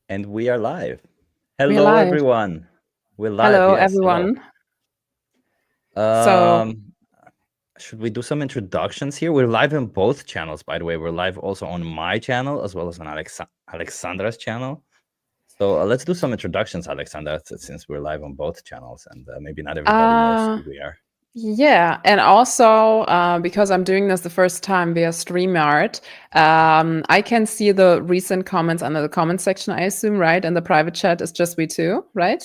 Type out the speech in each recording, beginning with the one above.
And we are live. We're Hello, live. everyone. We're live. Hello, Yes, hello. everyone. So, Um, should we do some introductions here? We're live on both channels, by the way. We're live also on my channel as well as on Alexandra's channel. So let's do some introductions, Alexandra, since we're live on both channels, and maybe not everybody knows uh, who we are. yeah, and also because I'm doing this the first time via StreamYard, I can see the recent comments under the comment section, I assume, right? And the private chat is just we two, right?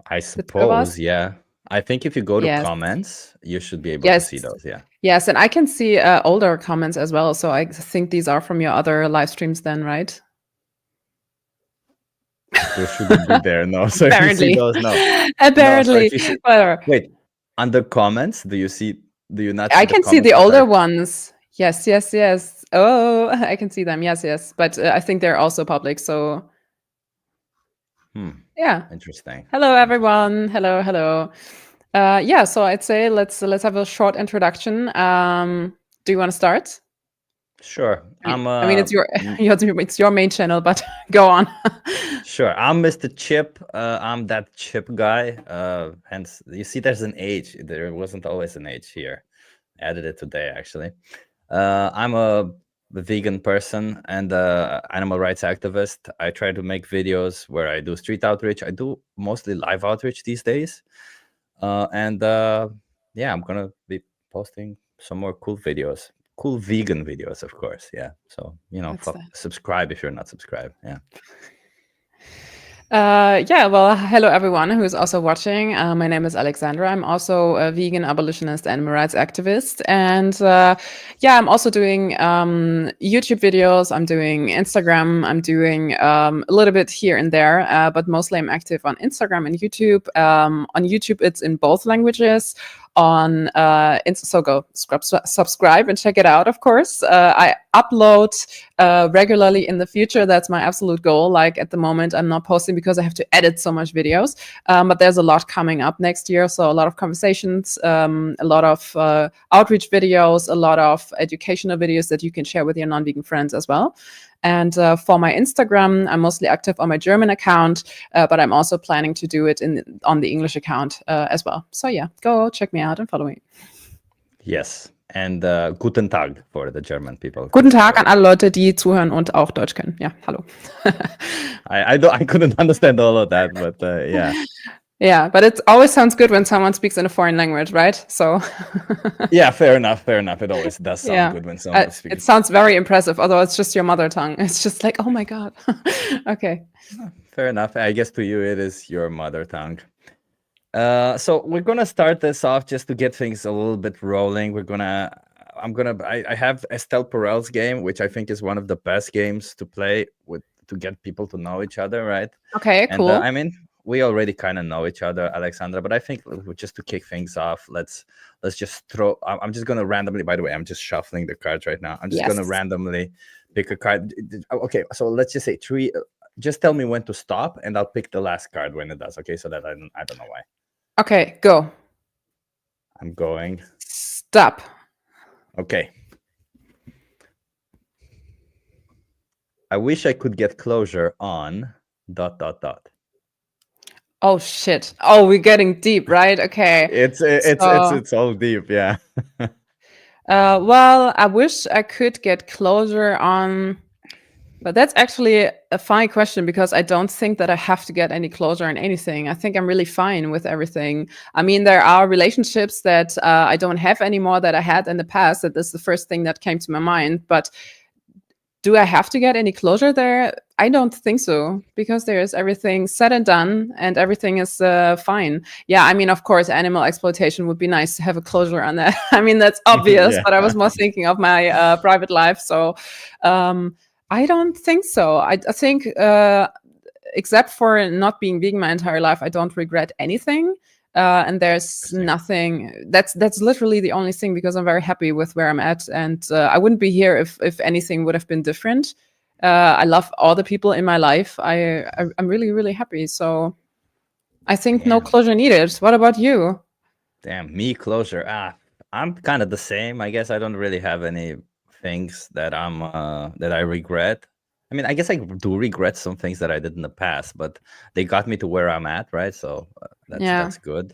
I The two of us? suppose, yeah. I think if you go to Yes. comments, you should be able to Yes. see those. Yeah. Yes, and I can see older comments as well. So I think these are from your other live streams then, right? Those shouldn't be there. No. So if you see Apparently. those, no. No. So Apparently. if you see, Whatever. wait, under comments, do you not see I the can see comments the that older are? ones. Yes, yes, yes. Oh, I can see them. Yes, yes. But I think they're also public. So yeah. Interesting. Hello, Interesting. everyone. Hello, hello. Yeah. So I'd say let's have a short introduction. Do you want to start? Sure. I mean, it's your it's your main channel, but go on. Sure. I'm Mr. Chip. I'm that chip guy. Hence, you see, there's an H. There wasn't always an H here. Added it today, actually. I'm a vegan person and animal rights activist. I try to make videos where I do street outreach. I do mostly live outreach these days. And yeah, I'm gonna be posting some more cool videos, cool vegan videos, of course. Yeah. So That's that. subscribe if you're not subscribed. Yeah. Yeah, well, hello everyone who is also watching. My name is Alexandra. I'm also a vegan abolitionist animal rights activist. And yeah, I'm also doing YouTube videos. I'm doing Instagram. I'm doing a little bit here and there, but mostly I'm active on Instagram and YouTube. On YouTube, it's in both languages. So go subscribe and check it out, of course. I upload regularly in the future. That's my absolute goal. Like at the moment, I'm not posting because I have to edit so much videos. But there's a lot coming up next year. So a lot of conversations, a lot of outreach videos, a lot of educational videos that you can share with your non-vegan friends as well. And for my Instagram, I'm mostly active on my German account, but I'm also planning to do it on the English account as well. So yeah, go check me out and follow me. Yes. And Guten Tag for the German people. Guten Tag an alle Leute, die zuhören und auch Deutsch können. Ja, hallo. I couldn't understand all of that, but yeah. Yeah, but it always sounds good when someone speaks in a foreign language, right? So Yeah, fair enough. Fair enough. It always does sound good when someone it speaks. sounds very impressive, although it's just your mother tongue. It's just like, oh my God. Okay. Fair enough. I guess to you it is your mother tongue. So we're gonna start this off just to get things a little bit rolling. I have Estelle Perel's game, which I think is one of the best games to play to get people to know each other, right? Okay, And cool. I mean, we already kind of know each other, Alexandra, but I think just to kick things off, let's just throw. I'm just gonna randomly. By the way, I'm just shuffling the cards right now. I'm just gonna randomly pick a card. Okay, so let's just say three. Just tell me when to stop, and I'll pick the last card when it does. Okay, so that I don't know why. Okay, go. I'm going. Stop. Okay. I wish I could get closure on ... Oh shit. Oh, we're getting deep, right? Okay. It's all deep, yeah. Well, I wish I could get closure on, but that's actually a fine question because I don't think that I have to get any closure on anything. I think I'm really fine with everything. I mean, there are relationships that I don't have anymore that I had in the past. That is the first thing that came to my mind. But do I have to get any closure there? I don't think so, because there's everything said and done and everything is fine. Yeah, I mean, of course, animal exploitation would be nice to have a closure on that. I mean, that's obvious, Yeah. but I was more thinking of my private life. So I don't think so. I think, except for not being vegan my entire life, I don't regret anything. And there's nothing that's literally the only thing, because I'm very happy with where I'm at, and I wouldn't be here if anything would have been different. I love all the people in my life. I'm really, really happy. So I think no closure needed. What about you? Damn, me closure. I'm kind of the same. I guess I don't really have any things that I regret. I I mean, I guess I do regret some things that I did in the past, but they got me to where I'm at, right? So Yeah. that's good.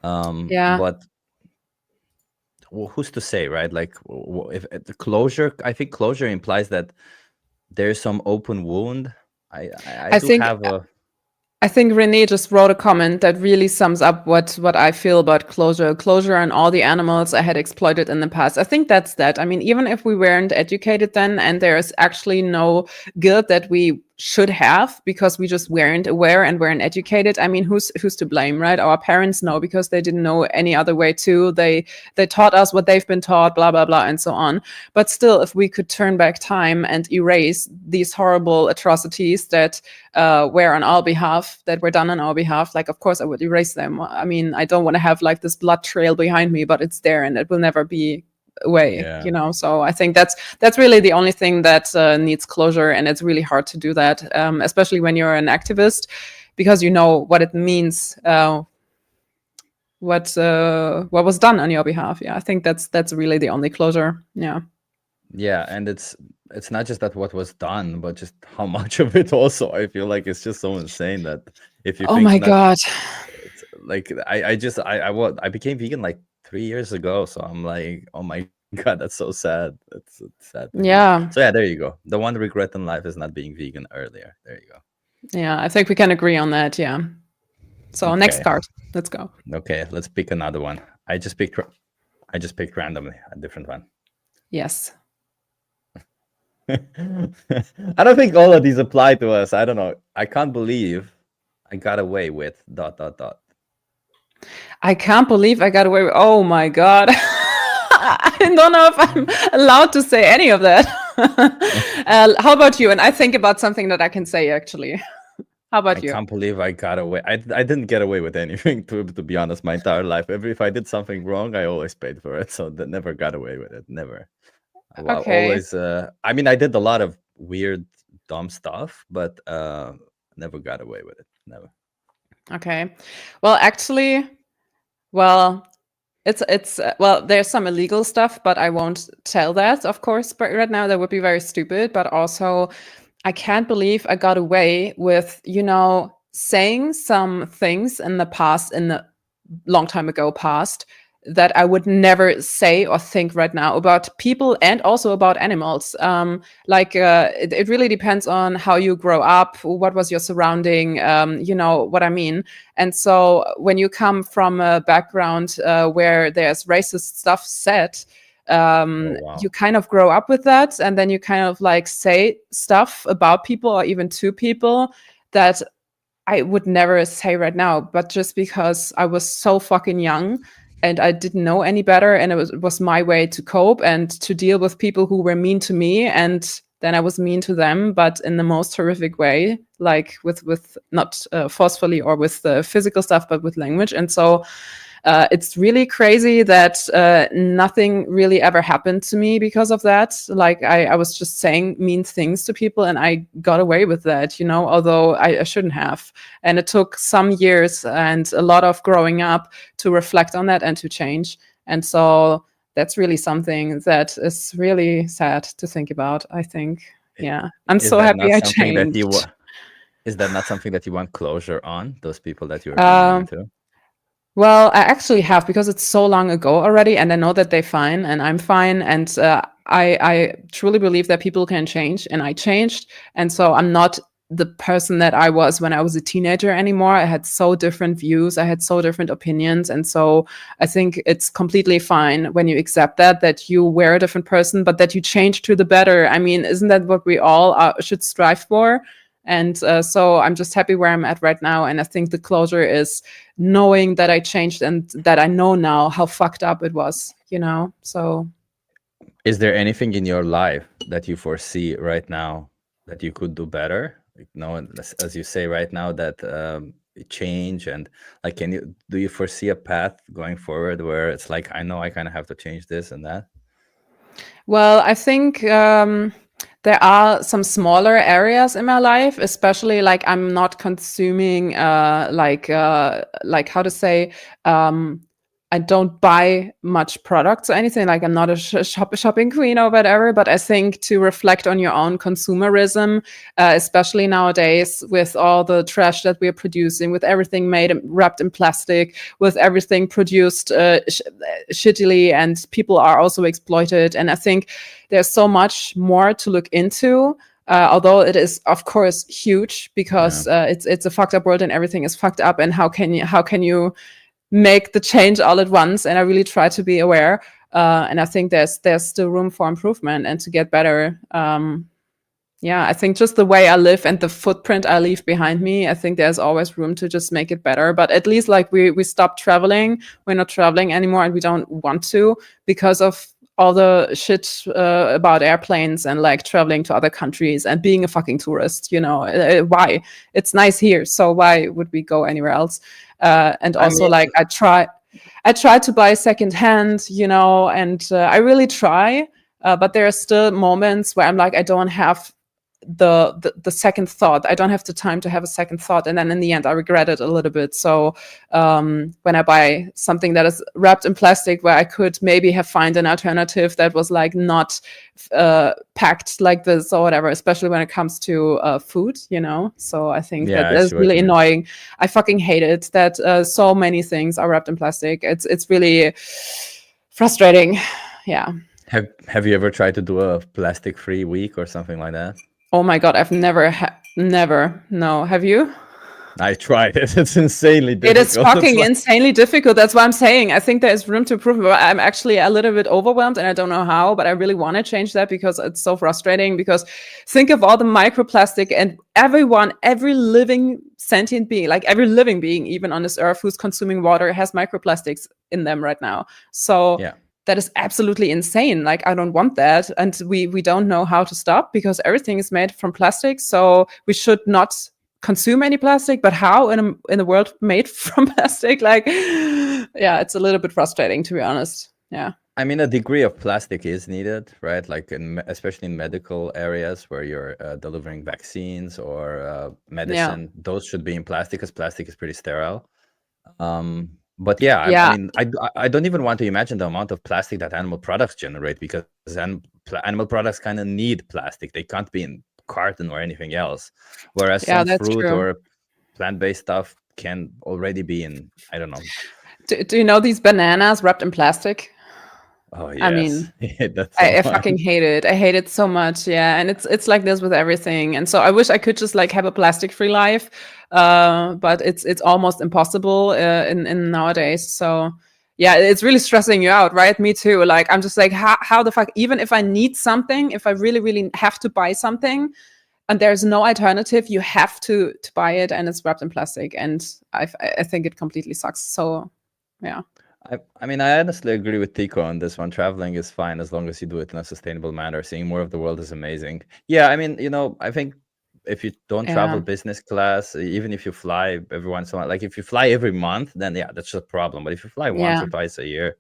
Yeah. But who's to say, right? Like, if the closure, I think closure implies that there's some open wound. I I do think have a I think Renee just wrote a comment that really sums up what I feel about closure. Closure and all the animals I had exploited in the past. I think that's that. I mean, even if we weren't educated then, and there's actually no guilt that we should have because we just weren't aware and weren't educated. I mean, who's to blame, right? Our parents know because they didn't know any other way too. They taught us what they've been taught, blah blah blah, and so on. But still, if we could turn back time and erase these horrible atrocities that were on our behalf, that were done on our behalf, like of course I would erase them. I mean, I don't want to have like this blood trail behind me, but it's there and it will never be away, yeah. you know. So I think that's really the only thing that needs closure, and it's really hard to do that, especially when you're an activist, because you know what it means, what was done on your behalf. Yeah, I think that's really the only closure. Yeah. Yeah, and it's not just that what was done, but just how much of it also. I feel like it's just so insane that if you Oh think my not, God. it's like I became vegan like 3 years ago, so I'm like, oh my God, that's so sad. It's sad to hear. Yeah. So yeah, there you go. The one regret in life is not being vegan earlier. There you go. Yeah, I think we can agree on that. Yeah. So next Okay. card. Let's go. Okay, let's pick another one. I just picked randomly a different one. Yes. I don't think all of these apply to us. I don't know. I can't believe I got away with ... I can't believe I got away with, oh my God. I don't know if I'm allowed to say any of that. How about you? And I think about something that I can say actually. How I about you? can't believe I got away. I didn't get away with anything, to be honest, my entire life. If I did something wrong, I always paid for it. So that never got away with it. Never. Okay. Always. I mean, I did a lot of weird, dumb stuff, but never got away with it. Never. Okay. Well, actually, well, it's well, there's some illegal stuff, but I won't tell that, of course. But right now, that would be very stupid. But also, I can't believe I got away with, you know, saying some things in the past, in the long time ago past, that I would never say or think right now about people and also about animals. It really depends on how you grow up, what was your surrounding, you know what I mean. And so when you come from a background where there's racist stuff said, Oh wow. you kind of grow up with that, and then you kind of like say stuff about people or even to people that I would never say right now, but just because I was so fucking young and I didn't know any better, and it was my way to cope and to deal with people who were mean to me, and then I was mean to them, but in the most horrific way, like with not forcefully or with physical stuff, but with language. And so it's really crazy that nothing really ever happened to me because of that. Like I was just saying mean things to people and I got away with that, you know, although I shouldn't have. And it took some years and a lot of growing up to reflect on that and to change. And so that's really something that is really sad to think about, I think. Yeah. I'm Is so that not happy I something that you changed. is that not something that you want closure on? Those people that you were being mean Um, to? Well, I actually have because it's so long ago already, and I know that they're fine, and I'm fine, and I truly believe that people can change, and I changed, and so I'm not the person that I was when I was a teenager anymore. I had so different views, I had so different opinions, and so I think it's completely fine when you accept that you were a different person, but that you change to the better. I mean, isn't that what we all should strive for? And so I'm just happy where I'm at right now, and I think the closure is knowing that I changed and that I know now how fucked up it was, you know? So Is there anything in your life that you foresee right now that you could do better? Like, no, as you say right now, that change, and like, do you foresee a path going forward where it's like, I know I kind of have to change this and that? well, I think there are some smaller areas in my life, especially like I'm not consuming like how to say I don't buy much products or anything. Like I'm not a shopping queen or whatever. But I think to reflect on your own consumerism, especially nowadays with all the trash that we're producing, with everything made wrapped in plastic, with everything produced shittily, and people are also exploited. And I think there's so much more to look into. Although it is, of course, huge because it's a fucked up world and everything is fucked up. And how can you make the change all at once? And I really try to be aware. And I think there's still room for improvement and to get better. I think just the way I live and the footprint I leave behind me, I think there's always room to just make it better. But at least like we stopped traveling. We're not traveling anymore and we don't want to because of all the shit about airplanes and like traveling to other countries and being a fucking tourist, why? It's nice here, so why would we go anywhere else? And also, like I try to buy secondhand, and I really try, but there are still moments where I'm like, I don't have the second thought. I don't have the time to have a second thought, and then in the end I regret it a little bit. So when I buy something that is wrapped in plastic where I could maybe have find an alternative that was like not packed like this or whatever, especially when it comes to food, so I think that is really annoying. I fucking hate it that so many things are wrapped in plastic. It's really frustrating. Have you ever tried to do a plastic free week or something like that? Oh my God, I've never. No, have you? I tried it. It's insanely difficult. It is fucking insanely difficult. That's what I'm saying. I think there is room to improve. I'm actually a little bit overwhelmed and I don't know how, but I really want to change that because it's so frustrating. Because think of all the microplastic and every living sentient being, like every living being, even on this earth who's consuming water has microplastics in them right now. So that is absolutely insane. Like, I don't want that. And we don't know how to stop because everything is made from plastic. So we should not consume any plastic, but how in a world made from plastic? Like, it's a little bit frustrating, to be honest. Yeah. I mean, a degree of plastic is needed, right? Like, especially in medical areas where you're delivering vaccines or medicine, those should be in plastic because plastic is pretty sterile. But I mean, I don't even want to imagine the amount of plastic that animal products generate because animal products kind of need plastic. They can't be in carton or anything else. Whereas some fruit or plant-based stuff can already be in, I don't know. Do you know these bananas wrapped in plastic? Oh, yes. I mean, I fucking hate it. I hate it so much. Yeah. And it's like this with everything. And so I wish I could just like have a plastic-free life. But it's almost impossible in nowadays. So yeah, it's really stressing you out, right? Me too. Like, I'm just like, how the fuck, even if I need something, if I really, really have to buy something and there's no alternative, you have to buy it and it's wrapped in plastic. And I think it completely sucks. So yeah. I mean, I honestly agree with Tico on this one. Traveling is fine as long as you do it in a sustainable manner. Seeing more of the world is amazing. Yeah, I mean, I think if you don't travel business class, even if you fly every once in a while, like if you fly every month, then that's just a problem. But if you fly once or twice a year,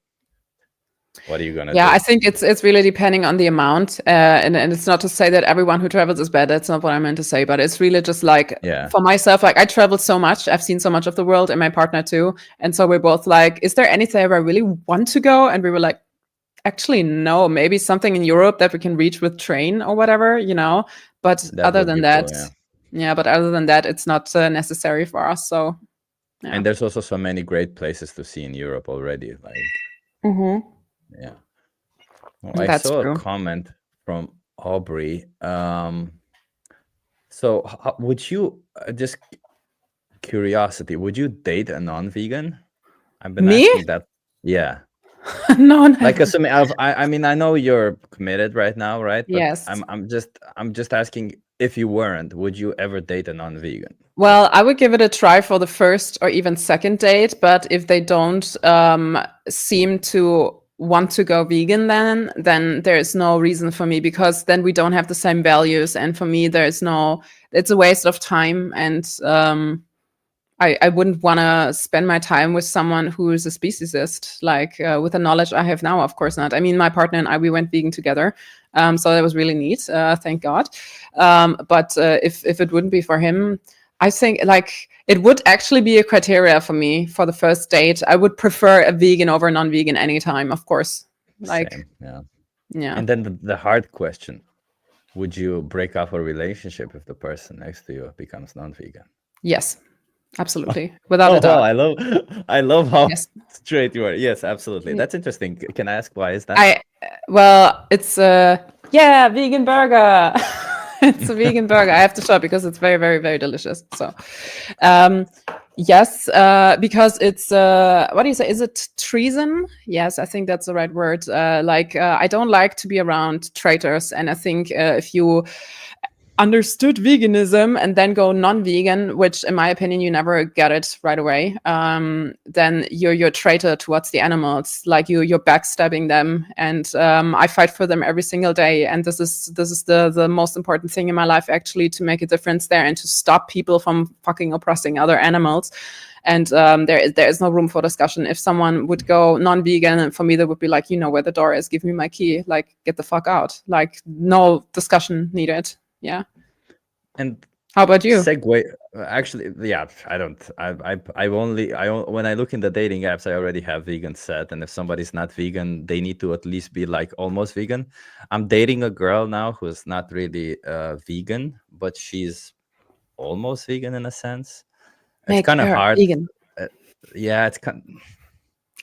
what are you gonna do? I think it's really depending on the amount, and it's not to say that everyone who travels is bad. That's not what I meant to say. But it's really just like for myself, like I traveled so much, I've seen so much of the world, and my partner too. And so we're both like, is there anything where I really want to go? And we were like, actually, no. Maybe something in Europe that we can reach with train or whatever, But other than that, but other than that, it's not necessary for us. So, and there's also so many great places to see in Europe already, like. Mm-hmm. Yeah. Well, I saw a comment from Aubrey. So would you, just curiosity, would you date a non-vegan? I've been asking that. Yeah. No. Like, I mean, I know you're committed right now, right? But yes. I'm just asking, if you weren't, would you ever date a non-vegan? Well, I would give it a try for the first or even second date, but if they don't seem to want to go vegan, then there is no reason for me, because then we don't have the same values, and for me it's a waste of time, and I wouldn't want to spend my time with someone who is a speciesist, like with the knowledge I have now. Of course not. I mean, my partner and I, we went vegan together, so that was really neat, thank God. But if it wouldn't be for him, I think like it would actually be a criteria for me for the first date. I would prefer a vegan over a non-vegan anytime, of course. Like, Same, yeah. yeah. And then the hard question: would you break up a relationship if the person next to you becomes non-vegan? Yes, absolutely, without Oh a wow, doubt. I love how Yes. straight you are. Yes, absolutely. That's interesting. Can I ask why is that? Well, it's yeah, vegan burger. It's a vegan burger. I have to try because it's very, very, very delicious. So, um, yes, because it's what do you say? Is it treason? Yes, I think that's the right word. I don't like to be around traitors, and I think if you understood veganism and then go non-vegan, which in my opinion you never get it right away, then you're a traitor towards the animals. Like you're backstabbing them, and I fight for them every single day. And this is the most important thing in my life, actually, to make a difference there and to stop people from fucking oppressing other animals. And there is no room for discussion. If someone would go non-vegan, for me, that would be like, you know where the door is. Give me my key. Like, get the fuck out. Like, no discussion needed. Yeah. And how about you? Segue. Actually, yeah, I don't. When I look in the dating apps, I already have vegan set, and if somebody's not vegan, they need to at least be like almost vegan. I'm dating a girl now who's not really vegan, but she's almost vegan in a sense. It's kind of hard. Vegan. Yeah, it's kind.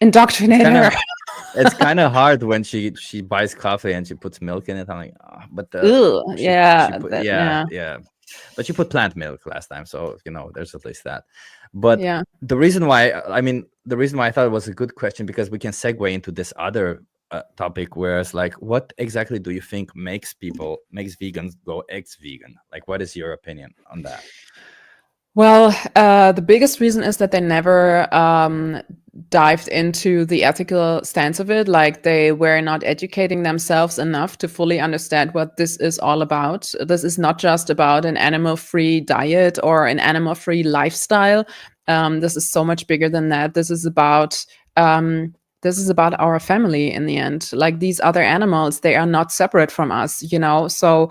Indoctrinate her. It's kind of hard when she buys coffee and she puts milk in it. I'm like, oh, but yeah. But she put plant milk last time, so there's at least that. But the reason why I thought it was a good question, because we can segue into this other topic, where it's like, what exactly do you think makes vegans go ex-vegan? Like, what is your opinion on that? Well, the biggest reason is that they never dived into the ethical stance of it. Like, they were not educating themselves enough to fully understand what this is all about. This is not just about an animal-free diet or an animal-free lifestyle. This is so much bigger than that. This is about our family in the end. Like, these other animals, they are not separate from us, so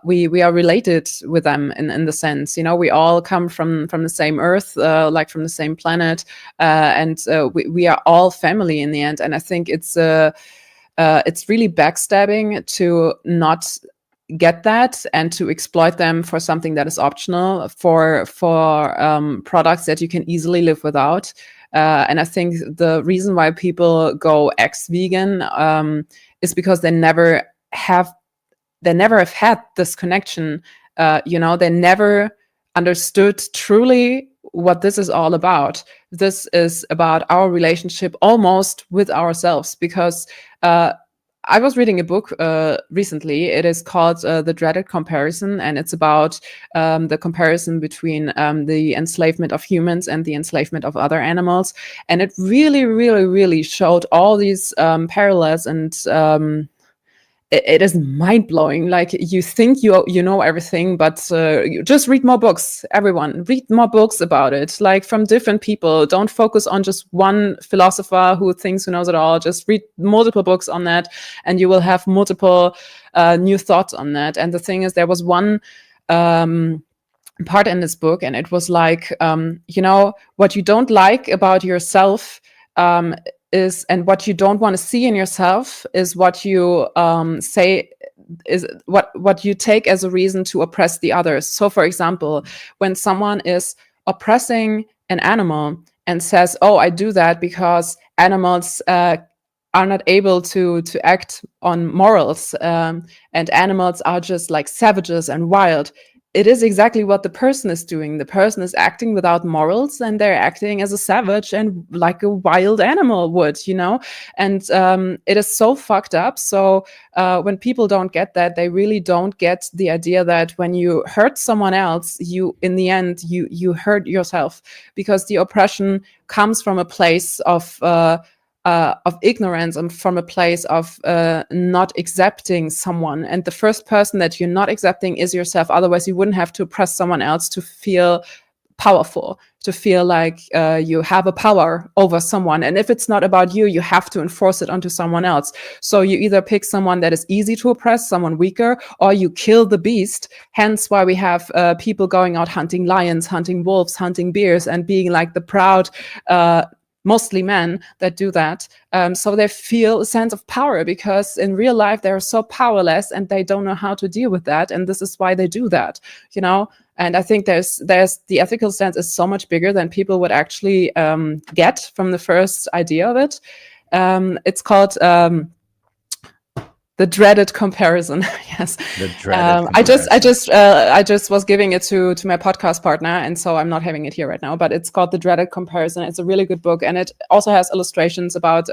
we are related with them in the sense, we all come from the same earth, like from the same planet, and we are all family in the end. And I think it's really backstabbing to not get that and to exploit them for something that is optional, for products that you can easily live without. And I think the reason why people go ex-vegan is because they never have had this connection. They never understood truly what this is all about. This is about our relationship almost with ourselves, because I was reading a book recently. It is called The Dreaded Comparison, and it's about the comparison between the enslavement of humans and the enslavement of other animals. And it really, really, really showed all these parallels, and it is mind-blowing. Like, you think you know everything, but you just read more books. Everyone, read more books about it, like from different people. Don't focus on just one philosopher who thinks he knows it all. Just read multiple books on that, and you will have multiple new thoughts on that. And the thing is, there was one part in this book, and it was like, what you don't like about yourself is, and what you don't want to see in yourself is what you say is what you take as a reason to oppress the others. So, for example, when someone is oppressing an animal and says, "Oh, I do that because animals are not able to act on morals, and animals are just like savages and wild." It is exactly what the person is doing. The person is acting without morals, and they're acting as a savage and like a wild animal would, and it is so fucked up. So when people don't get that, they really don't get the idea that when you hurt someone else, in the end you hurt yourself, because the oppression comes from a place of ignorance, and from a place of not accepting someone. And the first person that you're not accepting is yourself. Otherwise, you wouldn't have to oppress someone else to feel powerful, to feel like you have a power over someone. And if it's not about you, you have to enforce it onto someone else. So you either pick someone that is easy to oppress, someone weaker, or you kill the beast. Hence why we have people going out hunting lions, hunting wolves, hunting bears, and being like the proud, mostly men that do that. So they feel a sense of power, because in real life they're so powerless and they don't know how to deal with that. And this is why they do that, you know? And I think there's the ethical sense is so much bigger than people would actually get from the first idea of it. It's called the dreaded comparison. Yes. The dreaded I just was giving it to my podcast partner, and so I'm not having it here right now, but it's called The Dreaded Comparison. It's a really good book, and it also has illustrations about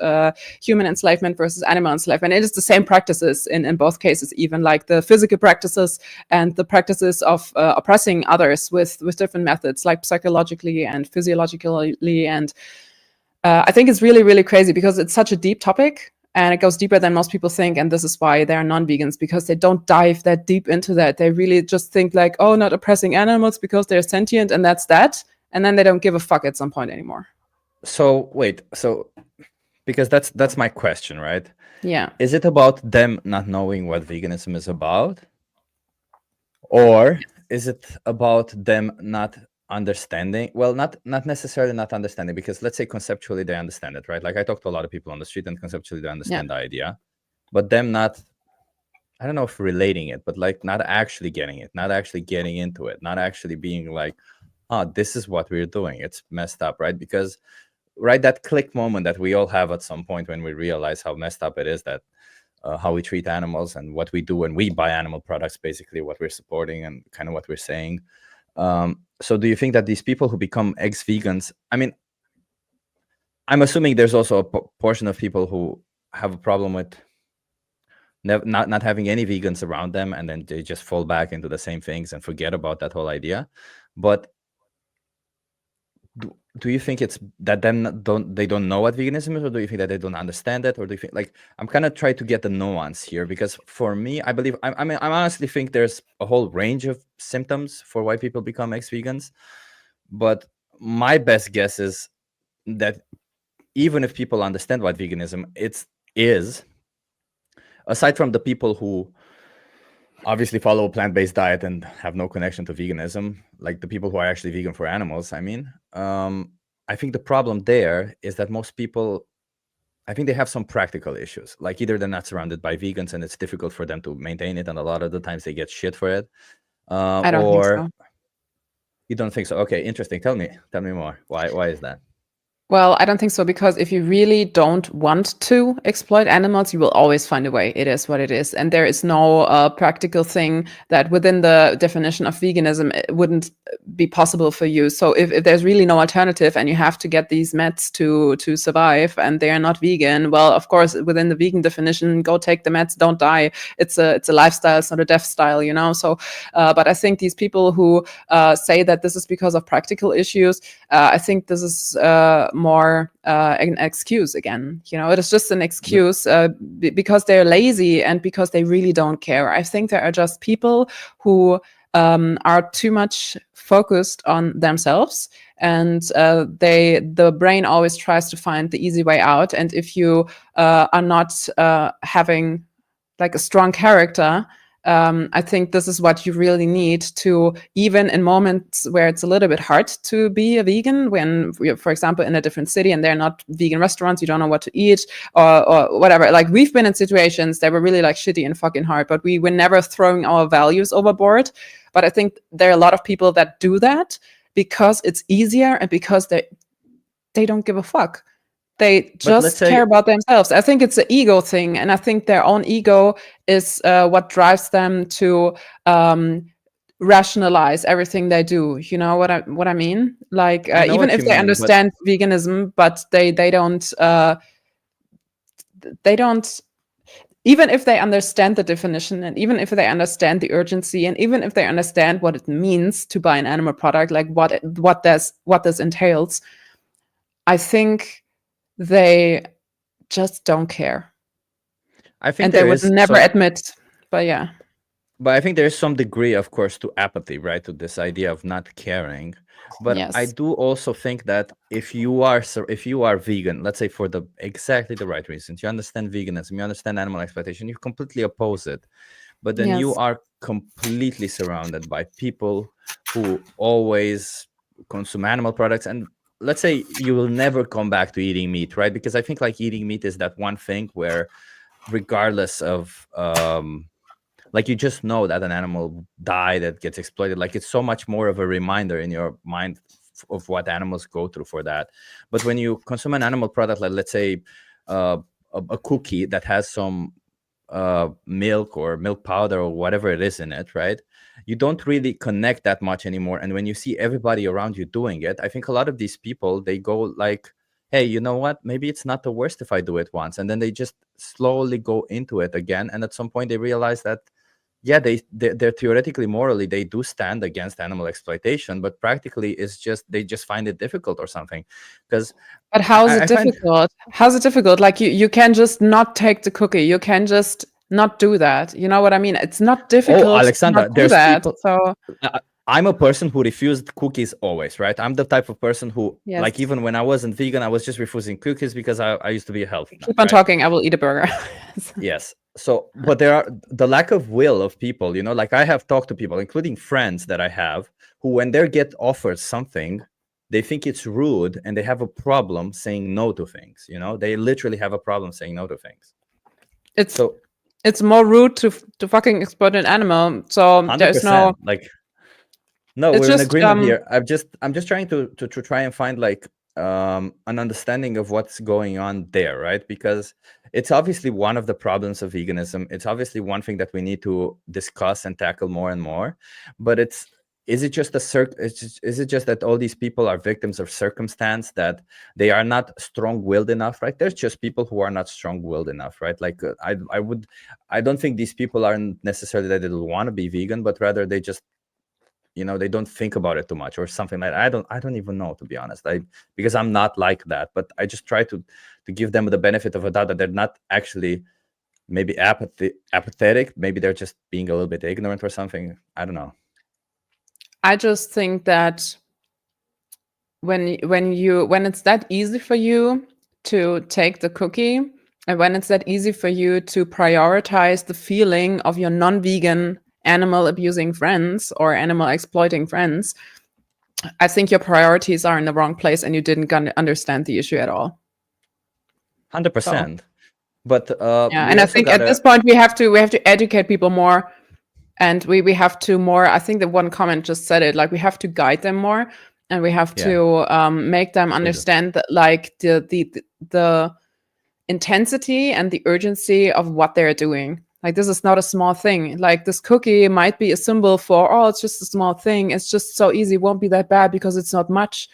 human enslavement versus animal enslavement. It is the same practices in both cases, even like the physical practices and the practices of oppressing others with different methods, like psychologically and physiologically. And I think it's really, really crazy, because it's such a deep topic. And it goes deeper than most people think. And this is why they're non-vegans, because they don't dive that deep into that. They really just think like, oh, not oppressing animals because they're sentient, and that's that. And then they don't give a fuck at some point anymore. So wait, because that's my question, right? Yeah. Is it about them not knowing what veganism is about? Or is it about them not understanding? Well, not necessarily not understanding, because let's say conceptually they understand it, right? Like I talk to a lot of people on the street, and conceptually they understand the idea, but them not, I don't know if relating it, but like not actually getting it, not actually getting into it, not actually being like, oh, this is what we're doing. It's messed up, right? Because right, that click moment that we all have at some point when we realize how messed up it is, that how we treat animals and what we do when we buy animal products, basically what we're supporting and kind of what we're saying. So do you think that these people who become ex-vegans, I mean, I'm assuming there's also a portion of people who have a problem with not having any vegans around them, and then they just fall back into the same things and forget about that whole idea. But do you think it's that they don't know what veganism is, or do you think that they don't understand it, or do you think, like, I'm kind of trying to get the nuance here, because for me, I believe, I mean, I honestly think there's a whole range of symptoms for why people become ex-vegans, but my best guess is that even if people understand what veganism is, aside from the people who obviously follow a plant-based diet and have no connection to veganism, like the people who are actually vegan for animals, I mean, I think the problem there is that most people, I think they have some practical issues. Like either they're not surrounded by vegans and it's difficult for them to maintain it, and a lot of the times they get shit for it. I don't think so. You don't think so? Okay, interesting. Tell me more. Why is that? Well, I don't think so, because if you really don't want to exploit animals, you will always find a way. It is what it is. And there is no practical thing that within the definition of veganism, it wouldn't be possible for you. So if there's really no alternative and you have to get these meds to survive, and they are not vegan, well, of course, within the vegan definition, go take the meds, don't die. It's a lifestyle, it's not a death style, you know? So, but I think these people who say that this is because of practical issues, I think this is more an excuse again. You know, it is just an excuse because they're lazy and because they really don't care. I think there are just people who are too much focused on themselves, and the brain always tries to find the easy way out. And if you are not having like a strong character, I think this is what you really need to, even in moments where it's a little bit hard to be a vegan, when you're, for example, in a different city and they're not vegan restaurants, you don't know what to eat or whatever. Like, we've been in situations that were really like shitty and fucking hard, but we were never throwing our values overboard. But I think there are a lot of people that do that because it's easier and because they don't give a fuck. They just care about themselves. I think it's an ego thing, and I think their own ego is what drives them to rationalize everything they do. You know what I mean? Like, even if they understand veganism, but they don't. Even if they understand the definition, and even if they understand the urgency, and even if they understand what it means to buy an animal product, like what this entails, I think they just don't care. I think and they would never admit, but yeah. but I think there's some degree, of course, to apathy, right? To this idea of not caring. But I Yes. do also think that if you are vegan, let's say for the exactly the right reasons, you understand veganism, you understand animal exploitation, you completely oppose it, but then you Yes. are completely surrounded by people who always consume animal products, and let's say you will never come back to eating meat, right? Because I think like eating meat is that one thing where regardless of like you just know that an animal died, that gets exploited, like it's so much more of a reminder in your mind of what animals go through for that. But when you consume an animal product, like let's say uh, a cookie that has some milk or milk powder or whatever it is in it, right? You don't really connect that much anymore. And when you see everybody around you doing it, I think a lot of these people, they go like, hey, you know what, maybe it's not the worst if I do it once, and then they just slowly go into it again, and at some point they realize that yeah, they're theoretically, morally, they do stand against animal exploitation, but practically it's just they just find it difficult or something. Because But how is it I find, difficult? How's it difficult? Like you can just not take the cookie. You can just not do that. You know what I mean? It's not oh, difficult to not Alexandra, do there's that. people. So I'm a person who refused cookies always, right? I'm the type of person who, like, yes, even when I wasn't vegan, I was just refusing cookies because I used to be a health nut, keep on right? talking. I will eat a burger. Yes. So, but there are the lack of will of people, you know, like I have talked to people, including friends that I have, who, when they get offered something, they think it's rude and they have a problem saying no to things, you know, they literally have a problem saying no to things. It's So, it's more rude to fucking exploit an animal. So there's no. 100%. Like, no, It's we're in just agreement here. I'm just trying to try and find like an understanding of what's going on there, right? Because it's obviously one of the problems of veganism. It's obviously one thing that we need to discuss and tackle more and more. But is it just is it just that all these people are victims of circumstance, that they are not strong-willed enough, right? There's just people who are not strong-willed enough, right? Like I don't think these people aren't necessarily that they want to be vegan, but rather they just, you know, they don't think about it too much or something like that. I don't even know, to be honest, because I'm not like that, but I just try to give them the benefit of a doubt that they're not actually maybe apathetic, maybe they're just being a little bit ignorant or something. I don't know. I just think that when it's that easy for you to take the cookie, and when it's that easy for you to prioritize the feeling of your non-vegan animal abusing friends or animal exploiting friends, I think your priorities are in the wrong place and you didn't understand the issue at all. So 100%. But yeah, we and I also think at gotta, this point we have to educate people more, and we have to more. I think that one comment just said it. Like we have to guide them more, and we have yeah, to make them we do. understand that like the intensity and the urgency of what they're doing. Like this is not a small thing. Like this cookie might be a symbol for, oh, it's just a small thing. It's just so easy. It won't be that bad because it's not much.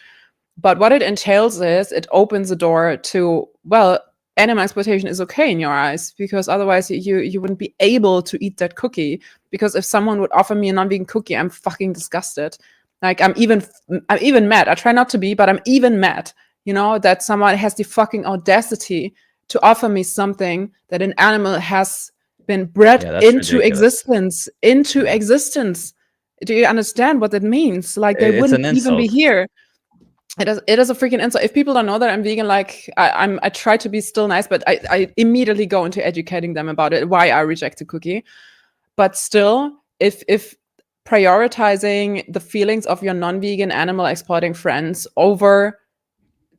But what it entails is it opens the door to, well, animal exploitation is okay in your eyes, because otherwise you wouldn't be able to eat that cookie. Because if someone would offer me a non-vegan cookie, I'm fucking disgusted. Like I'm even mad. I try not to be, but I'm even mad, that someone has the fucking audacity to offer me something that an animal has been bred Yeah, that's into ridiculous. existence. Into Yeah, existence. Do you understand what that means? Like they it's wouldn't an even be insult. here. It is a freaking insult. If people don't know that I'm vegan, like I try to be still nice, but I immediately go into educating them about it, why I reject the cookie. But still, if prioritizing the feelings of your non-vegan animal exploiting friends over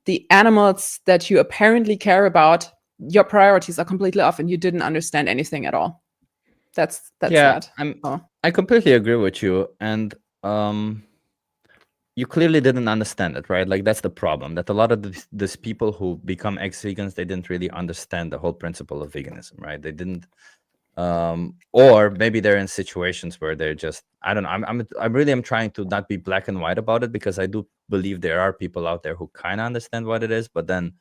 the animals that you apparently care about, your priorities are completely off and you didn't understand anything at all. That's Yeah, that. Oh. I completely agree with you, and you clearly didn't understand it, right? Like that's the problem, that a lot of these people who become ex-vegans, they didn't really understand the whole principle of veganism, right? They didn't, or maybe they're in situations where they're just, I don't know. I'm really am trying to not be black and white about it, because I do believe there are people out there who kind of understand what it is, but then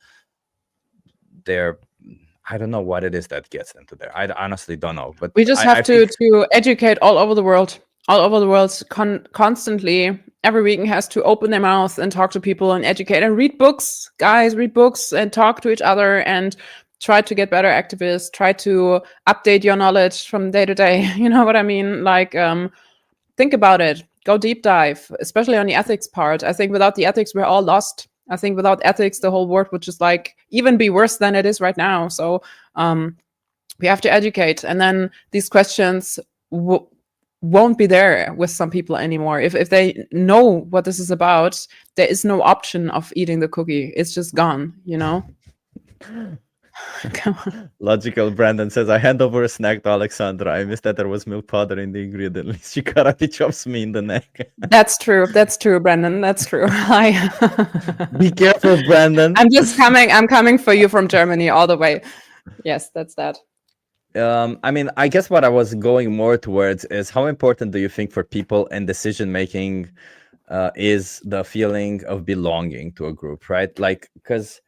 they're, I don't know what it is that gets into there. I honestly don't know, but We just I have think, to educate all over the world, constantly. Every week has to open their mouth and talk to people and educate and read books. Guys, read books and talk to each other and try to get better activists, try to update your knowledge from day to day. You know what I mean? Like, think about it, go deep dive, especially on the ethics part. I think without the ethics, we're all lost. I think without ethics, the whole world would just like even be worse than it is right now. So we have to educate, and then these questions won't be there with some people anymore. If they know what this is about, there is no option of eating the cookie. It's just gone, you know? Come on. Logical Brandon says, I hand over a snack to Alexandra. I missed that there was milk powder in the ingredient. At least she karate chops me in the neck. That's true. That's true, Brandon. That's true. Be careful, Brandon. I'm coming for you from Germany all the way. Yes, that's that. I mean, I guess what I was going more towards is how important do you think for people in decision making is the feeling of belonging to a group, right? Like, because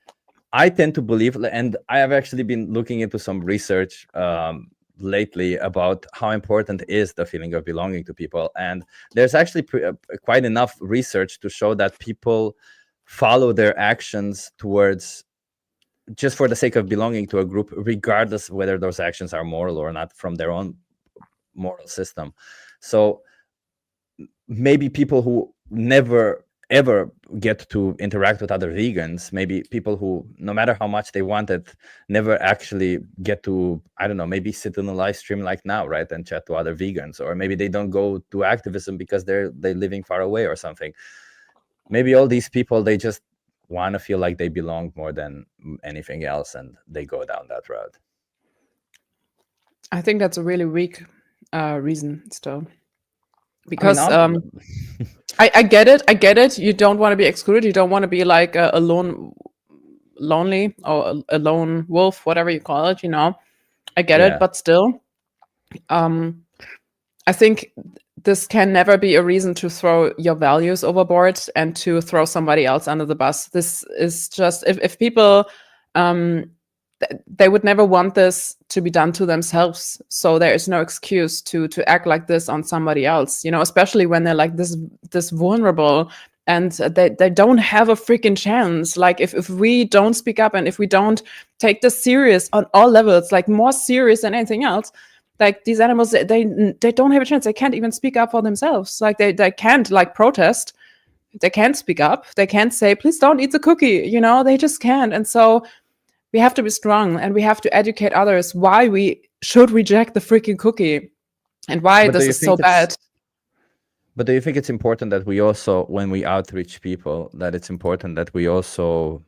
I tend to believe, and I have actually been looking into some research lately about how important is the feeling of belonging to people. And there's actually quite enough research to show that people follow their actions towards just for the sake of belonging to a group, regardless whether those actions are moral or not from their own moral system. So maybe people who never ever get to interact with other vegans, maybe people who, no matter how much they want it, never actually get to, I don't know, maybe sit in a live stream like now, right, and chat to other vegans, or maybe they don't go to activism because they're living far away or something. Maybe all these people, they just want to feel like they belong more than anything else, and they go down that road. I think that's a really weak reason still, because I mean, I get it. I get it. You don't want to be excluded. You don't want to be like a lonely or a lone wolf, whatever you call it. You know, I get it, but still, I think this can never be a reason to throw your values overboard and to throw somebody else under the bus. This is just if people they would never want this to be done to themselves. So there is no excuse to act like this on somebody else, you know, especially when they're like this vulnerable and they don't have a freaking chance. Like if we don't speak up and if we don't take this serious on all levels, like more serious than anything else, like these animals, they don't have a chance. They can't even speak up for themselves. Like they can't like protest. They can't speak up. They can't say, please don't eat the cookie. You know, they just can't. And so we have to be strong and we have to educate others why we should reject the freaking cookie and why this is so bad. But do you think it's important that we also, when we outreach people, that it's important that we also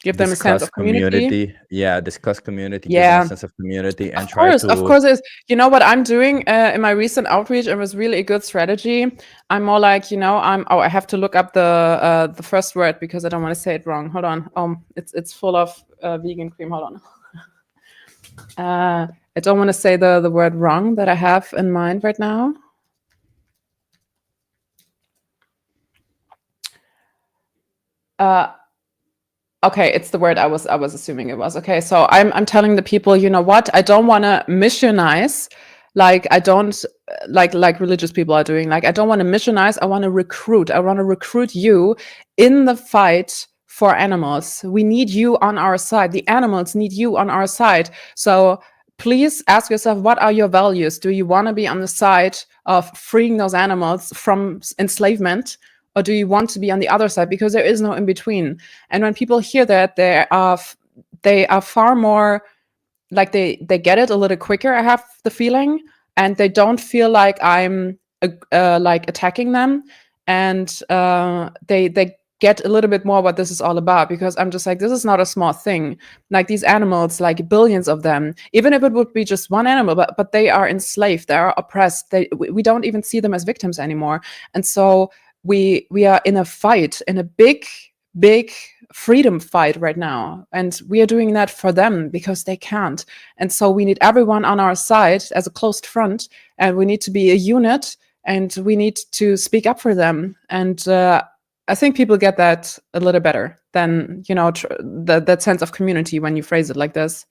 give them a sense of community? Yeah, discuss community, give them a sense of community, and of course is. You know what I'm doing in my recent outreach? It was really a good strategy. I'm more like, you know, I have to look up the first word because I don't want to say it wrong. Hold on. It's full of vegan cream. Hold on. I don't want to say the word wrong that I have in mind right now. Okay, it's the word I was assuming it was. Okay, so I'm telling the people, you know what? I don't want to missionize, like I don't like religious people are doing. Like I don't want to missionize. I want to recruit. I want to recruit you in the fight for animals. We need you on our side. The animals need you on our side. So please ask yourself, what are your values? Do you want to be on the side of freeing those animals from enslavement? Or do you want to be on the other side? Because there is no in between. And when people hear that, they are far more like they get it a little quicker. I have the feeling, and they don't feel like I'm like attacking them, and they get a little bit more what this is all about, because I'm just like, this is not a small thing. Like these animals, like billions of them, even if it would be just one animal, but they are enslaved, they are oppressed. We don't even see them as victims anymore, and so. We are in a fight, in a big freedom fight right now. And we are doing that for them because they can't. And so we need everyone on our side as a closed front, and we need to be a unit, and we need to speak up for them. And I think people get that a little better than, you know, that sense of community when you phrase it like this.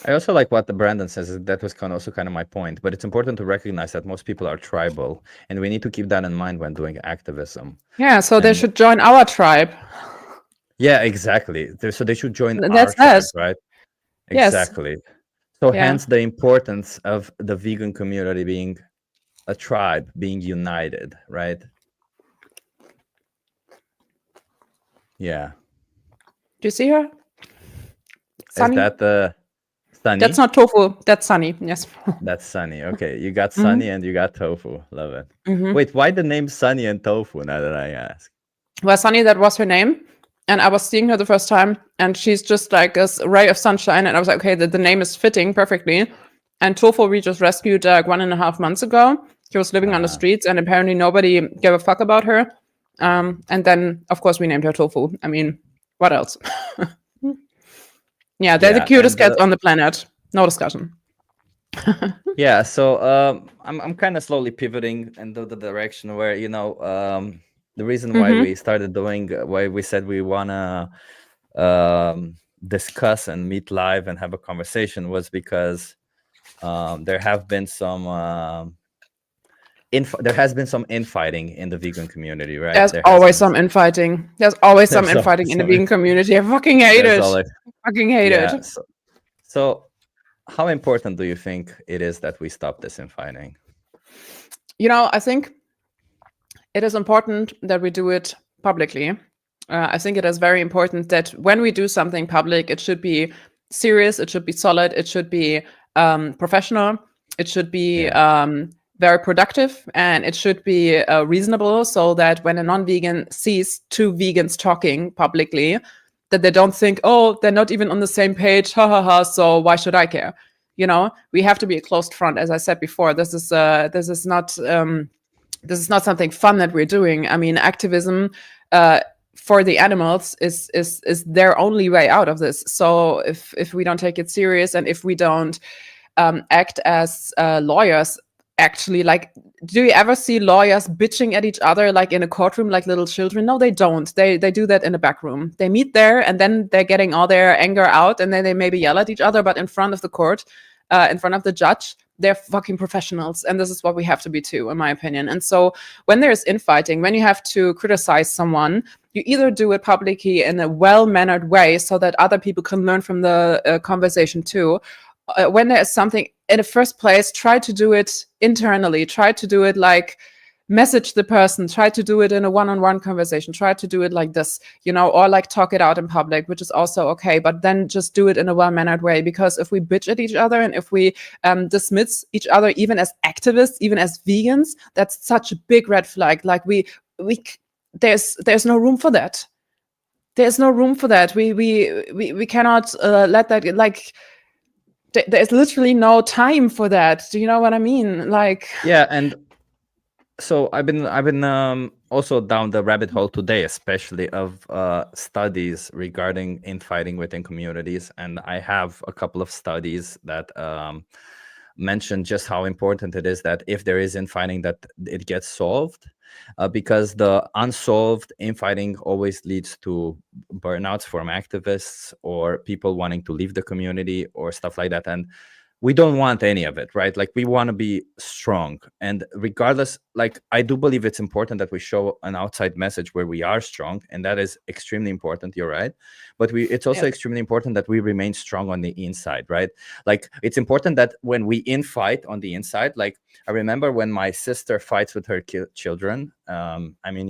I also like what the Brandon says. That was also kind of my point. But it's important to recognize that most people are tribal, and we need to keep that in mind when doing activism. Yeah, so they should join our tribe. Yeah, exactly. So they should join our tribe, right? Yes. Exactly. So Yeah. hence the importance of the vegan community being a tribe, being united, right? Yeah. Do you see her? Is Sunny? that That's Sunny? not tofu. That's Sunny. Yes. That's Sunny. Okay, you got hmm Sunny and you got Tofu. Love it. hmm Wait, why the name Sunny and Tofu? Now that I ask. Well, Sunny, that was her name. And I was seeing her the first time, and she's just like a ray of sunshine. And I was like, okay, the name is fitting perfectly. And Tofu, we just rescued like 1.5 months ago. She was living on the Uh, streets, and apparently nobody gave a fuck about her. And then, of course, we named her Tofu. I mean, what else? Yeah, they're the yeah, cutest and cats on the planet. No discussion. yeah. So I'm kind of slowly pivoting into the direction where the reason why hmm we started doing why we said we wanna discuss and meet live and have a conversation was because there have been some there has been some infighting in the vegan community, right? There's There has always been some infighting. There's always some there's infighting always in the some vegan community. I fucking hate there's it. always I fucking hate yeah. it. So how important do you think it is that we stop this infighting? I think it is important that we do it publicly. I think it is very important that when we do something public, it should be serious, it should be solid, it should be professional, it should be Yeah. very productive, and it should be reasonable so that when a non vegan sees two vegans talking publicly, that they don't think, oh, they're not even on the same page, ha ha ha, so why should I care? We have to be a closed front, as I said before. This is not something fun that we're doing. I mean, activism for the animals is their only way out of this. So if we don't take it serious, and if we don't act as lawyers, actually, like, do you ever see lawyers bitching at each other like in a courtroom like little children? No, they don't. They do that in a back room. They meet there, and then they're getting all their anger out, and then they maybe yell at each other, but in front of the court, in front of the judge, they're fucking professionals. And this is what we have to be too, in my opinion. And so when there's infighting, when you have to criticize someone, you either do it publicly in a well-mannered way so that other people can learn from the conversation too. When there is something in the first place, try to do it internally. Try to do it like message the person, try to do it in a one-on-one conversation, try to do it like this, or like talk it out in public, which is also okay, but then just do it in a well-mannered way. Because if we bitch at each other, and if we dismiss each other, even as activists, even as vegans, that's such a big red flag. Like we there's no room for that. There's no room for that. We cannot let that, like, there's literally no time for that. Do you know what I mean? Like, Yeah, and so I've been also down the rabbit hole today, especially of studies regarding infighting within communities, and I have a couple of studies that mention just how important it is that if there is infighting, that it gets solved, because the unsolved infighting always leads to burnouts from activists or people wanting to leave the community or stuff like that. And we don't want any of it, right? Like, we want to be strong, and regardless, like, I do believe it's important that we show an outside message where we are strong, and that is extremely important. You're right. But it's also yes. extremely important that we remain strong on the inside, right? Like, it's important that when we infight on the inside, like, I remember when my sister fights with her children, I mean,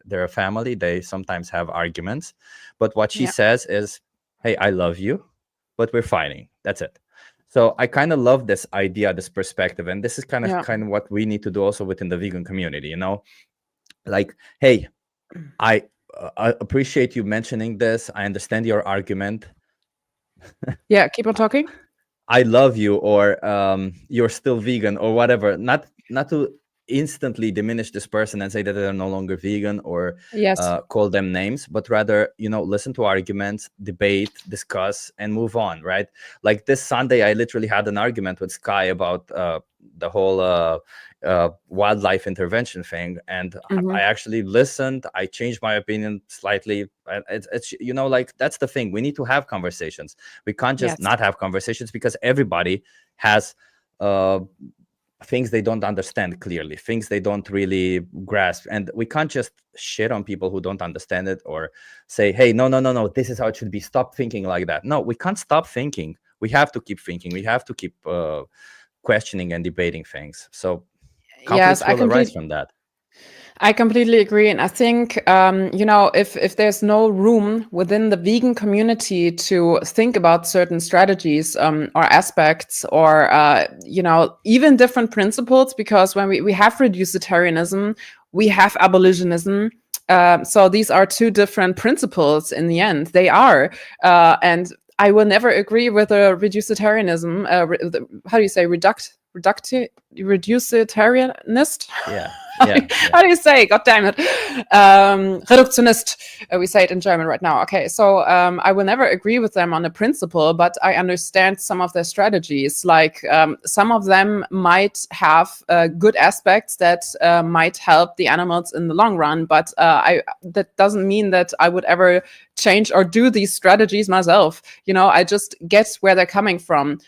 they're a family, they sometimes have arguments, but what she Yeah. says is, hey, I love you, but we're fighting, that's it. So I kind of love this idea, this perspective, and this is kind Yeah. of what we need to do also within the vegan community. Like, hey, I appreciate you mentioning this. I understand your argument. Yeah. Keep on talking. I love you, or you're still vegan, or whatever. Not to instantly diminish this person and say that they're no longer vegan, or Yes. call them names, but rather, listen to arguments, debate, discuss, and move on, right? Like, this Sunday, I literally had an argument with Sky about the whole wildlife intervention thing, and hmm I actually listened. I changed my opinion slightly. It's like, that's the thing. We need to have conversations. We can't just Yes. not have conversations, because everybody has things they don't understand clearly, things they don't really grasp, and we can't just shit on people who don't understand it, or say, hey, no, this is how it should be, stop thinking like that. No, we can't stop thinking. we have to keep thinking, we have to keep questioning and debating things. So Yes, conflicts will arise from that. I completely agree, and I think if there's no room within the vegan community to think about certain strategies or aspects, or even different principles, because when we have reducitarianism, we have abolitionism. So these are two different principles in the end. They are, and I will never agree with a reducitarianism. How do you say reducitarianist? Yeah. How do you say? God damn it. Reduktionist. We say it in German right now. Okay, so I will never agree with them on the principle, but I understand some of their strategies. Like some of them might have good aspects that might help the animals in the long run, but that doesn't mean that I would ever change or do these strategies myself. I just get where they're coming from,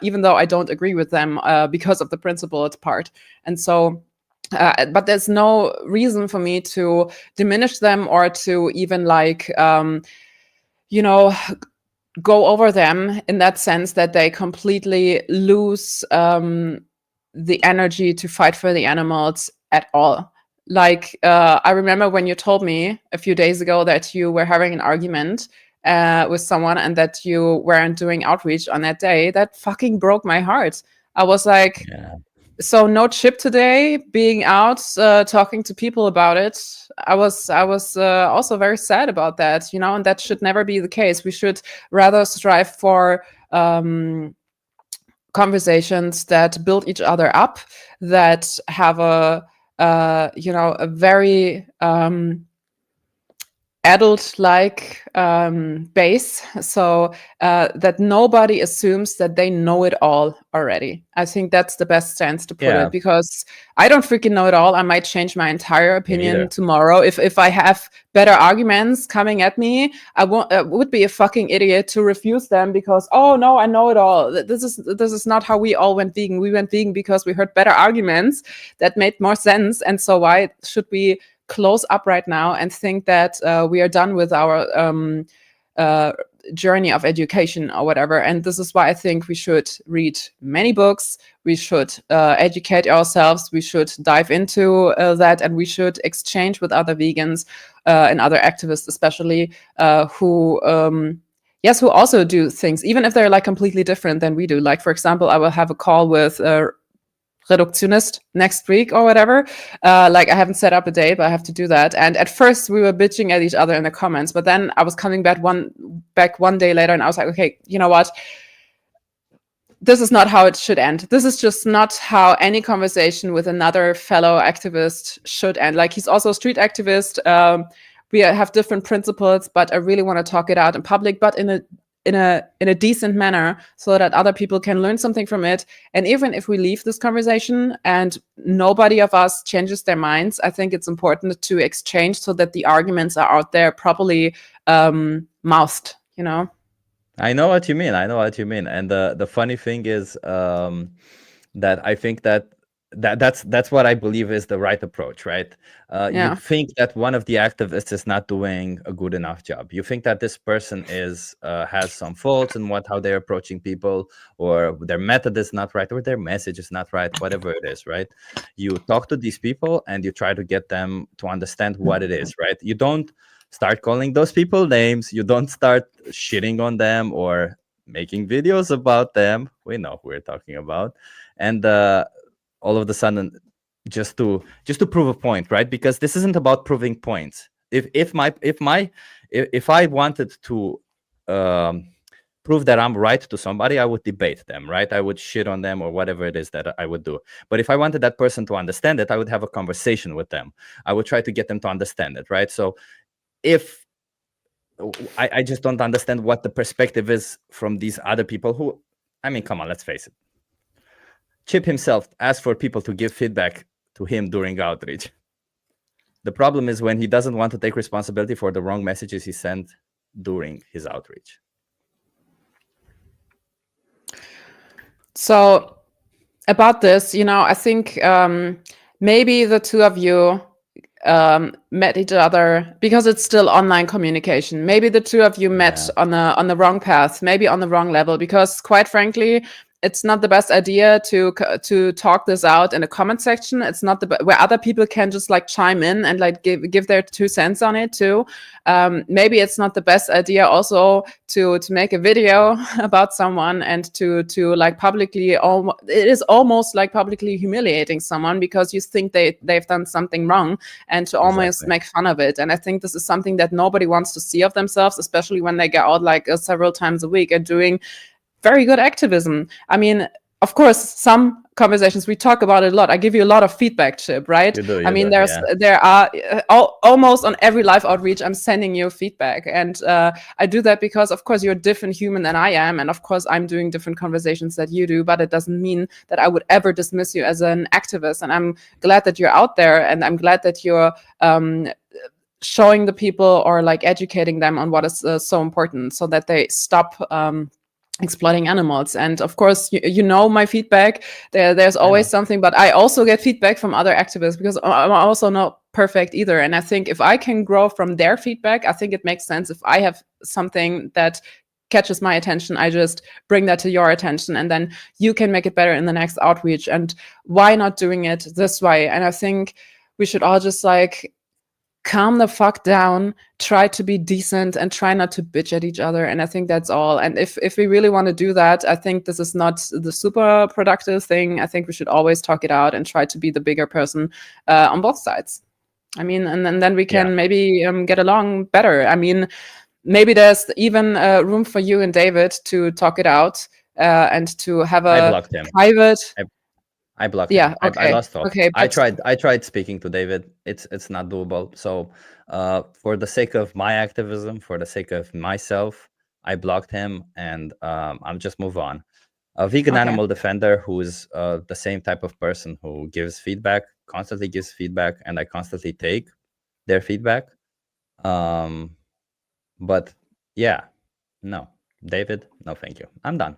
even though I don't agree with them because of the principle part. And so but there's no reason for me to diminish them or to even go over them in that sense that they completely lose the energy to fight for the animals at all. Like I remember when you told me a few days ago that you were having an argument with someone and that you weren't doing outreach on that day. That fucking broke my heart. I was like, Yeah. so no Chip today, being out talking to people about it. I was also very sad about that, and that should never be the case. We should rather strive for conversations that build each other up, that have a very adult-like base, so that nobody assumes that they know it all already. I think that's the best stance to put it, because I don't freaking know it all. I might change my entire opinion tomorrow if I have better arguments coming at me. I would be a fucking idiot to refuse them because, oh no, I know it all. This is not how we all went vegan. We went vegan because we heard better arguments that made more sense, and so why should we close up right now and think that we are done with our journey of education or whatever? And this is why I think we should read many books, we should educate ourselves, we should dive into that, and we should exchange with other vegans and other activists, especially who also do things, even if they're like completely different than we do. Like, for example, I will have a call with Reduktionist next week or whatever. Like, I haven't set up a date, but I have to do that. And at first we were bitching at each other in the comments, but then I was coming back one day later and I was like, okay, you know what? This is not how it should end. This is just not how any conversation with another fellow activist should end. Like, he's also a street activist. We have different principles, but I really want to talk it out in public, but in a decent manner, so that other people can learn something from it. And even if we leave this conversation and nobody of us changes their minds, I think it's important to exchange so that the arguments are out there properly mouthed, I know what you mean. And the funny thing is that I think that's what I believe is the right approach, right? You think that one of the activists is not doing a good enough job. You think that this person has some faults in how they're approaching people, or their method is not right, or their message is not right, whatever it is, right? You talk to these people and you try to get them to understand what it is, right? You don't start calling those people names. You don't start shitting on them or making videos about them. We know who we're talking about. And all of a sudden, just to prove a point, right? Because this isn't about proving points. If I wanted to prove that I'm right to somebody, I would debate them, right? I would shit on them or whatever it is that I would do. But if I wanted that person to understand it, I would have a conversation with them. I would try to get them to understand it, right? So if I just don't understand what the perspective is from these other people who, I mean, come on, let's face it. Chip himself asked for people to give feedback to him during outreach. The problem is when he doesn't want to take responsibility for the wrong messages he sent during his outreach. So about this, I think maybe the two of you met each other, because it's still online communication. Maybe the two of you met on the wrong path, maybe on the wrong level, because quite frankly, it's not the best idea to talk this out in a comment section. It's not where other people can just like chime in and like give their 2 cents on it too. Maybe it's not the best idea also to make a video about someone and to like publicly, it is almost like publicly humiliating someone because you think they've done something wrong, and to almost make fun of it. And I think this is something that nobody wants to see of themselves, especially when they get out like several times a week and doing very good activism. I mean, of course, some conversations we talk about it a lot. I give you a lot of feedback, Chip, right? I mean, there are almost on every live outreach, I'm sending you feedback, and I do that because, of course, you're a different human than I am, and of course, I'm doing different conversations that you do. But it doesn't mean that I would ever dismiss you as an activist. And I'm glad that you're out there, and I'm glad that you're showing the people or like educating them on what is so important, so that they stop exploiting animals. And of course, you know my feedback. There's always something, but I also get feedback from other activists, because I'm also not perfect either. And I think if I can grow from their feedback, I think it makes sense. If I have something that catches my attention, I just bring that to your attention, and then you can make it better in the next outreach. And why not doing it this way? And I think we should all just like calm the fuck down, try to be decent, and try not to bitch at each other. And I think that's all. And if we really want to do that, I think this is not the super productive thing. I think we should always talk it out and try to be the bigger person on both sides. I mean, and then we can maybe get along better. I mean, maybe there's even room for you and David to talk it out and to have a private... I blocked him. Okay. I lost hope. Okay, I tried speaking to David. It's not doable. So for the sake of my activism, for the sake of myself, I blocked him, and I'll just move on. A vegan animal defender who is the same type of person who gives feedback, constantly gives feedback, and I constantly take their feedback. But yeah, no, David, no, thank you. I'm done.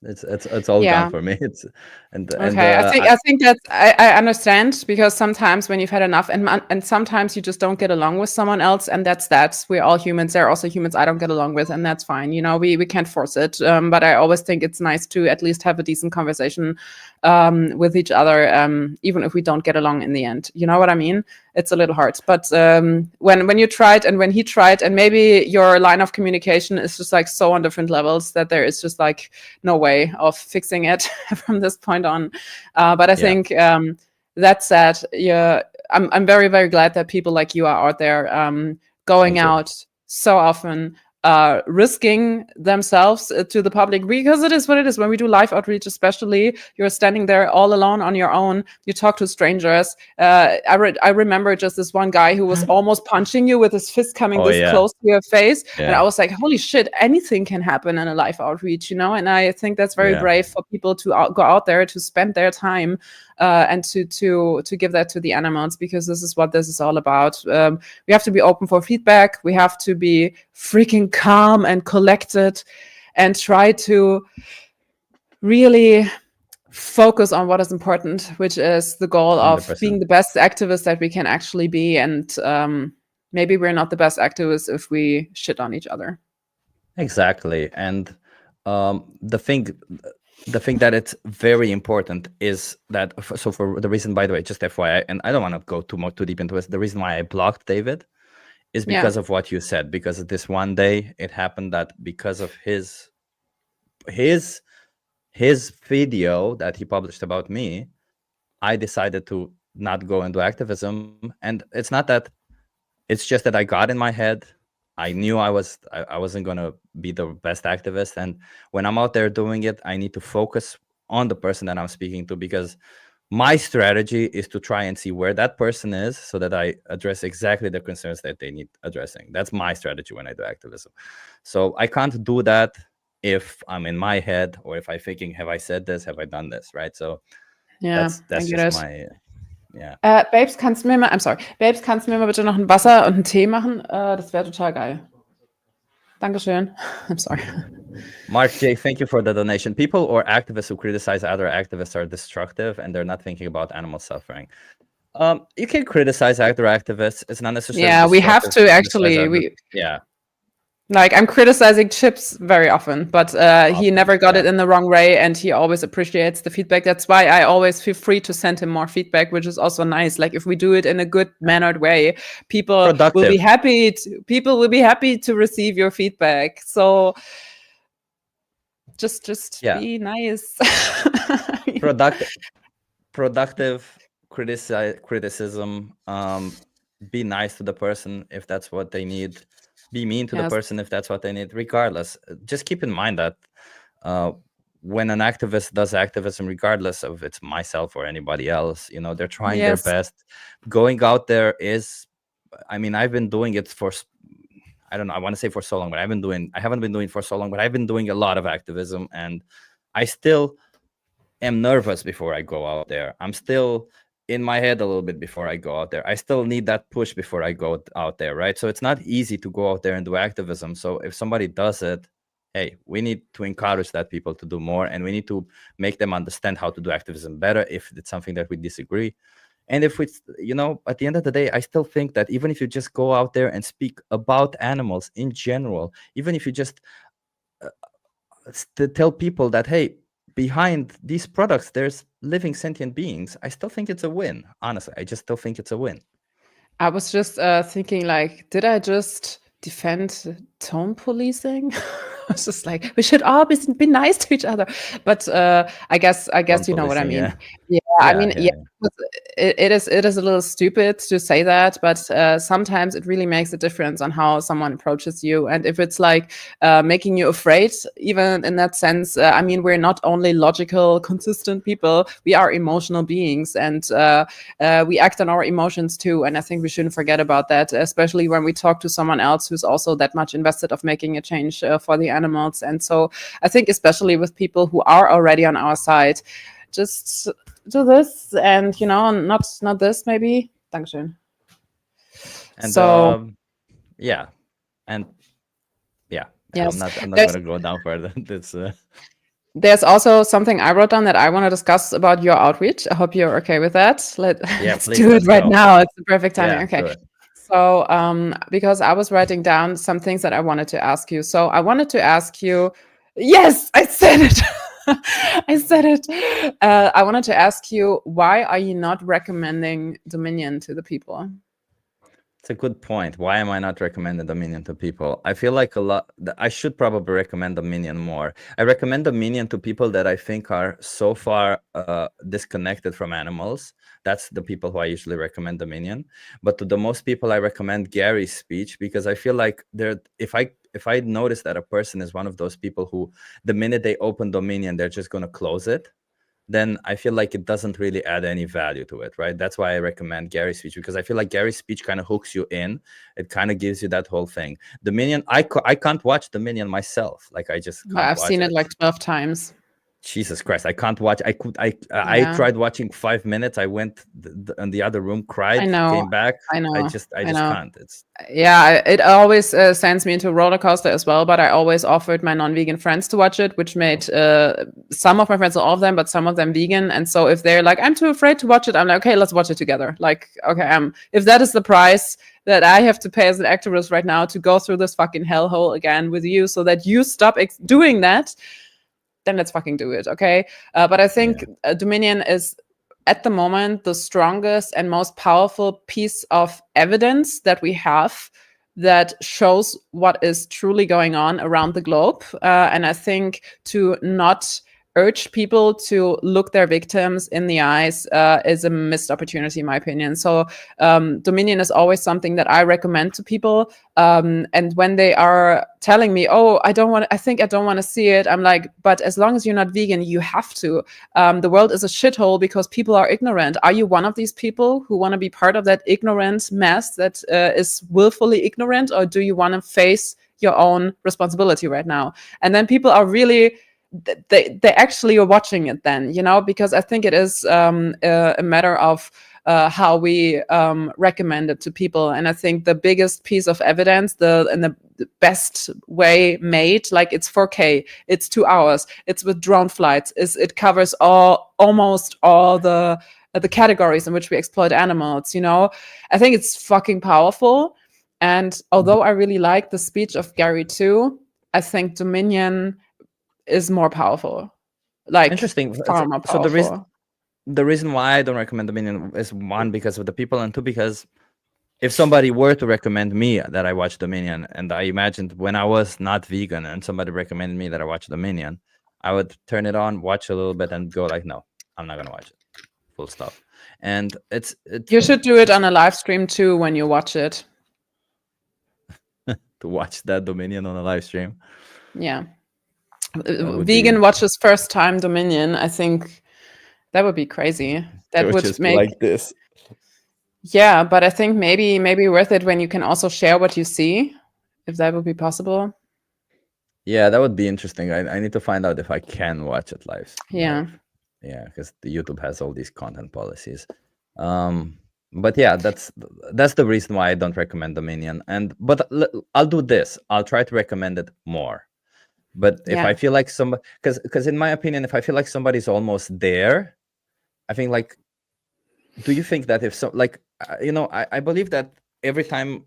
It's all done for me. I think that's I understand, because sometimes when you've had enough, and sometimes you just don't get along with someone else, and that's we're all humans. There are also humans I don't get along with, and that's fine. You know, we can't force it. But I always think it's nice to at least have a decent conversation with each other, even if we don't get along in the end. You know what I mean? It's a little hard. But when you tried and when he tried, and maybe your line of communication is just like so on different levels that there is just like no way of fixing it from this point on. But I think that said, I'm very, very glad that people like you are out there going out so often, risking themselves to the public, because it is what it is. When we do live outreach, especially, you're standing there all alone on your own. You talk to strangers. I remember just this one guy who was almost punching you with his fist coming close to your face. And I was like, holy shit, anything can happen in a live outreach, you know? And I think that's very brave for people to go out there, to spend their time and to give that to the animals, because this is what this is all about. We have to be open for feedback. We have to be freaking calm and collected, and try to really focus on what is important, which is the goal of 100%. Being the best activist that we can actually be. And maybe we're not the best activists if we shit on each other. Exactly. And the thing that it's very important is that, so for the reason, by the way, just FYI, and I don't want to go too deep into it, the reason why I blocked David is because of what you said. Because this one day it happened that because of his video that he published about me, I decided to not go into activism. And it's not that, it's just that I got in my head. I knew I wasn't going to be the best activist. And when I'm out there doing it, I need to focus on the person that I'm speaking to, because my strategy is to try and see where that person is so that I address exactly the concerns that they need addressing. That's my strategy when I do activism. So I can't do that if I'm in my head, or if I'm thinking, have I said this? Have I done this? Right? So that's just my... Yeah. Babes, kannst du mir mal bitte noch ein Wasser und einen Tee machen? Das wäre total geil. Dankeschön. I'm sorry. Mark J, thank you for the donation. People or activists who criticize other activists are destructive, and they're not thinking about animal suffering. You can criticize other activists. It's not necessarily Yeah, we have destructive to to criticize actually. other. We Yeah, like I'm criticizing Chips very often, but he often. never got Yeah, it in the wrong way, and he always appreciates the feedback. That's why I always feel free to send him more feedback, which is also nice. Like if we do it in a good yeah. mannered way, Productive. people will be happy to receive your feedback. So just Yeah, be nice. productive. Productive criticism. Be nice to the person if that's what they need. Be mean to the Yes. person if that's what they need. Regardless, just keep in mind that uh, when an activist does activism, regardless of it's myself or anybody else, they're trying their Yes. best. Going out there is, I mean, I've been doing it for, I don't know, I want to say for so long, but I haven't been doing it for so long, but I've been doing a lot of activism, and I still am nervous before I go out there. I'm still in my head a little bit before I go out there. I still need that push before I go out there, right? So it's not easy to go out there and do activism. So if somebody does it, hey, we need to encourage that people to do more, and we need to make them understand how to do activism better if it's something that we disagree. And if it's, at the end of the day, I still think that even if you just go out there and speak about animals in general, even if you just to tell people that, hey, behind these products there's living sentient beings, I still think it's a win. Honestly, I just still think it's a win. I was just thinking, like, did I just defend tone policing? I was just like, we should all be nice to each other. But I guess Tone you know what I policing, mean. yeah. Yeah, I Yeah, mean, yeah, yeah, yeah. it is a little stupid to say that, but sometimes it really makes a difference on how someone approaches you, and if it's like making you afraid, even in that sense. I mean, we're not only logical, consistent people; we are emotional beings, and we act on our emotions too. And I think we shouldn't forget about that, especially when we talk to someone else who's also that much invested of making a change for the animals. And so I think, especially with people who are already on our side, just do this and not this maybe. Dankeschön. And So yeah, and yeah, yes, I'm not there's gonna go down further. This there's also something I wrote down that I want to discuss about your outreach. I hope you're okay with that. yeah, Let's please, do it let's right go. now. It's the perfect timing. Yeah, Okay. do it. So, because I was writing down some things that I wanted to ask you. So, I wanted to ask you, yes, I said it. I said it. I wanted to ask you, why are you not recommending Dominion to the people? It's a good point. Why am I not recommending Dominion to people? I feel like I should probably recommend Dominion more. I recommend Dominion to people that I think are so far disconnected from animals. That's the people who I usually recommend Dominion. But to the most people, I recommend Gary's speech, because I feel like if I notice that a person is one of those people who, the minute they open Dominion, they're just going to close it, then I feel like it doesn't really add any value to it, right? That's why I recommend Gary's speech, because I feel like Gary's speech kind of hooks you in. It kind of gives you that whole thing. Dominion, I can't watch Dominion myself. Like, I just can't I've watch seen it it. like 12 times. Jesus Christ, I can't watch. I Yeah, tried watching 5 minutes. I went in the other room, I cried, know. came back. I I know. just I I just know. can't. It's Yeah, it always sends me into a roller coaster as well. But I always offered my non-vegan friends to watch it, which made some of my friends, not all of them, but some of them vegan. And so if they're like, I'm too afraid to watch it, I'm like, okay, let's watch it together. Like, okay, if that is the price that I have to pay as an activist right now to go through this fucking hellhole again with you, so that you stop doing that, then let's fucking do it, okay? But I think yeah. Dominion is at the moment the strongest and most powerful piece of evidence that we have that shows what is truly going on around the globe. And I think to not urge people to look their victims in the eyes is a missed opportunity, in my opinion. So Dominion is always something that I recommend to people. And when they are telling me, oh, I think I don't want to see it, I'm like, but as long as you're not vegan, you have to. The world is a shithole because people are ignorant. Are you one of these people who want to be part of that ignorant mass that is willfully ignorant, or do you want to face your own responsibility right now? And then people are really, they actually are watching it then, because I think it is a matter of how we recommend it to people. And I think the biggest piece of evidence, the best way made, like, it's 4K, it's 2 hours, it's with drone flights, it covers almost all the the categories in which we exploit animals. I think it's fucking powerful. And although I really like the speech of Gary too, I think Dominion is more powerful, like Interesting. far more So powerful. the reason why I don't recommend Dominion is, one, because of the people, and two, because if somebody were to recommend me that I watch Dominion, and I imagined when I was not vegan and somebody recommended me that I watch Dominion, I would turn it on, watch a little bit, and go like, no, I'm not gonna watch it. Full stop. And You should do it on a live stream too when you watch it. to watch that Dominion on a live stream. Yeah. Would Vegan be, watches first time Dominion. I think that would be crazy. That would would just make, be like this. yeah, but I think maybe worth it when you can also share what you see, if that would be possible. Yeah, that would be interesting. I need to find out if I can watch it live. Yeah. Yeah, because the YouTube has all these content policies. But yeah, that's the reason why I don't recommend Dominion. But I'll do this. I'll try to recommend it more. But if I feel like somebody, because in my opinion, if I feel like somebody's almost there, I think like, do you think that if so, like, I believe that every time,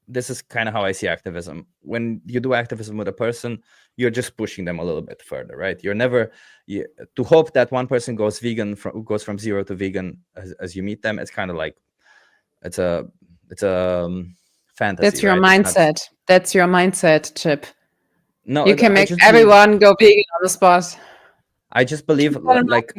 this is kind of how I see activism. When you do activism with a person, you're just pushing them a little bit further, right? You're never to hope that one person goes from 0 to vegan as you meet them. It's kind of like it's a fantasy. That's your right? mindset. That's your mindset, Chip. No, You can I make just everyone go vegan on the spot. I just believe like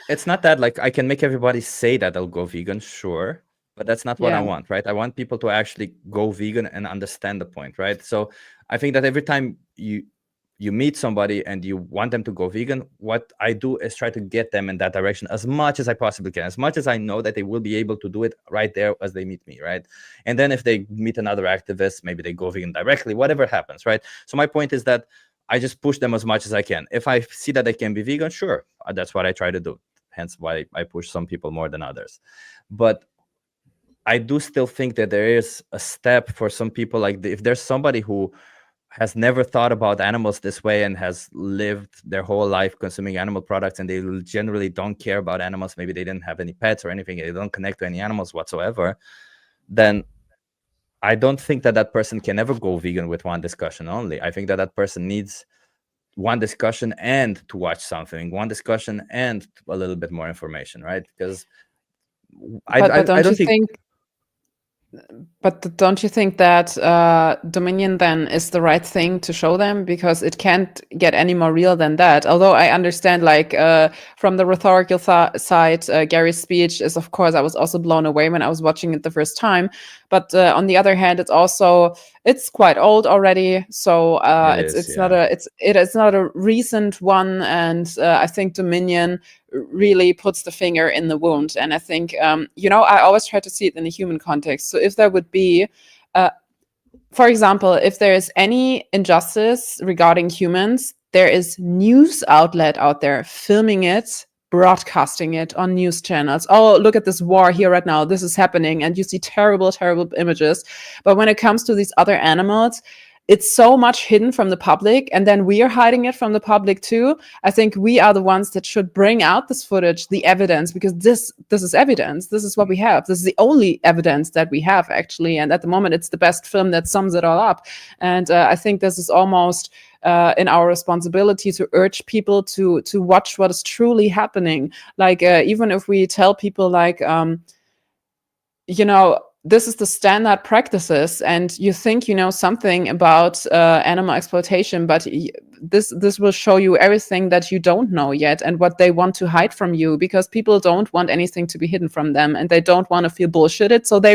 it's not that like I can make everybody say that they'll go vegan, sure, but that's not what I want, right? I want people to actually go vegan and understand the point, right? So I think that every time you meet somebody and you want them to go vegan, what I do is try to get them in that direction as much as I possibly can, as much as I know that they will be able to do it right there as they meet me, right? And then if they meet another activist, maybe they go vegan directly, whatever happens, right? So my point is that I just push them as much as I can. If I see that they can be vegan, sure, that's what I try to do. Hence why I push some people more than others. But I do still think that there is a step for some people. Like if there's somebody who has never thought about animals this way and has lived their whole life consuming animal products, and they generally don't care about animals, maybe they didn't have any pets or anything, they don't connect to any animals whatsoever, then I don't think that person can ever go vegan with one discussion only. I think that person needs one discussion and to watch something, one discussion and a little bit more information, right? Because I don't think. But don't you think that Dominion then is the right thing to show them, because it can't get any more real than that? Although I understand, like from the rhetorical side, Gary's speech is, of course, I was also blown away when I was watching it the first time. But on the other hand, it's quite old already, so it's not a recent one, and I think Dominion really puts the finger in the wound. And I think I always try to see it in a human context. So if there would be for example, if there is any injustice regarding humans, there is news outlet out there filming it, broadcasting it on news channels. Oh, look at this war here right now. This is happening. And you see terrible, terrible images. But when it comes to these other animals, it's so much hidden from the public, and then we are hiding it from the public too. I think we are the ones that should bring out this footage, the evidence, because this is evidence. This is what we have. This is the only evidence that we have, actually. And at the moment, it's the best film that sums it all up. And I think this is almost in our responsibility to urge people to watch what is truly happening. Like even if we tell people like, this is the standard practices, and you think you know something about animal exploitation, but this will show you everything that you don't know yet and what they want to hide from you, because people don't want anything to be hidden from them, and they don't want to feel bullshitted, so they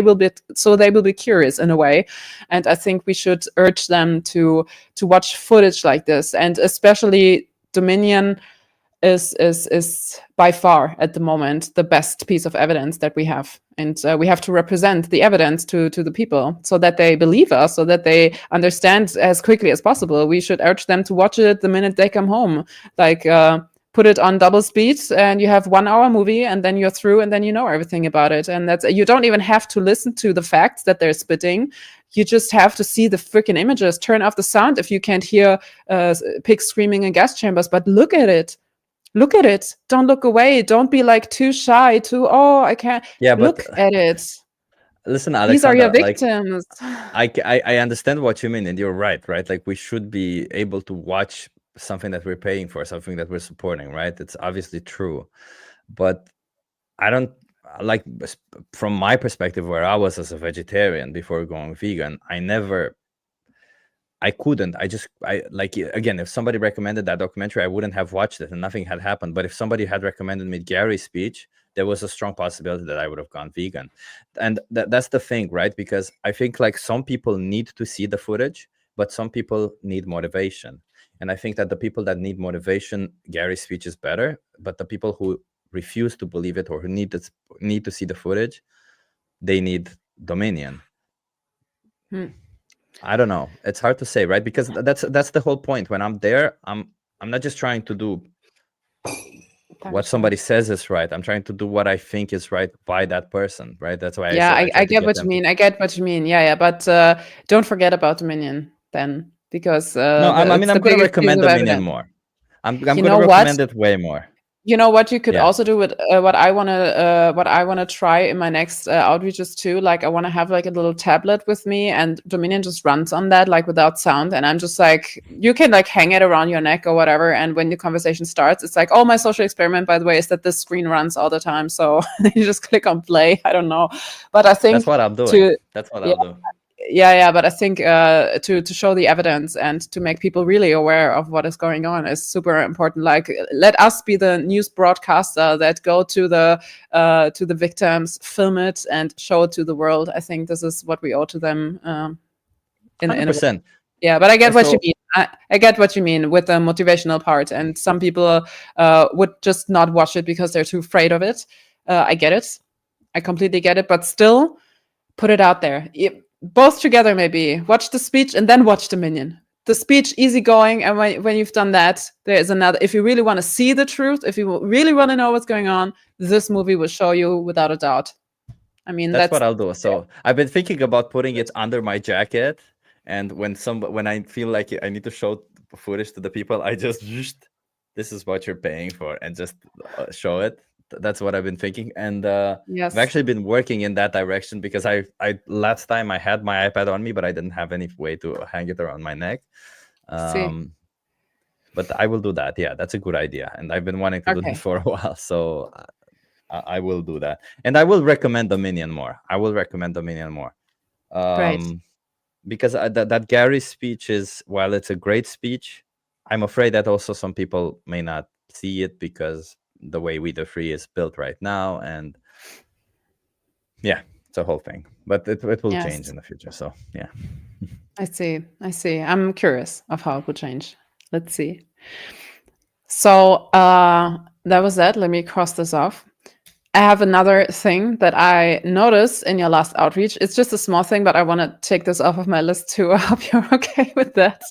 will be curious in a way. And I think we should urge them to watch footage like this, and especially Dominion is by far at the moment the best piece of evidence that we have, and we have to represent the evidence to the people so that they believe us, so that they understand as quickly as possible. We should urge them to watch it the minute they come home, like put it on double speed, and you have 1 hour movie, and then you're through, and then you know everything about it. And you don't even have to listen to the facts that they're spitting. You just have to see the freaking images. Turn off the sound if you can't hear pigs screaming in gas chambers, but look at it. look at it. Don't look away. Don't be like too shy, oh, I can't. Yeah, but Look at it. listen, These are your Alexandra, like victims. I understand what you mean, and you're right, right? Like we should be able to watch something that we're paying for, something that we're supporting, right? It's obviously true, but I don't like from my perspective, where I was as a vegetarian before going vegan, I couldn't. I like, again, if somebody recommended that documentary, I wouldn't have watched it and nothing had happened. But if somebody had recommended me Gary's speech, there was a strong possibility that I would have gone vegan. And that's the thing, right? Because I think like some people need to see the footage, but some people need motivation. And I think that the people that need motivation, Gary's speech is better. But the people who refuse to believe it or who need to see the footage, they need Dominion. I don't know. It's hard to say, right? Because that's the whole point. When I'm there, I'm not just trying to do what somebody says is right. I'm trying to do what I think is right by that person, right? That's why I said I get what you mean. I get what you mean. Yeah. But don't forget about Dominion then, because no, I'm going to recommend Dominion more. I'm going to recommend it way more. You know what you could also do with what I want to try in my next outreaches too. Like I want to have like a little tablet with me, and Dominion just runs on that, like without sound. And I'm just like, you can like hang it around your neck or whatever. And when the conversation starts, it's like, oh, my social experiment, by the way, is that this screen runs all the time. So you just click on play. I don't know, but I think that's what I'm doing. That's what I'll do. Yeah, but I think to show the evidence and to make people really aware of what is going on is super important. Like, let us be the news broadcaster that go to the victims, film it, and show it to the world. I think this is what we owe to them. 100%. Yeah, but I get what you mean. I get what you mean with the motivational part. And some people would just not watch it because they're too afraid of it. I get it. I completely get it. But still, put it out there. Both together, maybe. Watch the speech and then watch Dominion. The speech, easygoing, and when you've done that, there is another. If you really want to see the truth, if you really want to know what's going on, this movie will show you without a doubt. I mean, that's what I'll do. So I've been thinking about putting it under my jacket, and when I feel like I need to show footage to the people, I just this is what you're paying for, and just show it. That's what I've been thinking, and I've actually been working in that direction, because I last time I had my iPad on me, but I didn't have any way to hang it around my neck. But I will do that. Yeah, that's a good idea, and I've been wanting to do that for a while, so I will do that, and I will recommend Dominion more. Because that Gary speech is, while it's a great speech, I'm afraid that also some people may not see it because the way We the Free is built right now, and yeah, it's a whole thing, but it will change in the future. So yeah, I see. I'm curious of how it will change. Let's see. So that was that. Let me cross this off. I have another thing that I noticed in your last outreach. It's just a small thing, but I want to take this off of my list too. I hope you're okay with that.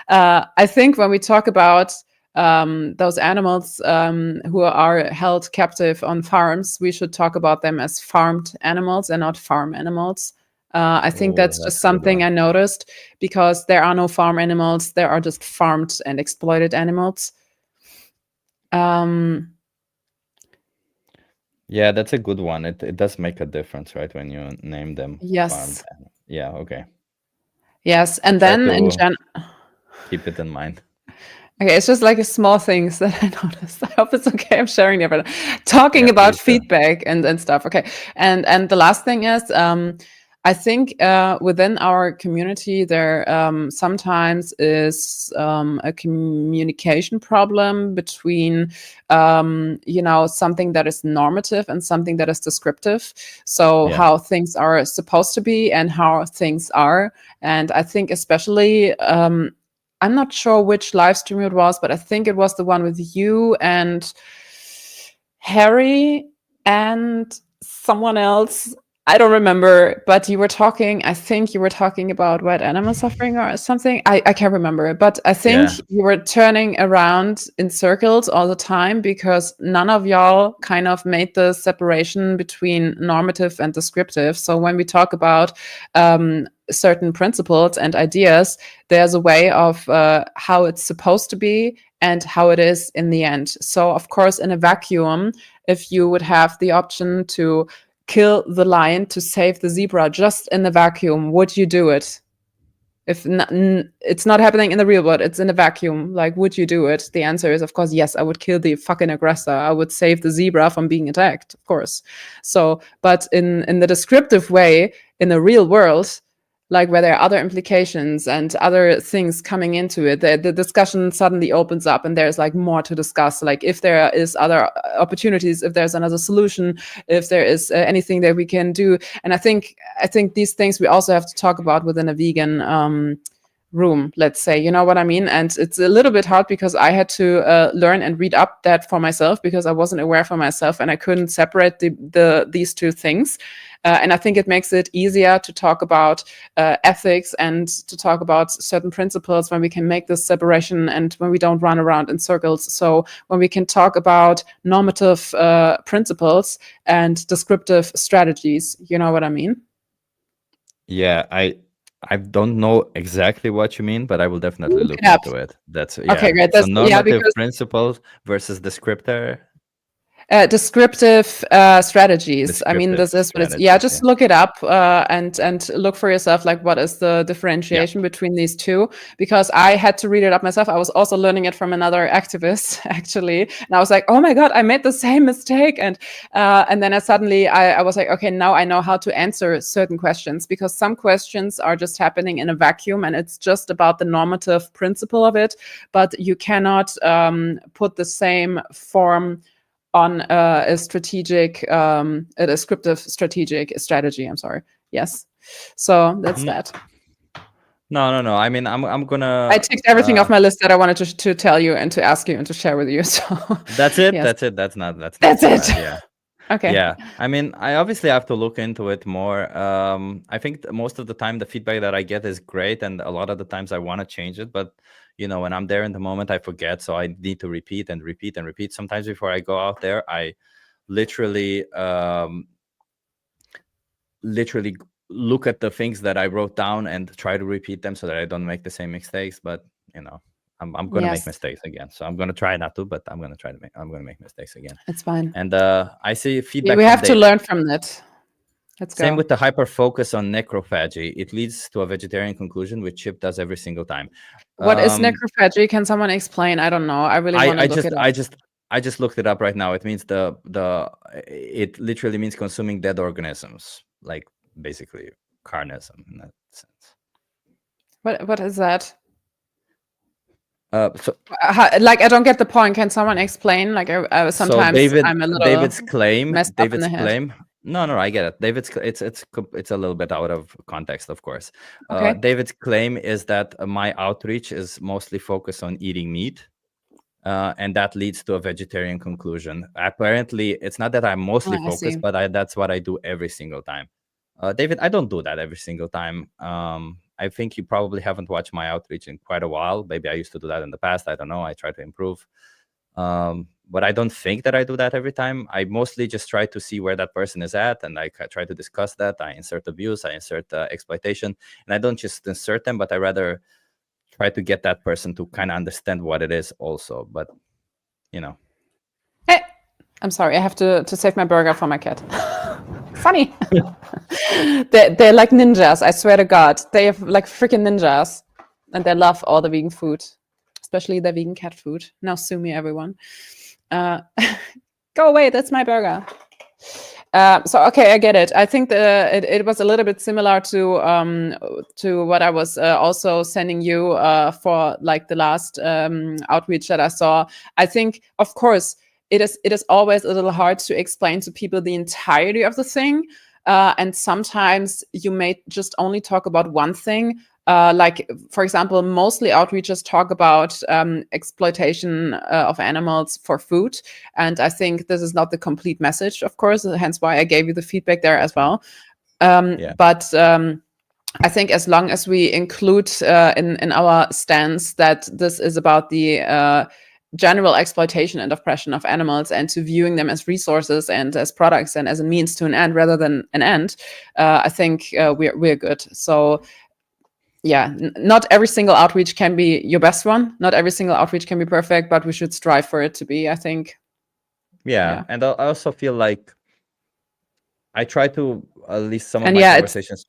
I think when we talk about those animals who are held captive on farms, we should talk about them as farmed animals and not farm animals. I think that's just something I noticed, because there are no farm animals. There are just farmed and exploited animals. Yeah, that's a good one. It does make a difference, right, when you name them. Yes. Yeah, okay. Yes, and then in keep it in mind. Okay, it's just like small things that I noticed. I hope it's okay. I'm sharing it, but talking about feedback and stuff. Okay, and the last thing is, I think within our community there sometimes is a communication problem between something that is normative and something that is descriptive. So how things are supposed to be and how things are, and I think especially. I'm not sure which live stream it was, but I think it was the one with you and Harry and someone else. I don't remember, but you were talking, I think you were talking about white animal suffering or something. I can't remember, but I think you were turning around in circles all the time because none of y'all kind of made the separation between normative and descriptive. So when we talk about certain principles and ideas, there's a way of how it's supposed to be and how it is in the end. So, of course, in a vacuum, if you would have the option to kill the lion to save the zebra just in the vacuum, would you do it? If it's not happening in the real world, it's in a vacuum, like, would you do it? The answer is, of course, yes, I would kill the fucking aggressor. I would save the zebra from being attacked, of course. So, but in the descriptive way, in the real world, like where there are other implications and other things coming into it, the discussion suddenly opens up and there's like more to discuss. Like if there is other opportunities, if there's another solution, if there is anything that we can do. And I think these things we also have to talk about within a vegan room, let's say, you know what I mean? And it's a little bit hard because I had to learn and read up that for myself because I wasn't aware for myself and I couldn't separate these two things. And I think it makes it easier to talk about ethics and to talk about certain principles when we can make this separation and when we don't run around in circles. So when we can talk about normative principles and descriptive strategies, you know what I mean? Yeah, I don't know exactly what you mean, but I will definitely look up. into it. That's Okay, great. So That's, normative because principles versus descriptor. descriptive strategies. I mean, this is what it's. Yeah, just look it up and look for yourself. Like, what is the differentiation between these two? Because I had to read it up myself. I was also learning it from another activist, actually, and I was like, oh my god, I made the same mistake. And then I was like, okay, now I know how to answer certain questions because some questions are just happening in a vacuum and it's just about the normative principle of it, but you cannot put the same form on a descriptive strategic strategy. I'm sorry. Yes. So that's that. No. I mean, I'm gonna. I ticked everything off my list that I wanted to tell you and to ask you and to share with you. So that's it. Yes. That's it. That's it. Bad, yeah. Okay. Yeah. I mean, I obviously have to look into it more. I think most of the time the feedback that I get is great, and a lot of the times I want to change it, but you know, when I'm there in the moment, I forget. So I need to repeat and repeat and repeat. Sometimes before I go out there, I literally look at the things that I wrote down and try to repeat them so that I don't make the same mistakes. But you know, I'm gonna make mistakes again. So I'm gonna try not to, but I'm gonna make mistakes again. It's fine. And I see feedback. We have to learn from that. Let's go. Same with the hyper focus on necrophagy. It leads to a vegetarian conclusion, which Chip does every single time. What is necrophagy? Can someone explain? I don't know. I really want to look it up. I just looked it up right now. It means it literally means consuming dead organisms, like basically carnism in that sense. What is that? Like I don't get the point. Can someone explain? Like sometimes I'm a little David's claim. No, I get it. It's a little bit out of context, of course. Okay. David's claim is that my outreach is mostly focused on eating meat, and that leads to a vegetarian conclusion. Apparently, it's not that I'm mostly focused, but that's what I do every single time. David, I don't do that every single time. I think you probably haven't watched my outreach in quite a while. Maybe I used to do that in the past. I don't know. I try to improve. But I don't think that I do that every time. I mostly just try to see where that person is at, and I try to discuss that. I insert abuse, I insert exploitation, and I don't just insert them, but I rather try to get that person to kind of understand what it is also. But, you know. Hey, I'm sorry. I have to save my burger for my cat. Funny. They're like ninjas, I swear to God. They have like freaking ninjas, and they love all the vegan food, especially the vegan cat food. Now sue me, everyone. Go away, that's my burger. So okay, I get it. I think it was a little bit similar to what I was also sending you for like the last outreach that I saw. I think, of course, it is always a little hard to explain to people the entirety of the thing, and sometimes you may just only talk about one thing. Like, for example, mostly outreaches talk about exploitation of animals for food. And I think this is not the complete message, of course, hence why I gave you the feedback there as well. But I think as long as we include in our stance that this is about the general exploitation and oppression of animals and to viewing them as resources and as products and as a means to an end rather than an end, I think we're good. So yeah, not every single outreach can be your best one. Not every single outreach can be perfect, but we should strive for it to be, I think. Yeah, Yeah. and I also feel like I try to, at least some of And my yeah, it's conversations.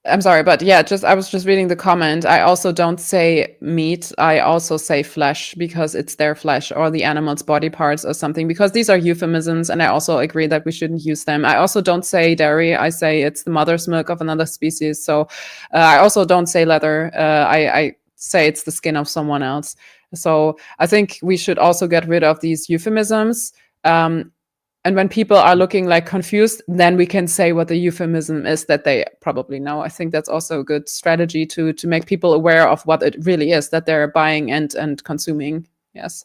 I'm sorry, but yeah, just I was just reading the comment. I also don't say meat. I also say flesh because it's their flesh or the animal's body parts or something, because these are euphemisms, and I also agree that we shouldn't use them. I also don't say dairy. I say it's the mother's milk of another species. So I also don't say leather. I say it's the skin of someone else. So I think we should also get rid of these euphemisms. And when people are looking like confused, then we can say what the euphemism is that they probably know. I think that's also a good strategy to make people aware of what it really is that they're buying and consuming. Yes.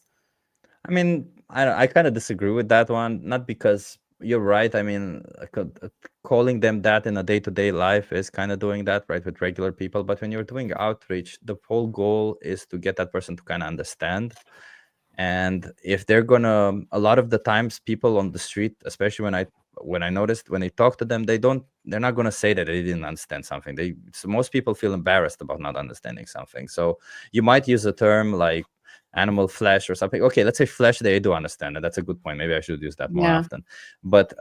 I mean, I kind of disagree with that one. Not because you're right. I mean, calling them that in a day-to-day life is kind of doing that, right, with regular people. But when you're doing outreach, the whole goal is to get that person to kind of understand. And if they're gonna, a lot of the times, people on the street, especially when I noticed when I talk to them, they're not gonna say that they didn't understand something. So most people feel embarrassed about not understanding something. So you might use a term like animal flesh or something. Okay, let's say flesh, they do understand, and that's a good point. Maybe I should use that more Yeah. often. But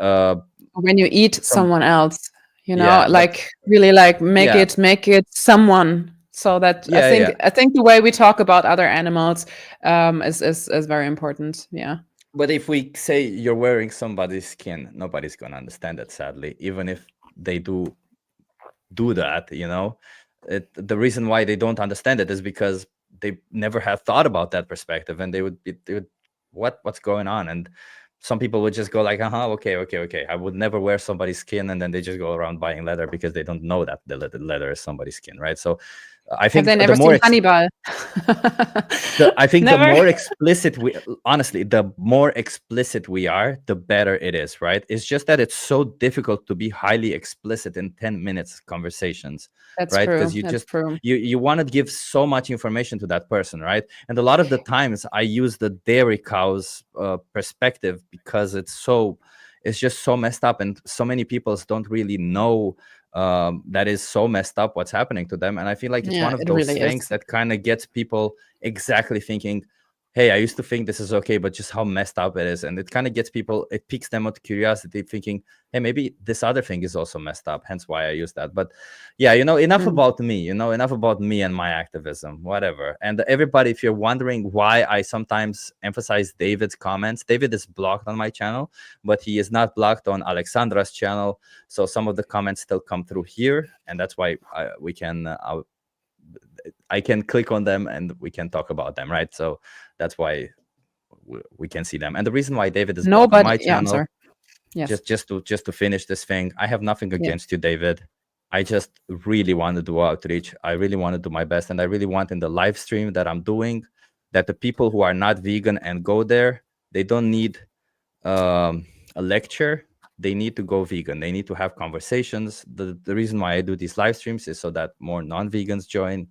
When you eat from someone else, yeah, but like really like yeah, make it someone. So that yeah, yeah. I think the way we talk about other animals is very important. Yeah. But if we say you're wearing somebody's skin, nobody's gonna understand it, sadly, even if they do that, the reason why they don't understand it is because they never have thought about that perspective, and they would what's going on. And some people would just go like, okay, I would never wear somebody's skin, and then they just go around buying leather because they don't know that the leather is somebody's skin, right? So I Have think they never seen Hannibal? I think the Never. more explicit honestly, the more explicit we are, the better it is, right? It's just that it's so difficult to be highly explicit in 10 minutes conversations, That's right? Because true. That's true. you want to give so much information to that person, right? And a lot of the times I use the dairy cows perspective because it's just so messed up, and so many people don't really know that is so messed up what's happening to them. And I feel like it's Yeah, one of it those really is. things that kind of gets people exactly thinking, hey, I used to think this is okay, but just how messed up it is. And it kind of gets people, it piques them with curiosity, thinking, hey, maybe this other thing is also messed up, hence why I use that. But yeah, enough Mm. about me, enough about me and my activism, whatever. And everybody, if you're wondering why I sometimes emphasize David's comments, David is blocked on my channel, but he is not blocked on Alexandra's channel. So some of the comments still come through here, and that's why I can click on them and we can talk about them, right? So that's why we can see them. And the reason why David is No, blocked on but my yeah, I'm channel, sorry. Yes. just to finish this thing, I have nothing Yeah. against you, David. I just really want to do outreach. I really want to do my best, and I really want in the live stream that I'm doing that the people who are not vegan and go there, they don't need a lecture. They need to go vegan. They need to have conversations. The reason why I do these live streams is so that more non-vegans join.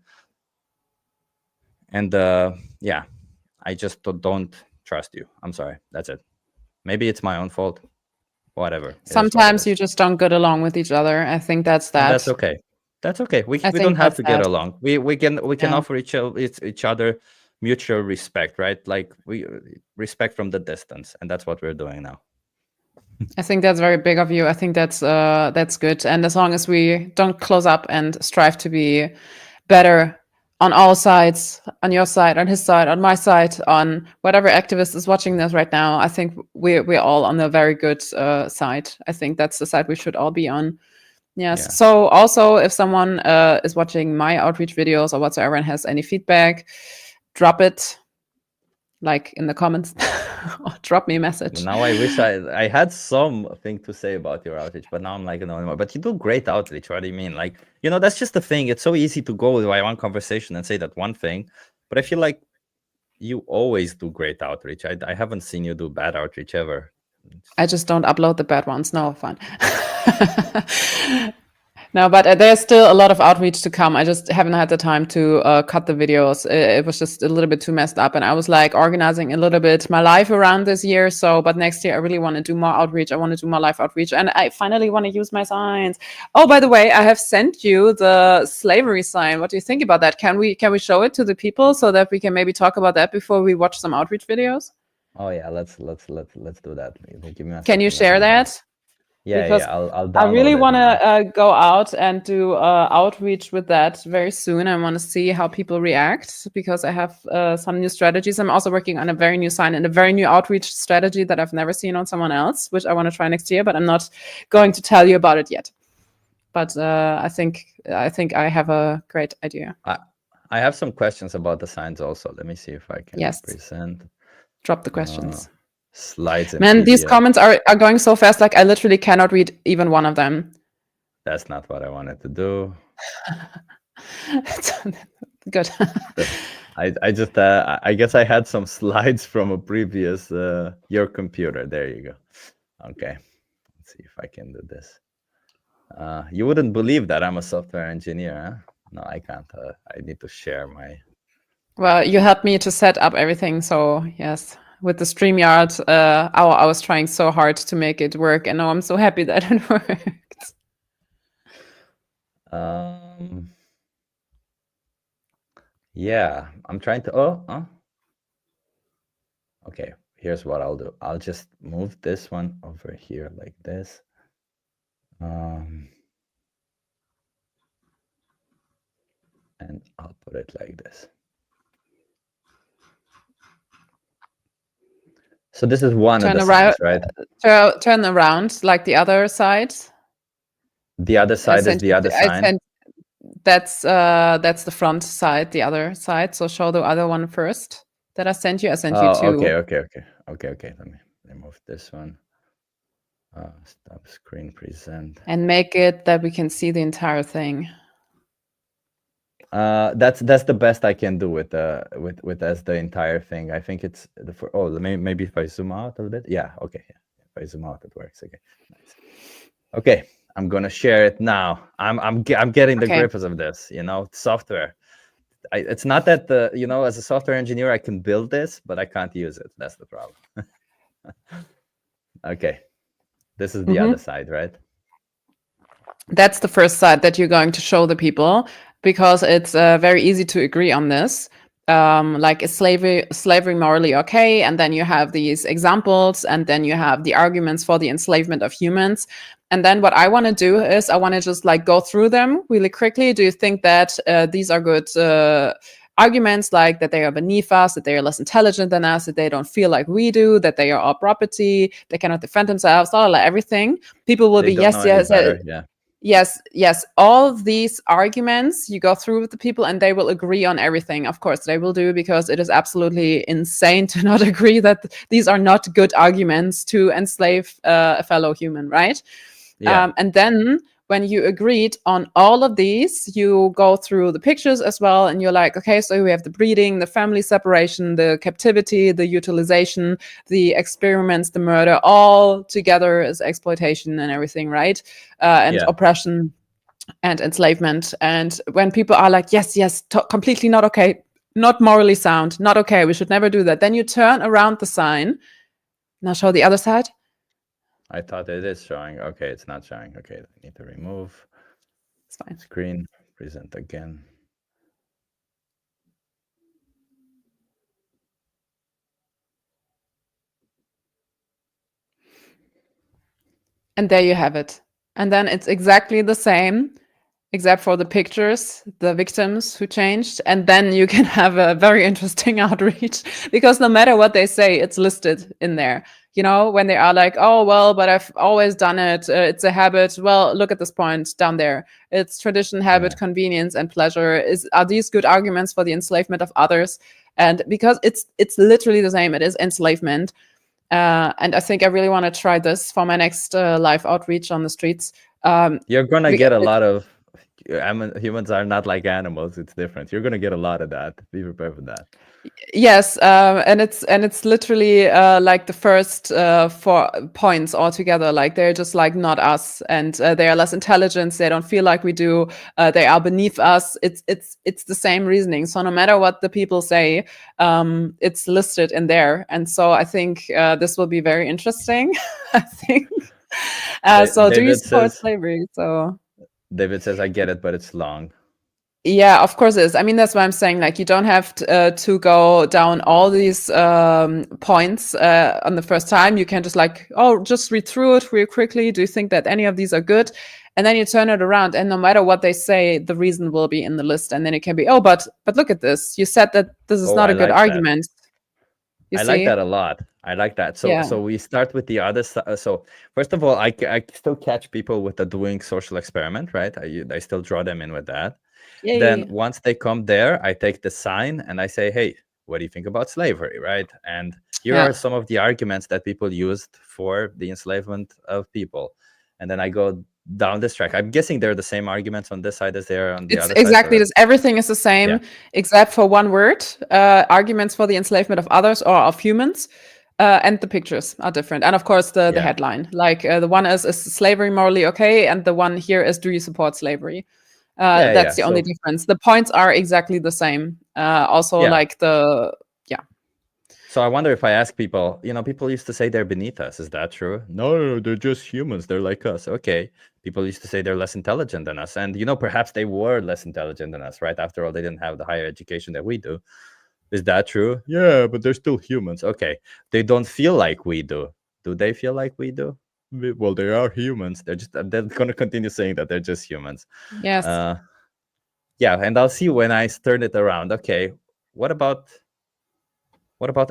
And yeah, I just don't trust you. I'm sorry. That's it. Maybe it's my own fault. Whatever. It is what it Sometimes is. you just don't get along with each other. I think that's And that's that. okay. That's okay. We I we don't think have that's to get that. along. We can Yeah. offer each other mutual respect, right? Like we respect from the distance, and that's what we're doing now. I think that's very big of you. I think that's good. And as long as we don't close up and strive to be better on all sides, on your side, on his side, on my side, on whatever activist is watching this right now, I think we're all on a very good side. I think that's the side we should all be on. Yes. Yeah. So also, if someone is watching my outreach videos or whatsoever and has any feedback, drop it like in the comments or drop me a message. Now I wish I had something to say about your outreach, but now I'm like, no anymore. But you do great outreach. What do you mean? Like, that's just the thing. It's so easy to go by one conversation and say that one thing, but I feel like you always do great outreach. I haven't seen you do bad outreach ever. I just don't upload the bad ones. No, fine. No, but there's still a lot of outreach to come. I just haven't had the time to cut the videos. It was just a little bit too messed up. And I was like organizing a little bit my life around this year. So, but next year I really want to do more outreach. I want to do more live outreach. And I finally want to use my signs. Oh, by the way, I have sent you the slavery sign. What do you think about that? Can we show it to the people so that we can maybe talk about that before we watch some outreach videos? Oh yeah, let's do that. Give me a Can you second. share that? Yeah, Because I'll I really download it want now. to go out and do outreach with that very soon. I want to see how people react because I have some new strategies. I'm also working on a very new sign and a very new outreach strategy that I've never seen on someone else, which I want to try next year, but I'm not going to tell you about it yet. But I think I have a great idea. I have some questions about the signs also. Let me see if I can present. Drop the questions. Slides. Man, these comments are going so fast. Like I literally cannot read even one of them. That's not what I wanted to do. Good. I just I guess I had some slides from a previous your computer. There you go. Okay, let's see if I can do this. You wouldn't believe that I'm a software engineer, huh? No, I can't. I need to share my. Well, you helped me to set up everything, so yes. With the StreamYard, I was trying so hard to make it work, and now I'm so happy that it worked. Yeah, I'm trying to. Okay, here's what I'll do. I'll just move this one over here like this. And I'll put it like this. So this is one of the signs, right? Turn around like the other side. The other side is the other sign. That's the front side, the other side. So show the other one first that I sent you. I sent you two. Okay. Let me move this one. Stop screen present. And make it that we can see the entire thing. That's the best I can do with as the entire thing. I think it's maybe if I zoom out a little bit. Yeah, okay. Yeah. If I zoom out, it works. Okay, nice. Okay, I'm gonna share it now. I'm getting the grips of this. You know, software. It's not that as a software engineer I can build this, but I can't use it. That's the problem. Okay, this is the other side, right? That's the first side that you're going to show the people, because it's very easy to agree on this. Like, is slavery morally okay? And then you have these examples, and then you have the arguments for the enslavement of humans. And then what I want to do is I want to just like go through them really quickly. Do you think that these are good arguments, like that they are beneath us, that they are less intelligent than us, that they don't feel like we do, that they are our property, they cannot defend themselves, all everything? People will be yes. All these arguments you go through with the people, and they will agree on everything. Of course, they will do, because it is absolutely insane to not agree that these are not good arguments to enslave a fellow human, right? Yeah. And then when you agreed on all of these, you go through the pictures as well, and you're like, okay, so we have the breeding, the family separation, the captivity, the utilization, the experiments, the murder, all together as exploitation and everything, right? And oppression and enslavement. And when people are like, yes, completely not okay, not morally sound, not okay, we should never do that, then you turn around the sign. Now show the other side. I thought it is showing. Okay, it's not showing. Okay, I need to remove. It's fine. Screen, present again. And there you have it. And then it's exactly the same, except for the pictures, the victims who changed. And then you can have a very interesting outreach, because no matter what they say, it's listed in there. You know, when they are like, oh, well, but I've always done it. It's a habit. Well, look at this point down there. It's tradition, habit, convenience, and pleasure. Are these good arguments for the enslavement of others? And because it's literally the same, it is enslavement. And I think I really want to try this for my next live outreach on the streets. You're gonna get a lot of humans are not like animals. It's different. You're gonna get a lot of that. Be prepared for that. Yes, and it's literally like the first 4 points altogether. Like they're just like not us, and they are less intelligent. They don't feel like we do. They are beneath us. It's the same reasoning. So no matter what the people say, it's listed in there. And so I think this will be very interesting. I think. So do you David support says. slavery? So. David says, "I get it, but it's long." Yeah, of course it is. I mean, that's why I'm saying like you don't have to go down all these points on the first time. You can just like, oh, just read through it real quickly. Do you think that any of these are good? And then you turn it around, and no matter what they say, the reason will be in the list. And then it can be, oh, but look at this. You said that this is Oh, not I a good like that. argument. You I like see? that a lot. I like that. So Yeah. so we start with the other side. So first of all, I still catch people with the doing social experiment, right? I still draw them in with that. Then Yay. once they come there, I take the sign and I say, hey, what do you think about slavery, right? And here are Yeah. some of the arguments that people used for the enslavement of people. And then I go down this track. I'm guessing they're the same arguments on this side as they are on the It's other side. So exactly that, this. Everything is the yeah, same except for one word. Arguments for the enslavement of others or of humans. And the pictures are different. And of course, the yeah, headline. Like the one is slavery morally okay? And the one here is, do you support slavery? yeah, That's yeah. the only So difference. The points are exactly the same. Also, yeah. like yeah. So I wonder if I ask people, people used to say they're beneath us. Is that true? No, they're just humans. They're like us. Okay. People used to say they're less intelligent than us. And, perhaps they were less intelligent than us, right? After all, they didn't have the higher education that we do. Is that true? Yeah, but they're still humans. Okay. They don't feel like we do. Do they feel like we do? Well, they are humans. They're going to continue saying that they're just humans. Yes. Uh, yeah. And I'll see when I turn it around. Okay. What about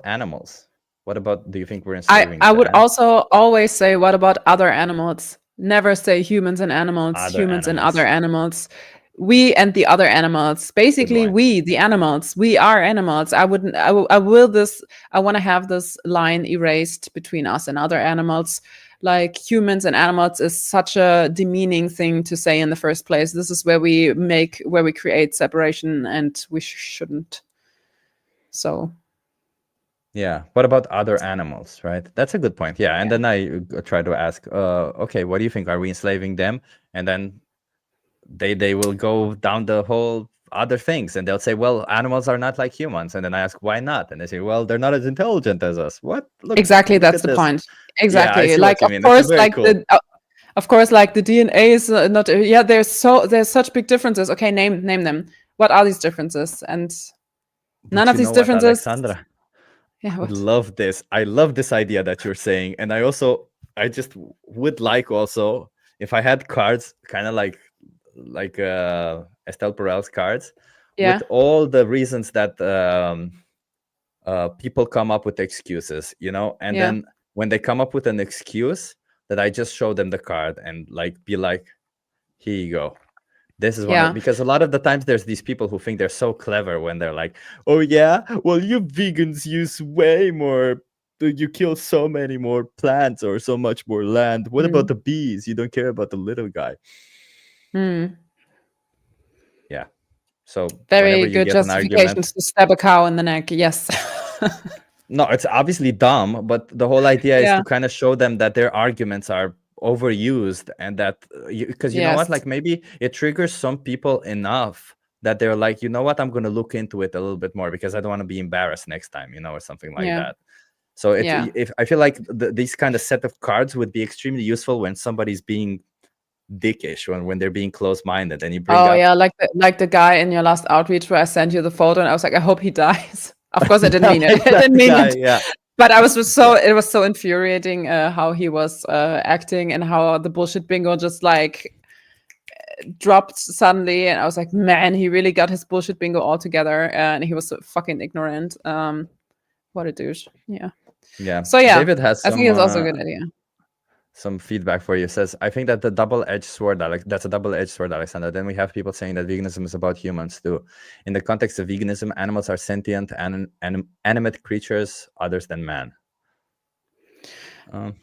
animals? What about, do you think we're enslaving I would them? also always say, what about other animals? Never say humans and animals, Other humans and other animals. animals. We and the other animals. Good Basically, one. we, the animals, we are animals. I wouldn't, I will this, I want to have this line erased between us and other animals. Like humans and animals is such a demeaning thing to say in the first place. This is where we create separation, and we shouldn't. So. Yeah. What about other animals, right? That's a good point. Yeah. And Yeah. then I try to ask, okay, what do you think? Are we enslaving them? And then they will go down the whole other things, and they'll say, well, animals are not like humans. And then I ask, why not? And they say, well, they're not as intelligent as us. What? Exactly, Look that's at the this. point. Yeah, I Exactly. see Like, what you mean. It's a very cool. of course, like the DNA is not. Yeah, there's such big differences. Okay, name them. What are these differences? And none But of you these know what, differences. Alexandra? Yeah. I What? love this. I love this idea that you're saying. And I just would like also, if I had cards, kind of like Estelle Perel's cards, Yeah. with all the reasons that people come up with excuses, and Yeah. then when they come up with an excuse, that I just show them the card and be like, here you go. This is Yeah. because a lot of the times there's these people who think they're so clever when they're like, oh yeah, well, you vegans use way more, you kill so many more plants or so much more land. What about Mm. the bees? You don't care about the little guy. Mm. Yeah. So whenever Very you good get an argument, justifications to stab a cow in the neck. Yes. no, it's obviously dumb, but the whole idea is Yeah. to kind of show them that their arguments are overused, and that because you know what, Yes. like maybe it triggers some people enough that they're like, you know what, I'm going to look into it a little bit more because I don't want to be embarrassed next time, or something like Yeah. that. So Yeah. if I feel like these kind of set of cards would be extremely useful when somebody's being dickish, when they're being close-minded, and you bring Oh up yeah, like the guy in your last outreach where I sent you the photo, and I was like, I hope he dies. Of course, I didn't mean it. I that didn't mean guy. it. Yeah, But I was just so yeah. it was so infuriating how he was acting, and how the bullshit bingo just like dropped suddenly, and I was like, man, he really got his bullshit bingo all together, and he was so fucking ignorant. What a douche. Yeah. Yeah. So yeah, David has I think it's also a good idea. some feedback for you. Says, I think that that's a double-edged sword, Alexander. Then we have people saying that veganism is about humans too. In the context of veganism, animals are sentient and animate creatures others than man.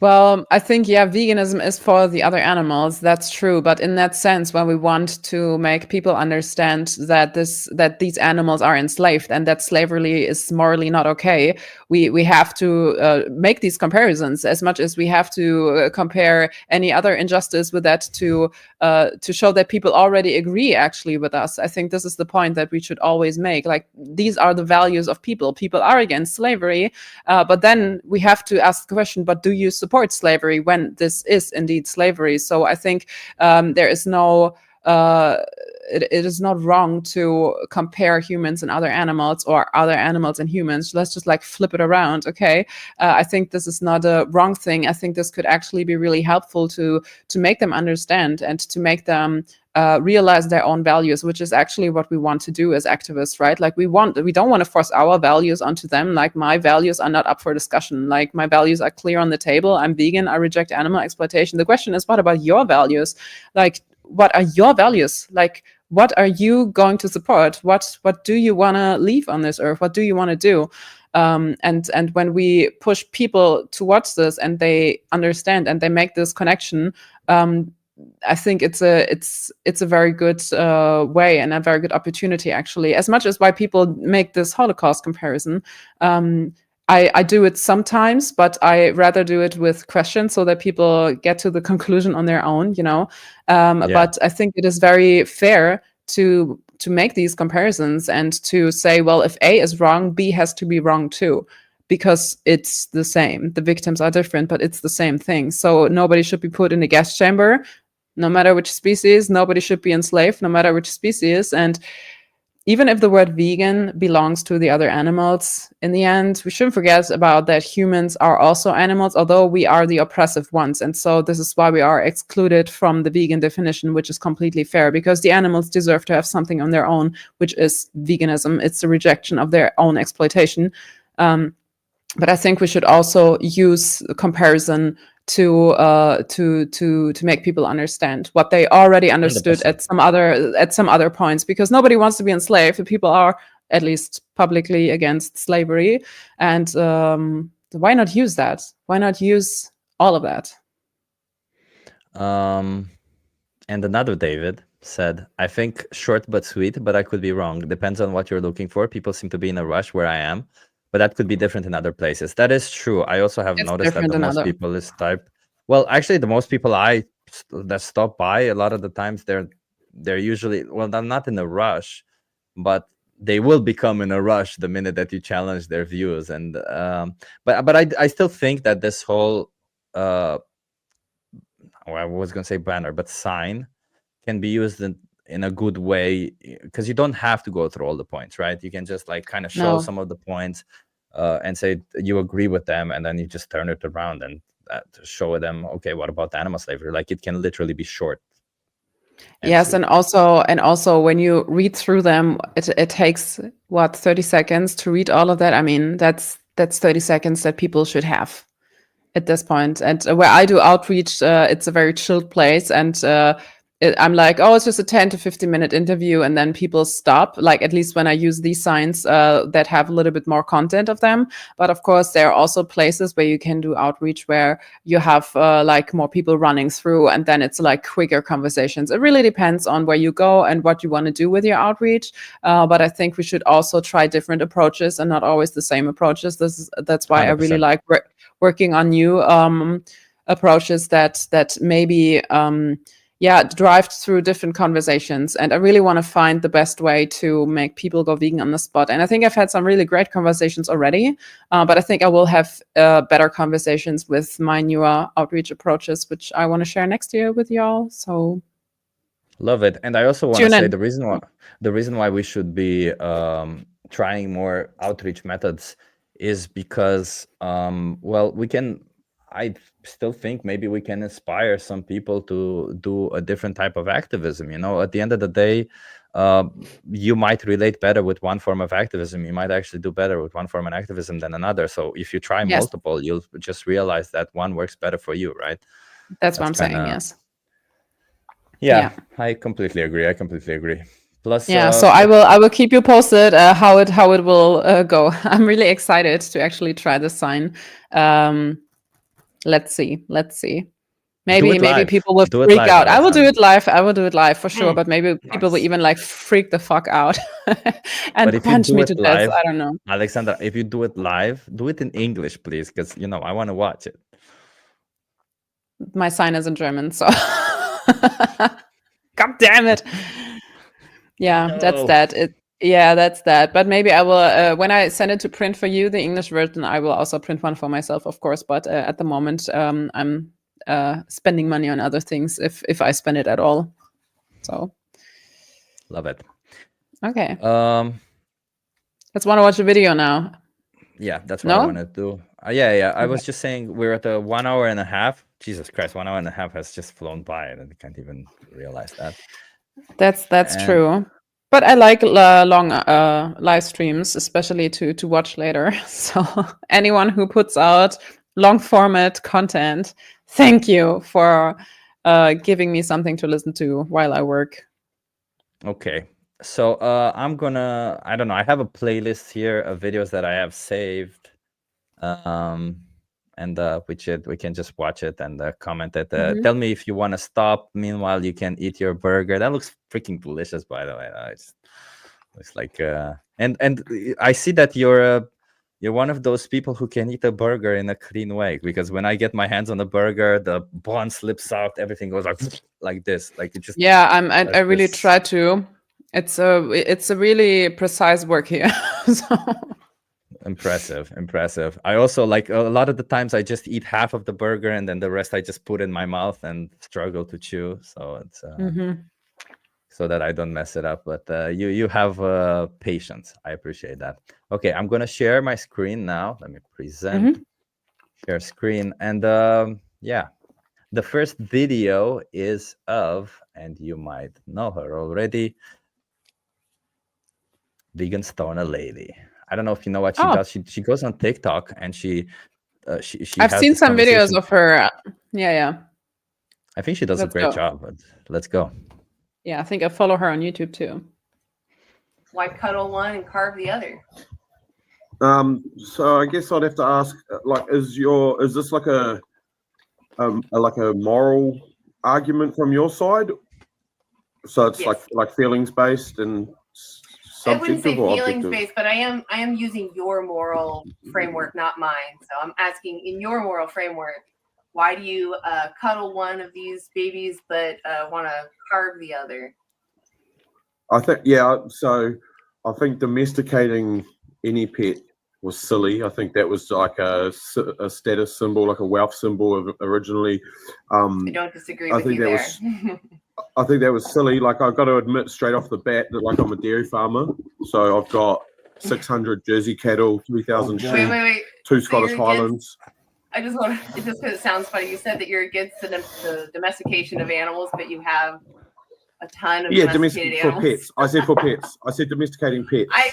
Well, I think, yeah, veganism is for the other animals. That's true. But in that sense, when we want to make people understand that these animals are enslaved and that slavery is morally not okay, we have to make these comparisons as much as we have to compare any other injustice with that to show that people already agree actually with us. I think this is the point that we should always make. Like, these are the values of people. People are against slavery, but then we have to ask the question, but do you support slavery when this is indeed slavery? So I think there is no it is not wrong to compare humans and other animals, or other animals and humans. Let's just like flip it around. Okay. I think this is not a wrong thing. I think this could actually be really helpful to make them understand and to make them realize their own values, which is actually what we want to do as activists, right? Like, we don't want to force our values onto them. Like, my values are not up for discussion. Like, my values are clear on the table. I'm vegan. I reject animal exploitation. The question is, what about your values? Like, what are your values? Like, what are you going to support? What do you want to leave on this earth? What do you want to do? And when we push people towards this and they understand and they make this connection, I think it's a very good way and a very good opportunity, actually. As much as why people make this Holocaust comparison, I do it sometimes, but I rather do it with questions so that people get to the conclusion on their own, you know. But I think it is very fair to make these comparisons and to say, well, if A is wrong, B has to be wrong too, because it's the same. The victims are different, but it's the same thing. So nobody should be put in a gas chamber, no matter which species. Nobody should be enslaved, no matter which species. And even if the word vegan belongs to the other animals, in the end, we shouldn't forget about that humans are also animals, although we are the oppressive ones. And so this is why we are excluded from the vegan definition, which is completely fair, because the animals deserve to have something on their own, which is veganism. It's the rejection of their own exploitation. But I think we should also use comparison to make people understand what they already understood 100%. at some other points, because nobody wants to be enslaved. People are, at least publicly, against slavery, and why not use that? Why not use all of that? And another David said, I think short but sweet, but I could be wrong. Depends on what you're looking for. People seem to be in a rush where I am, but that could be different in other places. That is true. I also have noticed that the most people is type. Well, actually, the most people that stop by, a lot of the times they're usually, well, they're not in a rush, but they will become in a rush the minute that you challenge their views. And but I still think that this whole I was gonna say banner, but sign can be used in a good way, because you don't have to go through all the points, right? You can just like kind of show some of the points and say you agree with them, and then you just turn it around and show them, okay, what about animal slavery? Like, it can literally be short. Yes, and also when you read through them, it takes 30 seconds to read all of that. I mean, that's 30 seconds that people should have at this point. And where I do outreach, it's a very chilled place, and I'm like, oh, it's just a 10 to 15-minute interview, and then people stop. Like, at least when I use these signs that have a little bit more content of them. But of course, there are also places where you can do outreach where you have like more people running through, and then it's like quicker conversations. It really depends on where you go and what you want to do with your outreach. But I think we should also try different approaches and not always the same approaches. That's why 100%. I really like working on new approaches that maybe drive through different conversations. And I really want to find the best way to make people go vegan on the spot. And I think I've had some really great conversations already, but I think I will have better conversations with my newer outreach approaches, which I want to share next year with y'all. So love it. And I also want to say the reason why we should be trying more outreach methods is because I still think maybe we can inspire some people to do a different type of activism. You know, at the end of the day, you might relate better with one form of activism. You might actually do better with one form of activism than another. So if you try multiple, you'll just realize that one works better for you, right? That's what I'm saying, yes. Yeah, I completely agree. Plus, so I will keep you posted how it will go. I'm really excited to actually try this sign. Let's see. Do Maybe it live. people will Do it freak live, out. I will do Alexandra. it live for sure. But maybe people will Nice. even like freak the fuck out and But if you punch do me it to death. live, I don't know. Alexandra, if you do it live, do it in English, please, because I want to watch it. My sign is in German, so God damn it. Yeah, that's No. that. That's that. But maybe I will when I send it to print for you, the English version, I will also print one for myself, of course. But at the moment, I'm spending money on other things if I spend it at all. So Love it. okay, Um, let's want to watch the video now. yeah, that's what I No? want to do. Yeah. I Okay. was just saying we're at a 1 hour and a half. Jesus Christ, 1 hour and a half has just flown by, and I can't even realize that. That's And true. But I like long live streams, especially to watch later. So anyone who puts out long format content, thank you for giving me something to listen to while I work. okay, so I'm gonna, I don't know, I have a playlist here of videos that I have saved, and we can just watch it and comment it. Tell me if you want to stop. Meanwhile, you can eat your burger. That looks freaking delicious, by the way. It looks like and I see that you're one of those people who can eat a burger in a clean way, because when I get my hands on a burger, the bun slips out, everything goes like this, like it just Yeah, I like really this. try to. It's a really precise work here. So. Impressive. I also, like, a lot of the times I just eat half of the burger and then the rest I just put in my mouth and struggle to chew, so it's so that I don't mess it up. But you have patience. I appreciate that. Okay, I'm gonna share my screen now. Let me present. Share screen, and yeah, the first video is of, and you might know her already, vegan stoner lady. I don't know if you know what she does. She goes on TikTok and she I've has seen this some videos conversation. of her. Yeah. I think she does a great job, but let's go. Yeah, I think I follow her on YouTube too. Why cuddle one and carve the other? So I guess I'd have to ask, like, is this like a moral argument from your side? So it's Yes. like feelings based and I wouldn't say subjective or feelings objective? based, but I am using your moral framework, not mine. So I'm asking, in your moral framework, why do you cuddle one of these babies but want to carve the other? I think so I think domesticating any pet was silly. I think that was like a status symbol, like a wealth symbol originally. I don't disagree with you there. I think that was silly. Like, I've got to admit straight off the bat that, like, I'm a dairy farmer, so I've got 600 Jersey cattle, 3,000 sheep, Wait. 2 Scottish Highlands. I just want to, just because it sounds funny, you said that you're against the domestication of animals, but you have a ton of domesticated animals. For pets. I said for pets. I said domesticating pets. I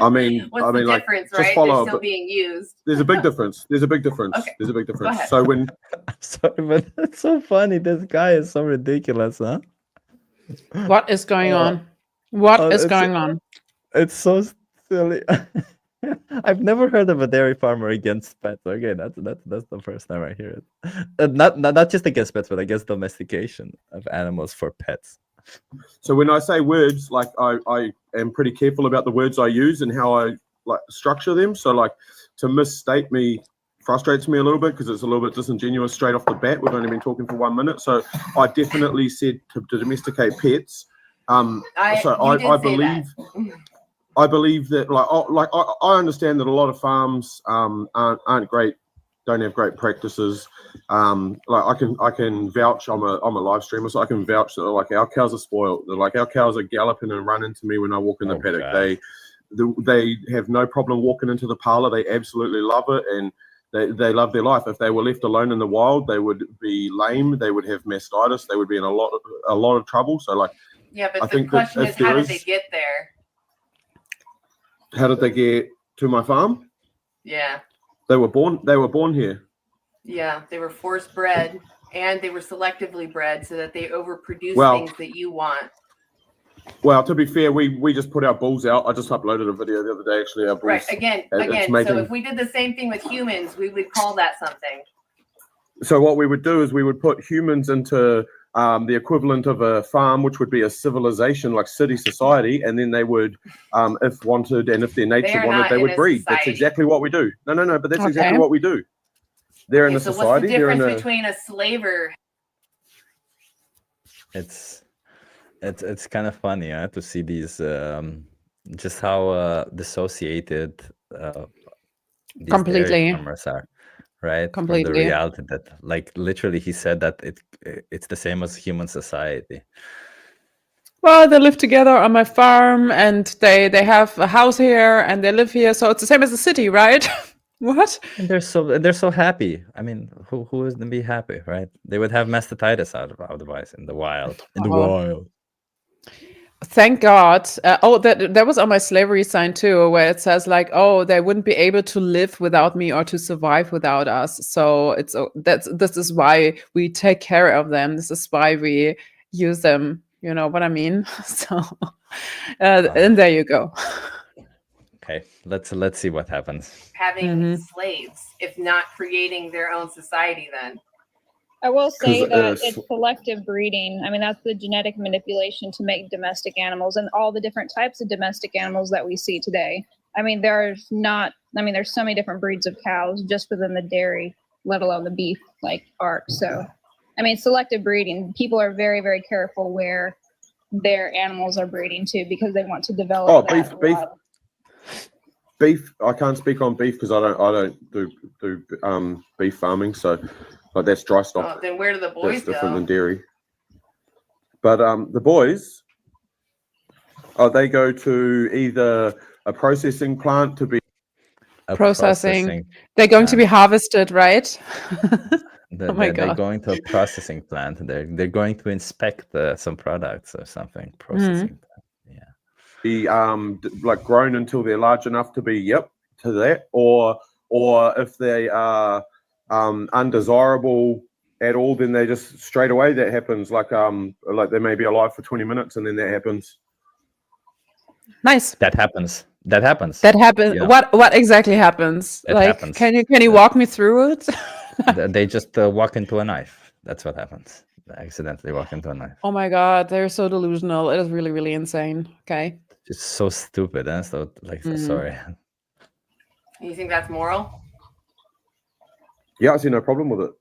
mean, what's the difference, like, right? They're still being used. There's a big difference. Okay. There's a big difference. Go ahead. So when Sorry, but it's so funny. This guy is so ridiculous, huh? What is going on? What is going on? It's so silly. I've never heard of a dairy farmer against pets. Okay, that's the first time I hear it. Not just against pets, but against domestication of animals for pets. So when I say words, like, I am pretty careful about the words I use and how I like structure them. So, like, to misstate me frustrates me a little bit because it's a little bit disingenuous straight off the bat. We've only been talking for 1 minute, so I definitely said to domesticate pets. I believe that, I understand that a lot of farms aren't great, don't have great practices. Like, I can vouch. I'm a live streamer, so I can vouch that, like, our cows are spoiled. Like, our cows are galloping and running to me when I walk in the paddock. God. They have no problem walking into the parlor. They absolutely love it, and they love their life. If they were left alone in the wild, they would be lame. They would have mastitis. They would be in a lot of trouble. So, like, yeah, but I the think question that is, how did they get there? How did they get to my farm? Yeah. They were born here. Yeah, they were force bred, and they were selectively bred so that they overproduce things that you want. Well, to be fair, we just put our bulls out. I just uploaded a video the other day, actually. Our bulls. Right. Again. So if we did the same thing with humans, we would call that something. So what we would do is we would put humans into the equivalent of a farm, which would be a civilization like city society, and then they would, if wanted and if their nature wanted, they would breed. That's exactly what we do. No, but that's exactly what we do. They're in a society. What's the difference between a slaver? It's kind of funny to see these just how dissociated these Completely. dairy farmers are, right? Completely. From the reality that, like, literally, he said that it's the same as human society. Well, they live together on my farm, and they have a house here, and they live here, so it's the same as the city, right? What? And they're so happy. I mean, who isn't be happy, right? They would have mastitis otherwise in the wild. In the wild. Thank God. That was on my slavery sign too, where it says like, "Oh, they wouldn't be able to live without me or to survive without us." So this is why we take care of them. This is why we use them. You know what I mean? So, and there you go. Okay, let's see what happens. Having slaves, if not creating their own society, then. I will say that it's selective breeding. I mean, that's the genetic manipulation to make domestic animals and all the different types of domestic animals that we see today. I mean, there's so many different breeds of cows just within the dairy, let alone the beef arc. So, I mean, selective breeding, people are very, very careful where their animals are breeding too, because they want to develop beef. I can't speak on beef because I don't do beef farming, so but that's dry stock. Oh, then where do the boys that's different go? than dairy. But the boys, they go to either a processing plant to be processing. They're going to be harvested, right? Oh my God. They're going to a processing plant. They're going to inspect some products or something. Processing plant. Yeah. Be grown until they're large enough to be to that, or if they are undesirable at all, then they just straight away that happens. Like they may be alive for 20 minutes and then that happens. Nice. That happens. Yeah. What exactly happens? Happens. Can you walk me through it? They just walk into a knife. That's what happens. They accidentally walk into a knife. Oh my God, they're so delusional. It is really, really insane. Okay. Just so stupid, and so sorry. You think that's moral? Yeah, I see no problem with it.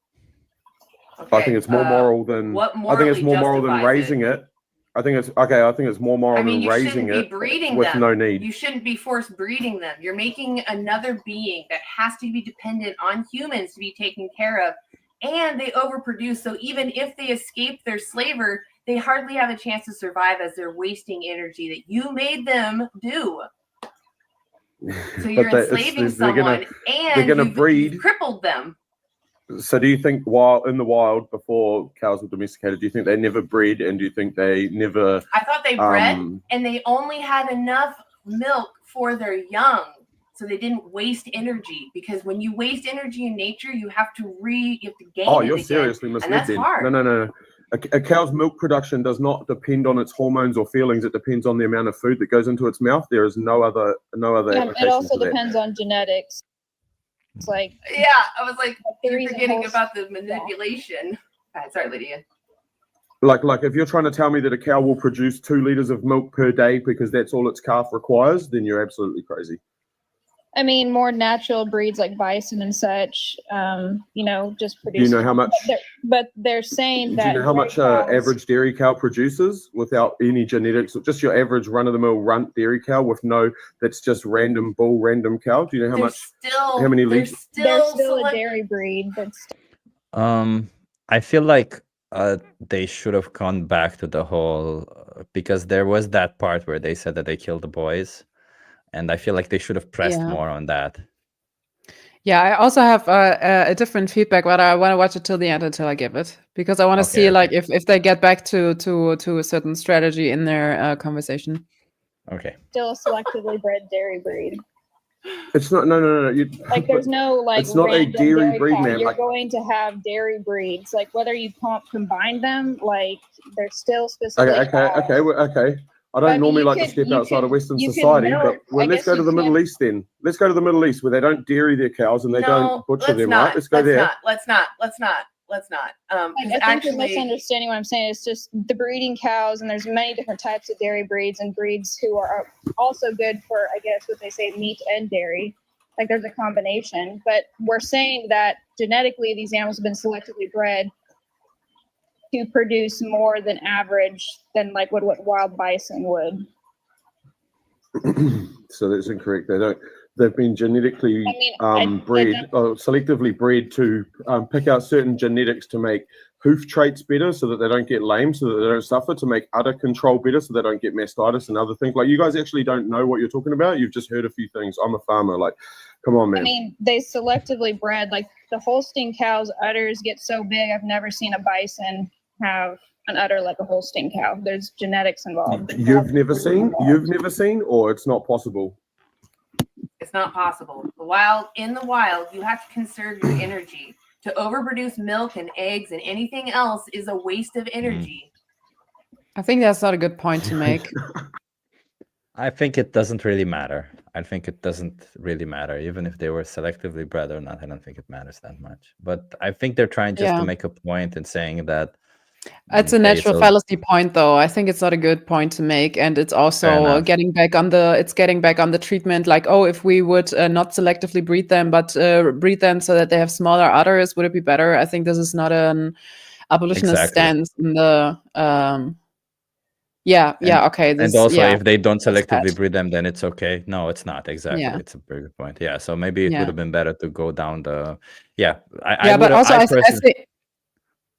Okay, I think it's more moral than. I think it's more moral than raising it. I think it's okay. I think it's more moral than raising it with no need. You shouldn't be forced breeding them. You're making another being that has to be dependent on humans to be taken care of, and they overproduce. So even if they escape their slaver, they hardly have a chance to survive as they're wasting energy that you made them do. So you're enslaving someone, and you've crippled them. So do you think while in the wild before cows were domesticated, do you think they never bred, and do you think they never... I thought they bred and they only had enough milk for their young, so they didn't waste energy, because when you waste energy in nature, you have to gain it you're again. seriously misled. And that's then. hard. No. A cow's milk production does not depend on its hormones or feelings. It depends on the amount of food that goes into its mouth. There is no other application. It also depends on genetics. It's I was like, you're forgetting about the manipulation. Sorry, Lydia. Like if you're trying to tell me that a cow will produce 2 liters of milk per day because that's all its calf requires, then you're absolutely crazy. I mean, more natural breeds like bison and such, just produce. Do you know how much? But they're saying that. Do you know how much average dairy cow produces without any genetics? Just your average run-of-the-mill runt dairy cow with that's just random bull, random cow. Do you know how much? How many liters? They're still a dairy breed. I feel like they should have gone back to the whole because there was that part where they said that they killed the boys. And I feel like they should have pressed more on that. Yeah, I also have a different feedback, but I want to watch it till the end until I give it, because I want to see if they get back to a certain strategy in their conversation. Okay. Still a selectively bred dairy breed. It's not. No. There's no It's not a dairy breed, man. You're going to have dairy breeds. Whether you combine them, they're still specific. Okay. I don't mean, normally you like to could- step you outside could- of Western you could society, milk- but I let's guess go to you the Middle can. East then. Let's go to the Middle East where they don't dairy their cows and they don't butcher them, right? Let's go there. Let's not. 'Cause I think you're actually, misunderstanding what I'm saying. It's just the breeding cows, and there's many different types of dairy breeds and breeds who are also good for, I guess, what they say, meat and dairy. Like there's a combination, but we're saying that genetically these animals have been selectively bred to produce more than average than like what wild bison would. So that's incorrect. They've been genetically selectively bred to pick out certain genetics to make hoof traits better so that they don't get lame, so that they don't suffer, to make udder control better so they don't get mastitis and other things. Like, you guys actually don't know what you're talking about. You've just heard a few things. I'm a farmer. Like, come on, man. I mean, they selectively bred, like the Holstein cow's udders get so big. I've never seen a bison have an udder like a Holstein cow. There's genetics involved. You've never seen, or it's not possible. it's not possible. In the wild, you have to conserve your energy. To overproduce milk and eggs and anything else is a waste of energy. I think that's not a good point to make. I think it doesn't really matter. I think it doesn't really matter, even if they were selectively bred or not. I don't think it matters that much. But I think they're trying just to make a point and saying that it's a natural fallacy point, though. I think it's not a good point to make, and it's also getting back on the treatment. Like, oh, if we would not selectively breed them, but breed them so that they have smaller udders, would it be better? I think this is not an abolitionist stance in the. Okay. If they don't selectively breed them, then it's okay. No, it's not exactly. Yeah. It's a very good point. Yeah, so maybe it would have been better to go down the.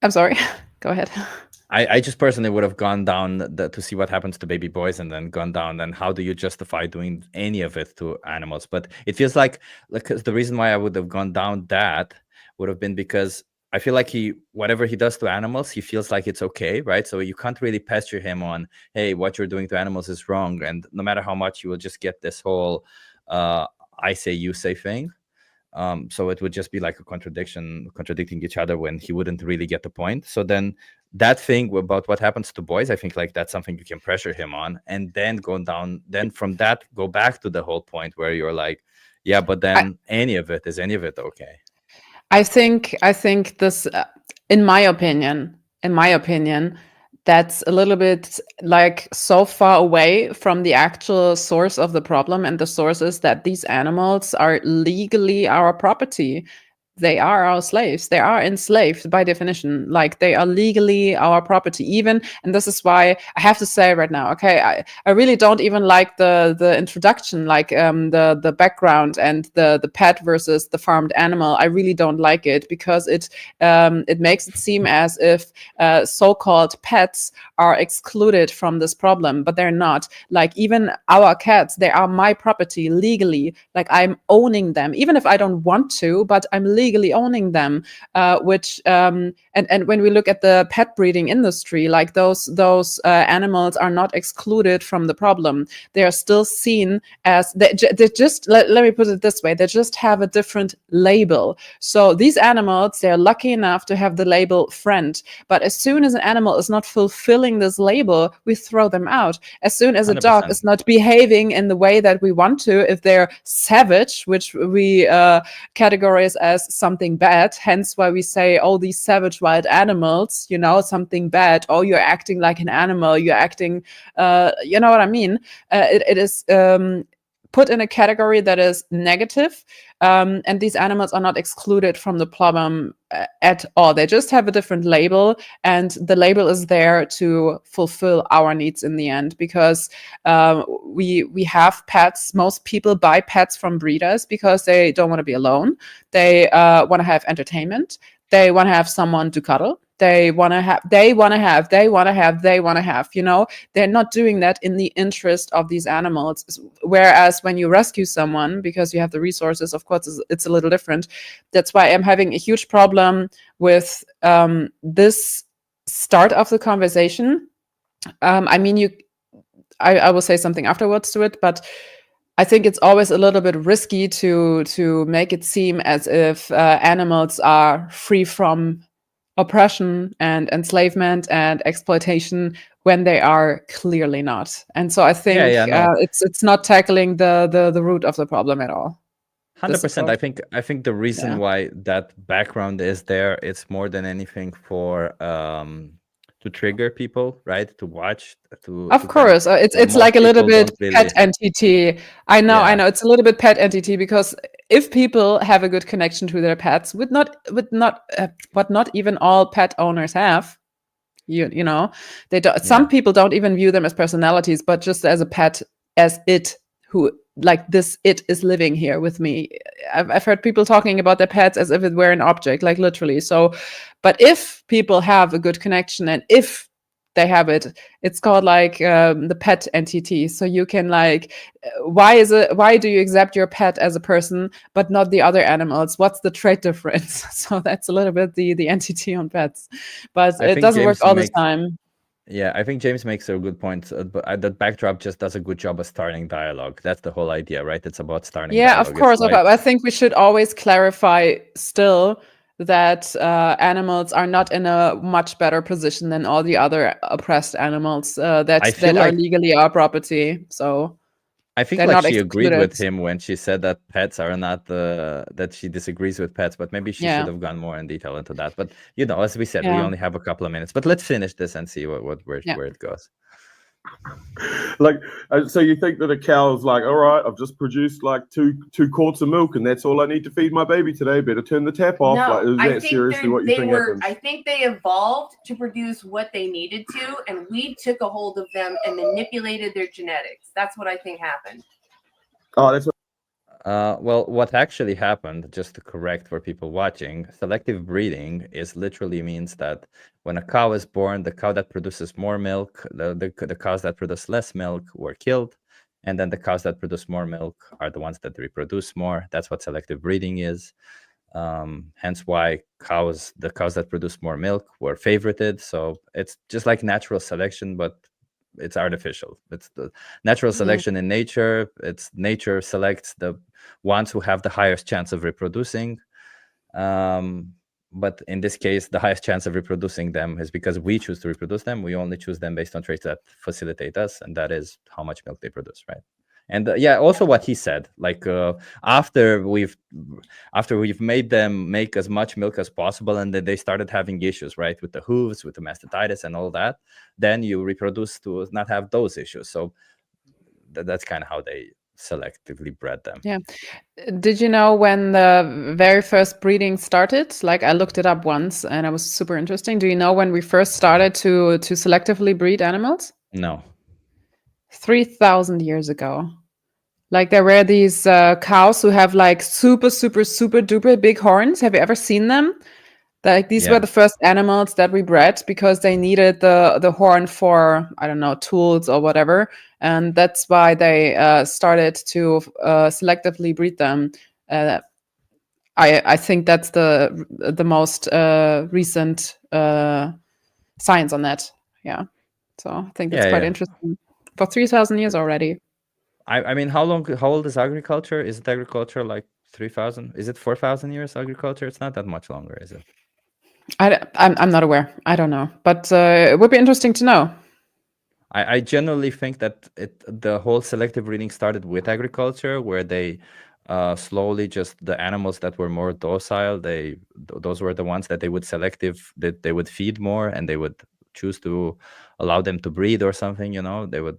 I'm sorry. Go ahead. I just personally would have gone down to see what happens to baby boys, and then gone down. Then how do you justify doing any of it to animals? But it feels like the reason why I would have gone down that would have been because I feel like whatever he does to animals, he feels like it's okay, right? So you can't really pester him on, hey, what you're doing to animals is wrong. And no matter how much, you will just get this whole I say, you say thing. So it would just be like a contradicting each other when he wouldn't really get the point. So then that thing about what happens to boys, I think like that's something you can pressure him on, and then from that, go back to the whole point where you're like, yeah, but then any of it okay? I think this, in my opinion, that's a little bit like so far away from the actual source of the problem, and the source is that these animals are legally our property. They are our slaves. They are enslaved by definition. Like, they are legally our property even. And this is why I have to say right now, okay, I really don't even like the introduction, like the background and the pet versus the farmed animal. I really don't like it, because it makes it seem as if so-called pets are excluded from this problem, but they're not. Like, even our cats, they are my property legally. Like, I'm owning them, even if I don't want to, but I'm legally owning them, which and when we look at the pet breeding industry, like those animals are not excluded from the problem. They are still seen as they just let me put it this way, they just have a different label. So these animals, they're lucky enough to have the label friend, but as soon as an animal is not fulfilling this label, we throw them out. As soon as a 100%. dog is not behaving in the way that we want to, if they're savage, which we categorize as something bad, hence why we say, oh, these savage wild animals, something bad. Oh, you're acting like an animal, you're acting, you know what I mean? It is put in a category that is negative, and these animals are not excluded from the problem at all. They just have a different label, and the label is there to fulfill our needs in the end, because we have pets. Most people buy pets from breeders because they don't want to be alone. They want to have entertainment. They want to have someone to cuddle. They want to have, they're not doing that in the interest of these animals. Whereas when you rescue someone because you have the resources, of course, it's a little different. That's why I'm having a huge problem with this start of the conversation. I will say something afterwards to it, but I think it's always a little bit risky to make it seem as if animals are free from oppression and enslavement and exploitation when they are clearly not. And so I think no. it's not tackling the root of the problem at all. 100%. I think the reason Yeah. why that background is there, it's more than anything for to trigger people, right? To watch, Of course, it's like a little bit pet entity. I know, it's a little bit pet entity, because if people have a good connection to their pets, what not even all pet owners have, you know, they don't. Some people don't even view them as personalities, but just as a pet, as it who. Like this, it is living here with me. I've heard people talking about their pets as if it were an object, like literally. So, but if people have a good connection, and if they have it, it's called like the pet entity. So you can like, why do you accept your pet as a person but not the other animals? What's the trait difference? So that's a little bit the entity on pets, but it doesn't work all the time. Yeah, I think James makes a good point. But that backdrop just does a good job of starting dialogue. That's the whole idea, right? It's about starting dialogue. Of course. Like, I think we should always clarify still that animals are not in a much better position than all the other oppressed animals that are legally our property. So I think like she agreed with him when she said that pets are not that she disagrees with pets, but maybe she should have gone more in detail into that. But as we said, we only have a couple of minutes. But let's finish this and see where it goes. Like, so you think that a cow's like, all right, I've just produced like two quarts of milk, and that's all I need to feed my baby today. Better turn the tap off. No, like, is that seriously what you think happens? I think they evolved to produce what they needed to, and we took a hold of them and manipulated their genetics. That's what I think happened. Oh, that's what. Well, what actually happened, just to correct for people watching, selective breeding literally means that when a cow is born, the cow that produces more milk, the cows that produce less milk were killed, and then the cows that produce more milk are the ones that reproduce more. That's what selective breeding is. Hence why the cows that produce more milk were favorited. So it's just like natural selection, but it's artificial. It's the natural selection in nature. It's nature selects the ones who have the highest chance of reproducing. But in this case, the highest chance of reproducing them is because we choose to reproduce them. We only choose them based on traits that facilitate us, and that is how much milk they produce, right? And also what he said, like after we've made them make as much milk as possible, and then they started having issues, right, with the hooves, with the mastitis and all that, then you reproduce to not have those issues. So that's kind of how they selectively bred them. Yeah. Did you know when the very first breeding started? Like, I looked it up once and it was super interesting. Do you know when we first started to selectively breed animals? No. 3,000 years ago. Like, there were these cows who have like super, super, super duper big horns. Have you ever seen them? Like, these were the first animals that we bred because they needed the horn for, I don't know, tools or whatever. And that's why they started to selectively breed them. I think that's the most recent science on that. Yeah. So I think that's quite interesting. For 3,000 years already. I mean, how old is agriculture? Is it agriculture like 3,000? Is it 4,000 years agriculture? It's not that much longer, is it? I'm not aware. I don't know, but it would be interesting to know. I generally think that the whole selective breeding started with agriculture, where they slowly the animals that were more docile, those were the ones that they would feed more, and they would choose to allow them to breed or something. They would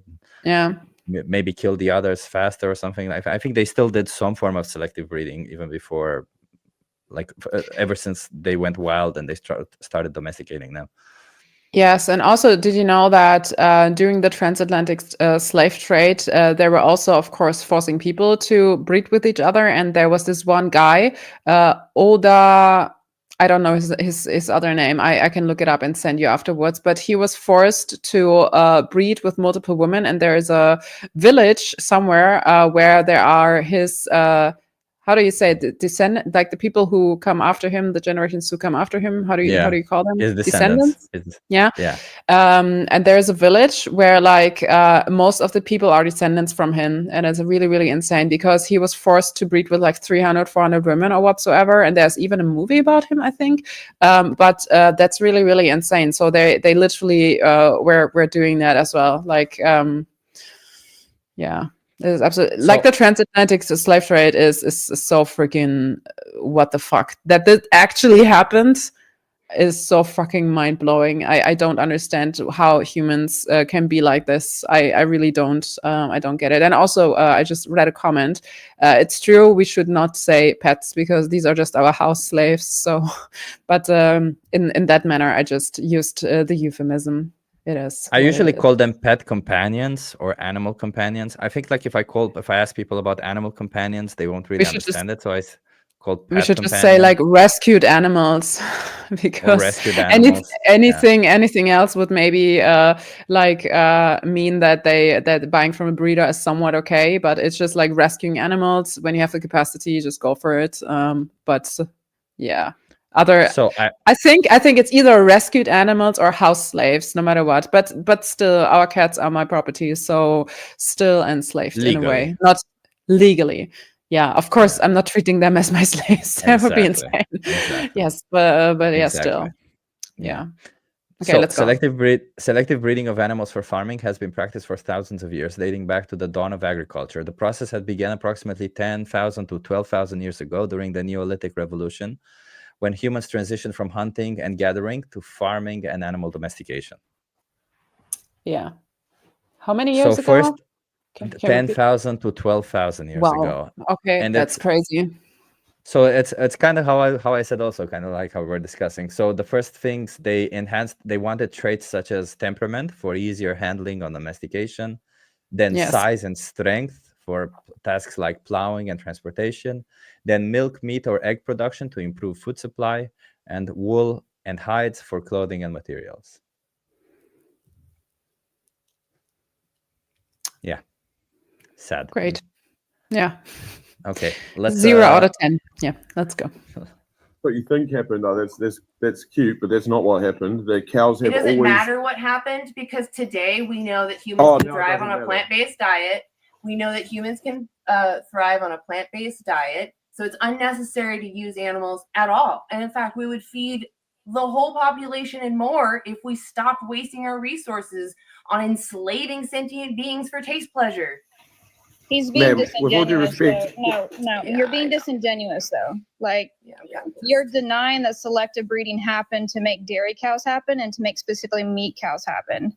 maybe kill the others faster or something. I think they still did some form of selective breeding even before, like ever since they went wild and they started domesticating them. Yes, and also, did you know that during the transatlantic slave trade, they were also, of course, forcing people to breed with each other, and there was this one guy, Oda. I don't know his other name. I can look it up and send you afterwards. But he was forced to breed with multiple women, and there is a village somewhere where there are his how do you say it? The descendant, like the people who come after him, the generations who come after him. How do you call them? His descendants. Yeah. And there's a village where like most of the people are descendants from him, and it's really, really insane because he was forced to breed with like 300, 400 women or whatsoever, and there's even a movie about him, I think. But that's really, really insane. So they literally were doing that as well. Like yeah. It is absolutely like the transatlantic slave trade is so freaking what the fuck that actually happened is so fucking mind blowing. I don't understand how humans can be like this. I really don't. I don't get it. And also, I just read a comment. It's true we should not say pets because these are just our house slaves. So, but in that manner, I just used the euphemism. It is. I usually call them pet companions or animal companions. I think like if I ask people about animal companions, they won't really understand it. So I call pet we should companion. just say like rescued animals because rescued animals. anything else would maybe mean that buying from a breeder is somewhat okay, but it's just like rescuing animals. When you have the capacity, just go for it. But yeah. So I think it's either rescued animals or house slaves, no matter what. But still, our cats are my property, so still enslaved in a way, not legally. Yeah, of course, I'm not treating them as my slaves. That would be insane. Exactly. Yes, but yeah, still, yeah. Okay, so let's go. Selective breeding of animals for farming has been practiced for thousands of years, dating back to the dawn of agriculture. The process had begun approximately 10,000 to 12,000 years ago during the Neolithic Revolution, when humans transitioned from hunting and gathering to farming and animal domestication. Yeah. How many years ago? First, 10,000 to 12,000 years ago. Okay, and that's crazy. So it's kind of how I said also, kind of like how we're discussing. So the first things they wanted traits such as temperament for easier handling on domestication, then size and strength for tasks like plowing and transportation, then milk, meat, or egg production to improve food supply, and wool and hides for clothing and materials. Yeah. Sad. Great. Yeah. Okay. Let's 0 out of 10. Yeah, let's go. What you think happened? Oh, that's cute, but that's not what happened. The cows have It doesn't always matter what happened because today we know that humans can thrive on a plant-based diet. We know that humans can thrive on a plant-based diet. So it's unnecessary to use animals at all. And in fact, we would feed the whole population and more if we stopped wasting our resources on enslaving sentient beings for taste pleasure. He's being disingenuous. With all due respect, No, you're being disingenuous though. Like you're denying that selective breeding happened to make dairy cows happen and to make specifically meat cows happen.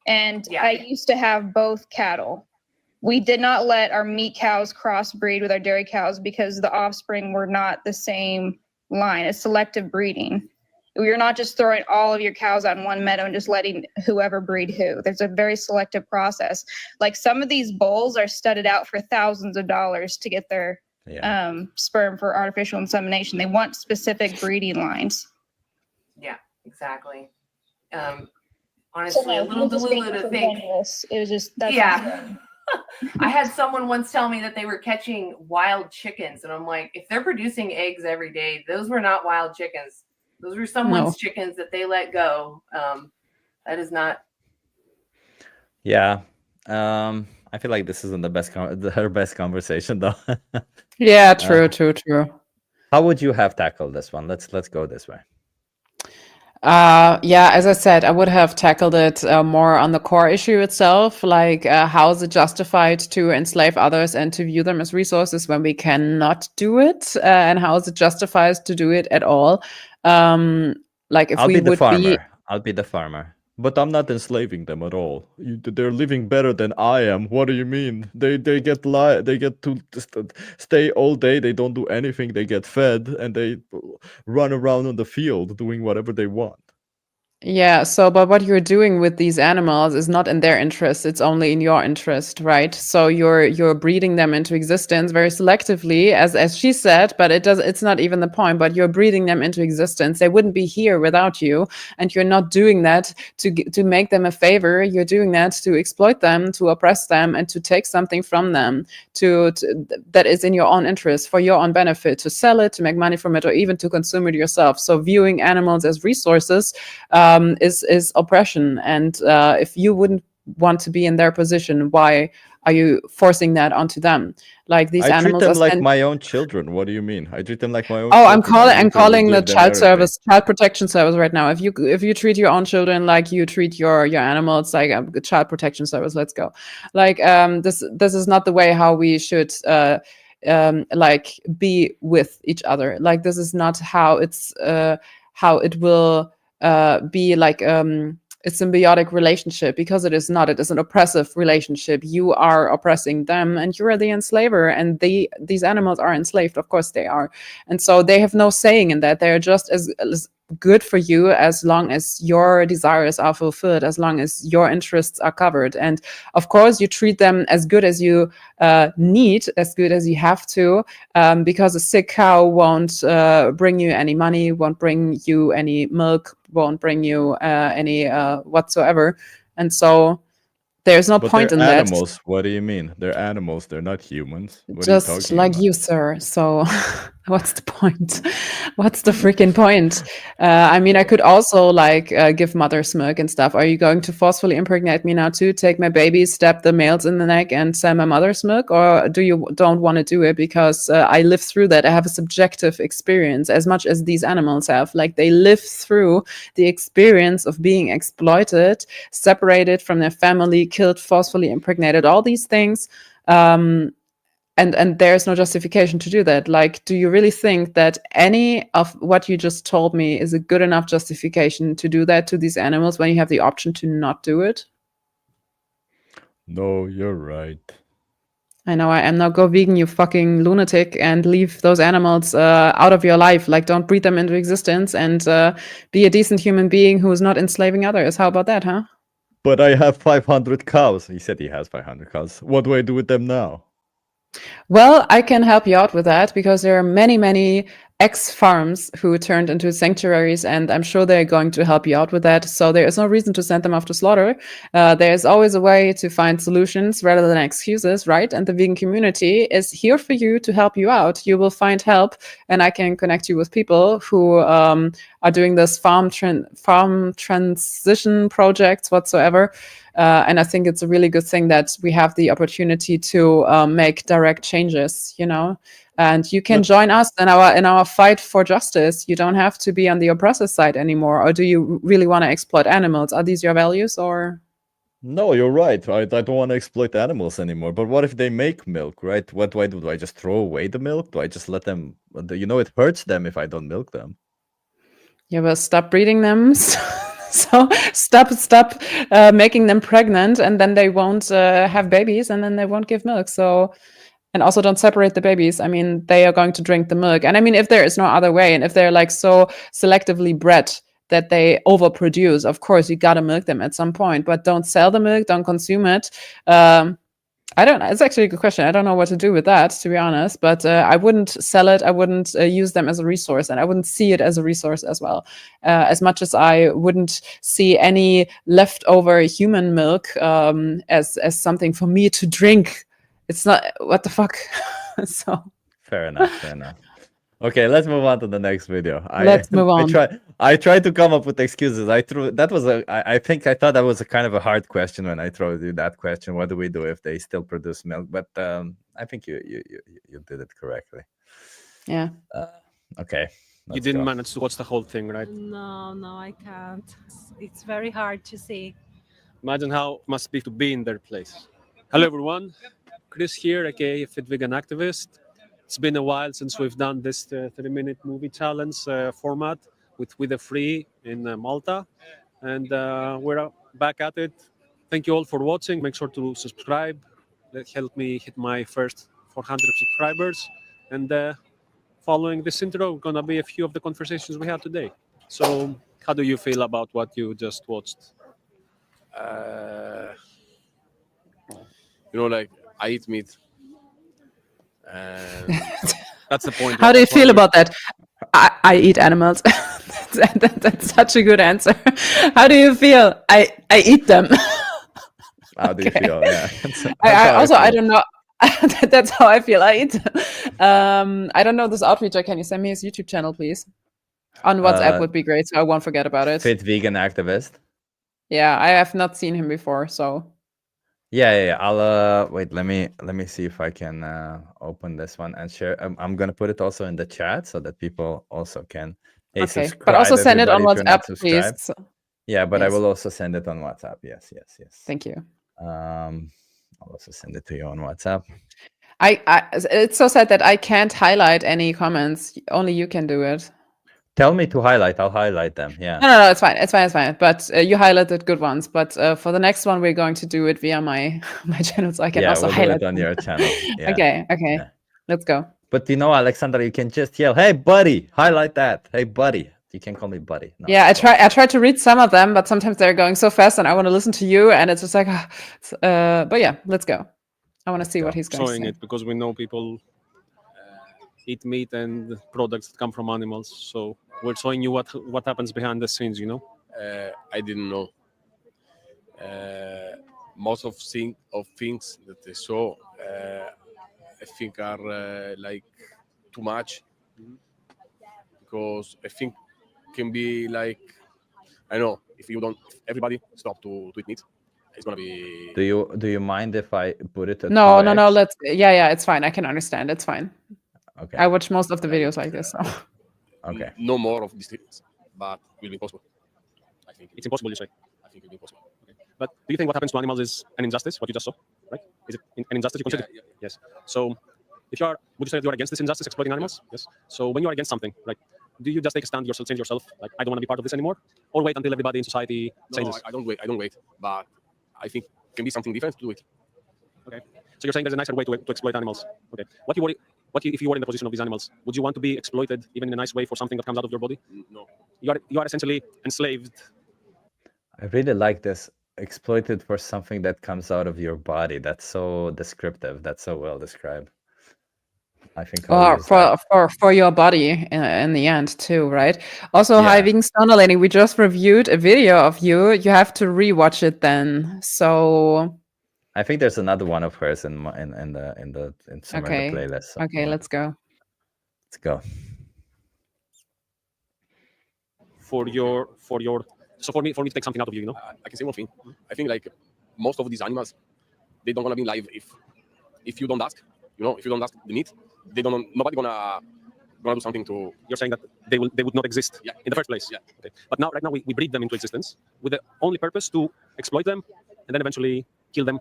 And I used to have both cattle. We did not let our meat cows crossbreed with our dairy cows because the offspring were not the same line. It's selective breeding. You're not just throwing all of your cows out in one meadow and just letting whoever breed who. There's a very selective process. Like some of these bulls are studded out for thousands of dollars to get their sperm for artificial insemination. They want specific breeding lines. Yeah, exactly. Honestly, a little delulu to think. It was just I had someone once tell me that they were catching wild chickens, and I'm like, if they're producing eggs every day, those were not wild chickens. Those were someone's chickens that they let go. That is not. Yeah. I feel like this isn't her best conversation though. Yeah, true. How would you have tackled this one? Let's go this way. As I said, I would have tackled it more on the core issue itself, like how is it justified to enslave others and to view them as resources when we cannot do it, and how is it justified to do it at all? Like if I'll we be the would farmer. I'll be the farmer. But I'm not enslaving them at all. They're living better than I am. What do you mean? They get to stay all day. They don't do anything. They get fed and they run around on the field doing whatever they want. Yeah, so but what you're doing with these animals is not in their interest, it's only in your interest, right? So you're breeding them into existence very selectively, as she said, but it's not even the point, but you're breeding them into existence. They wouldn't be here without you, and you're not doing that to make them a favor. You're doing that to exploit them, to oppress them, and to take something from them that is in your own interest, for your own benefit, to sell it, to make money from it, or even to consume it yourself. So viewing animals as resources is oppression. And if you wouldn't want to be in their position, why are you forcing that onto them? Like these I treat animals them are like my own children. What do you mean? I treat them like my own Oh, children. I I'm literally calling the give them child everything. child protection service right now. If you treat your own children like you treat your animals, like a child protection service, let's go. Like this is not the way how we should like be with each other. Like this is not how how it will be like a symbiotic relationship, because it is not. It is an oppressive relationship. You are oppressing them and you are the enslaver, and these animals are enslaved. Of course they are. And so they have no saying in that. They're just as good for you as long as your desires are fulfilled, as long as your interests are covered. And of course you treat them as good as you need, as good as you have to, because a sick cow won't bring you any money, won't bring you any milk, won't bring you any whatsoever. And so there's no But point they're in that. animals. What do you mean? They're animals. They're not humans. What are you Just talking like about? you, sir. So what's the point? What's the freaking point? I mean, I could also like give mother's milk and stuff. Are you going to forcefully impregnate me now too? Take my baby, stab the males in the neck, and sell my mother's milk? Or do you don't want to do it because I live through that? I have a subjective experience as much as these animals have. Like they live through the experience of being exploited, separated from their family, killed, forcefully impregnated, all these things. And there's no justification to do that. Like, do you really think that any of what you just told me is a good enough justification to do that to these animals when you have the option to not do it? No, you're right. I know I am. Now go vegan, you fucking lunatic, and leave those animals out of your life. Like, don't breed them into existence, and be a decent human being who is not enslaving others. How about that, huh? But I have 500 cows. He said he has 500 cows. What do I do with them now? Well, I can help you out with that because there are many, many ex-farms who turned into sanctuaries, and I'm sure they're going to help you out with that. So there is no reason to send them off to slaughter. There's always a way to find solutions rather than excuses, right? And the vegan community is here for you to help you out. You will find help, and I can connect you with people who are doing this farm transition projects whatsoever. And I think it's a really good thing that we have the opportunity to make direct changes, you know. And you can join us in our fight for justice. You don't have to be on the oppressor side anymore. Or do you really want to exploit animals? Are these your values, or? No, you're right. I don't want to exploit animals anymore. But what if they make milk, right? What do I do? Do I just throw away the milk? Do I just let them? You know, it hurts them if I don't milk them. Yeah, well, stop breeding them. So stop making them pregnant, and then they won't have babies, and then they won't give milk. So, and also don't separate the babies. I mean, they are going to drink the milk. And I mean, if there is no other way, and if they're like so selectively bred that they overproduce, of course you gotta milk them at some point. But don't sell the milk, don't consume it. I don't know. It's actually a good question. I don't know what to do with that, to be honest. But I wouldn't sell it. I wouldn't use them as a resource, and I wouldn't see it as a resource as well. As much as I wouldn't see any leftover human milk as something for me to drink. It's not. What the fuck? So Fair enough. Fair enough. Okay, let's move on to the next video. Let's move on. I tried to come up with excuses. I thought that was a kind of a hard question when I threw you that question. What do we do if they still produce milk? But I think you did it correctly. Yeah. Okay. You didn't manage to watch the whole thing, right? No, I can't. It's very hard to see. Imagine how it must be to be in their place. Hello, everyone. Chris here, aka Fit Vegan Activist. It's been a while since we've done this 30-minute movie challenge format with a Free in Malta. And we're back at it. Thank you all for watching. Make sure to subscribe. That helped me hit my first 400 subscribers. And following this intro, going to be a few of the conversations we had today. So How do you feel about what you just watched? Like I eat meat, and that's the point. How do you That's why feel we're- about that? I eat animals. That's such a good answer. How do you feel? I eat them. How do you feel? Yeah. I don't know. That's how I feel. I eat. I don't know this outreacher. Can you send me his YouTube channel, please? On WhatsApp would be great, so I won't forget about it. Fit vegan activist. Yeah, I have not seen him before, so. Yeah. I'll wait. Let me see if I can open this one and share. I'm gonna put it also in the chat so that people also can. Hey, Okay, subscribe, but also send it on everybody, if you're not WhatsApp, please. subscribed. Yeah, but I Yes. will also send it on WhatsApp. Yes. Thank you. I'll also send it to you on WhatsApp. It's so sad that I can't highlight any comments. Only you can do it. Tell me to highlight. I'll highlight them. Yeah. No, it's fine. It's fine. But you highlighted good ones. But for the next one, we're going to do it via my channel, so I can also we'll highlight do it on them. your channel. Yeah. Okay. Yeah. Let's go. But Alexandra, you can just yell, "Hey, buddy!" Highlight that. Hey, buddy. You can call me buddy. No, Yeah, I try to read some of them, but sometimes they're going so fast, and I want to listen to you, and it's just like, but yeah, let's go. I want to see what he's going to Showing say. it because we know people eat meat and products that come from animals. So we're showing you what happens behind the scenes. I didn't know. Most of things that they saw, I think are like too much, because I think can be like, I know, if everybody stop to eat meat, it's gonna be. Do you mind if I put it at No. 2x? Let's. Yeah. It's fine. I can understand. It's fine. Okay. I watch most of the videos like this. So. Okay. No more of these things, but will be possible. I think It's impossible, you say. I think it will be possible. But do you think what happens to animals is an injustice? What you just saw, right? Is it an injustice you consider? Yeah. Yes. So, would you say that you are against this injustice, exploiting animals? Yes. So, when you are against something, right, do you just take a stand yourself, change yourself, like I don't want to be part of this anymore, or wait until everybody in society changes? No, I don't wait. But I think it can be something different to do it. Okay. So you're saying there's a nicer way to exploit animals. Okay. If you were in the position of these animals, would you want to be exploited even in a nice way for something that comes out of your body? No. You are essentially enslaved. I really like this. Exploited for something that comes out of your body. That's so descriptive. That's so well described. I think Or for your body in the end too, right? Also, Yeah. Hi Vegan Stoner Lady, we just reviewed a video of you. You have to rewatch it then. So I think there's another one of hers in somewhere in the playlist. So Okay, let's go. let's go. So for me to take something out of you, I can say one thing. I think like most of these animals, they don't wanna be alive if you don't ask. If you don't ask the meat, nobody gonna do something to. You're saying that they would not exist in the first place. Yeah. Okay. But right now we breed them into existence with the only purpose to exploit them and then eventually kill them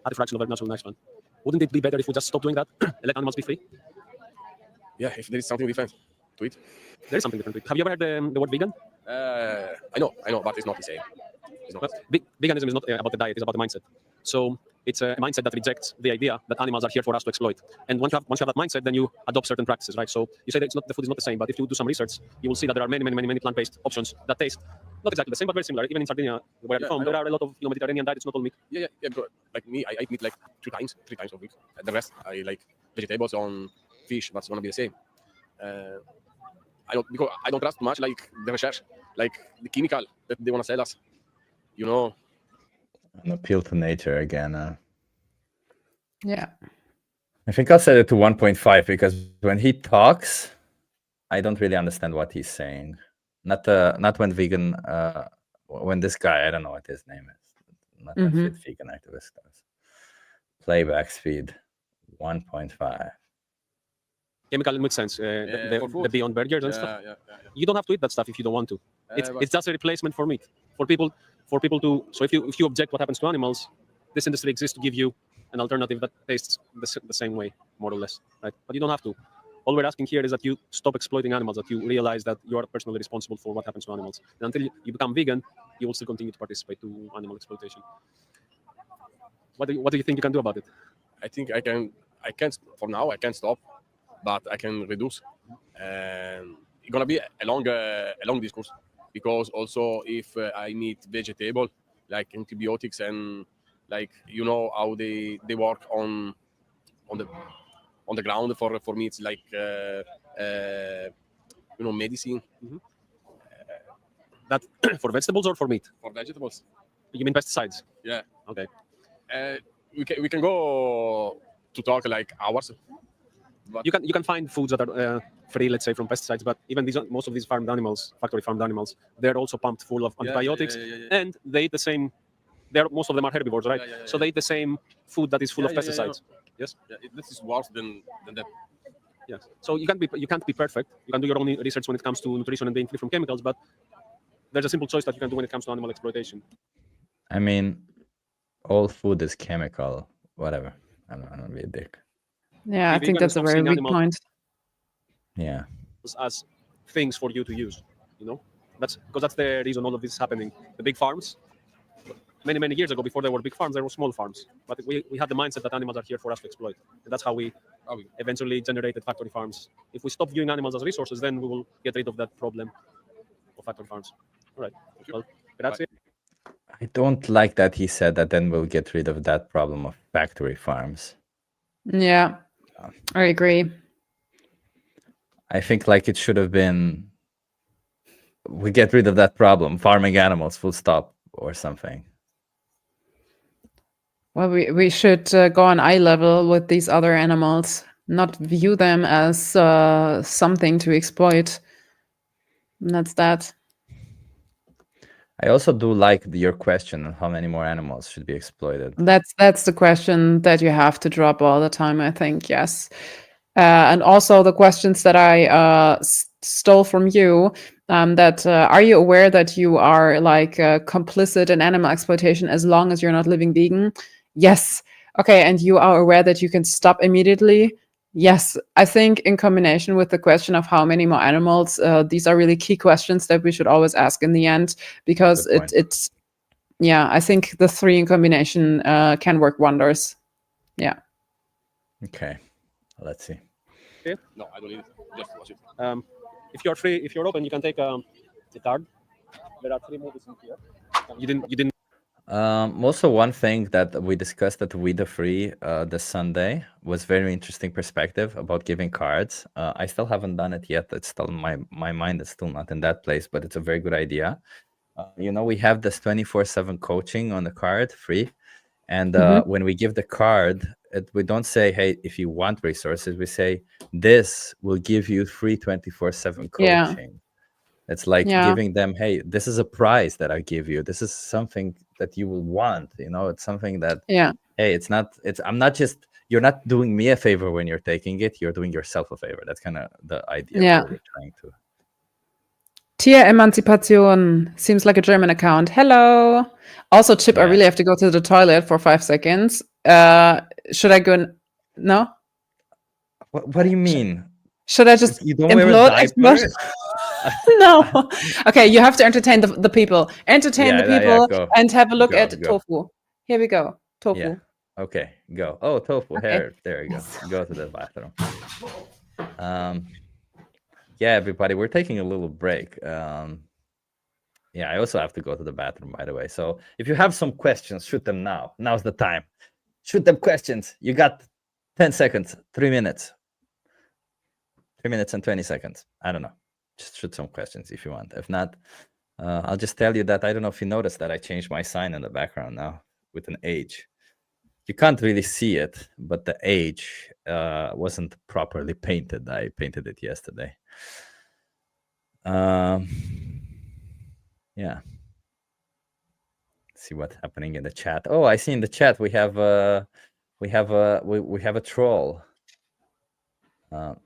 at a fraction of their natural lifespan. Wouldn't it be better if we just stop doing that and let animals be free? Yeah, if there is something different to it. There is something different. Have you ever heard the word vegan? I know, but it's not the same. It's not. But veganism is not about the diet; it's about the mindset. So it's a mindset that rejects the idea that animals are here for us to exploit. And once you have that mindset, then you adopt certain practices, right? So you say that the food is not the same, but if you do some research, you will see that there are many plant-based options that taste not exactly the same, but very similar. Even in Sardinia, where I'm from, there are a lot of Mediterranean diet. It's not all meat. Yeah. Like me, I eat meat like three times a week. The rest, I like vegetables on fish. That's gonna be the same. Because I don't trust much like the research, like the chemical that they want to sell us. An appeal to nature again. Yeah. I think I'll set it to 1.5 because when he talks, I don't really understand what he's saying. Not when vegan. When this guy, I don't know what his name is. Not that fit vegan activist does. Playback speed 1.5. Chemical in which sense? The Beyond Burgers and stuff. Yeah. You don't have to eat that stuff if you don't want to. It's just a replacement for meat. For people to. So if you object what happens to animals, this industry exists to give you an alternative that tastes the same way, more or less, right? But you don't have to. All we're asking here is that you stop exploiting animals, that you realize that you are personally responsible for what happens to animals. And until you become vegan, you will still continue to participate to animal exploitation. What do you think you can do about it? I think I can't for now. I can't stop, but I can reduce. And it's gonna be a long discourse. because also if I need vegetable like antibiotics and like how they work on the ground, for me it's like medicine. That for vegetables or for meat? For vegetables. You mean pesticides? Yeah. Okay. We can go to talk like hours. But You can find foods that are free, let's say, from pesticides, but even most of these farmed animals, factory farmed animals, they're also pumped full of antibiotics, and they eat the same. Most of them are herbivores, right? So they eat the same food that is full of pesticides. Yes. Yeah, this is worse than that. Yes. So you can't be perfect. You can do your own research when it comes to nutrition and being free from chemicals, but there's a simple choice that you can do when it comes to animal exploitation. I mean, all food is chemical. Whatever. I don't want to be a dick. Yeah, I Be think vegan and that's a stop very seeing weak animal- point. Yeah. As things for you to use, that's because that's the reason all of this is happening. The big farms, many years ago, before there were big farms, there were small farms, but we had the mindset that animals are here for us to exploit, and that's how we eventually generated factory farms. If we stop viewing animals as resources, then we will get rid of that problem of factory farms. All right. Well, grazie. I don't like that he said that then we'll get rid of that problem of factory farms. Yeah, I agree. I think like it should have been, we get rid of that problem, farming animals, full stop, or something. Well, we should go on eye level with these other animals, not view them as something to exploit. And that's that. I also do like your question on how many more animals should be exploited. That's the question that you have to drop all the time, I think. Yes. And also the questions that I stole from you, that are you aware that you are like complicit in animal exploitation as long as you're not living vegan? Yes. Okay. And you are aware that you can stop immediately? Yes. I think in combination with the question of how many more animals, these are really key questions that we should always ask in the end, because Good point. it's yeah, I think the three in combination can work wonders. Yeah. Okay. Let's see. No, I don't need it. Just watch it. If you're free, if you're open, you can take a card. There are 3 movies in here. You didn't. Also, one thing that we discussed at We the Free this Sunday was very interesting perspective about giving cards. I still haven't done it yet. It's still my mind is still not in that place, but it's a very good idea. We have this 24/7 coaching on the card, free. And when we give the card, we don't say, hey, if you want resources, we say, this will give you free 24/7 coaching. Yeah. It's like Yeah. giving them, hey, this is a prize that I give you. This is something that you will want. It's something that, Yeah. hey, I'm not just, you're not doing me a favor when you're taking it. You're doing yourself a favor. That's kind of the idea Yeah. what we're trying to. Tier Emanzipation seems like a German account. Hello. Also, Chip, I Yeah. really have to go to the toilet for 5 seconds. Should I go? No? What do you mean? Should I just You don't wear a implode? diaper? No. Okay, you have to entertain the people. Entertain the Yeah, people go. and have a look Go, at go. tofu. Here we go. Tofu. Yeah. Okay, go. Oh, tofu. Okay. Here, there you go. Go to the bathroom. Yeah, everybody, we're taking a little break. Yeah, I also have to go to the bathroom, by the way. So if you have some questions, shoot them now. Now's the time. Shoot them questions. You got 10 seconds, 3 minutes. 3 minutes and 20 seconds. I don't know. Just shoot some questions if you want. If not, I'll just tell you that I don't know if you noticed that I changed my sign in the background now with an H. You can't really see it, but the H wasn't properly painted. I painted it yesterday. Yeah. See what's happening in the chat. Oh, I see in the chat we have a troll.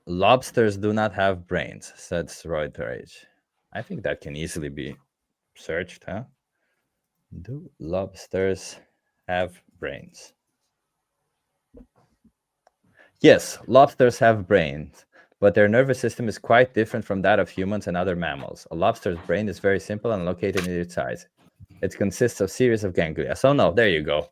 Lobsters do not have brains, said Rage. I think that can easily be searched, huh? Do lobsters have brains? Yes, lobsters have brains, but their nervous system is quite different from that of humans and other mammals. A lobster's brain is very simple and located in its eyes. It consists of a series of ganglia. So no, there you go.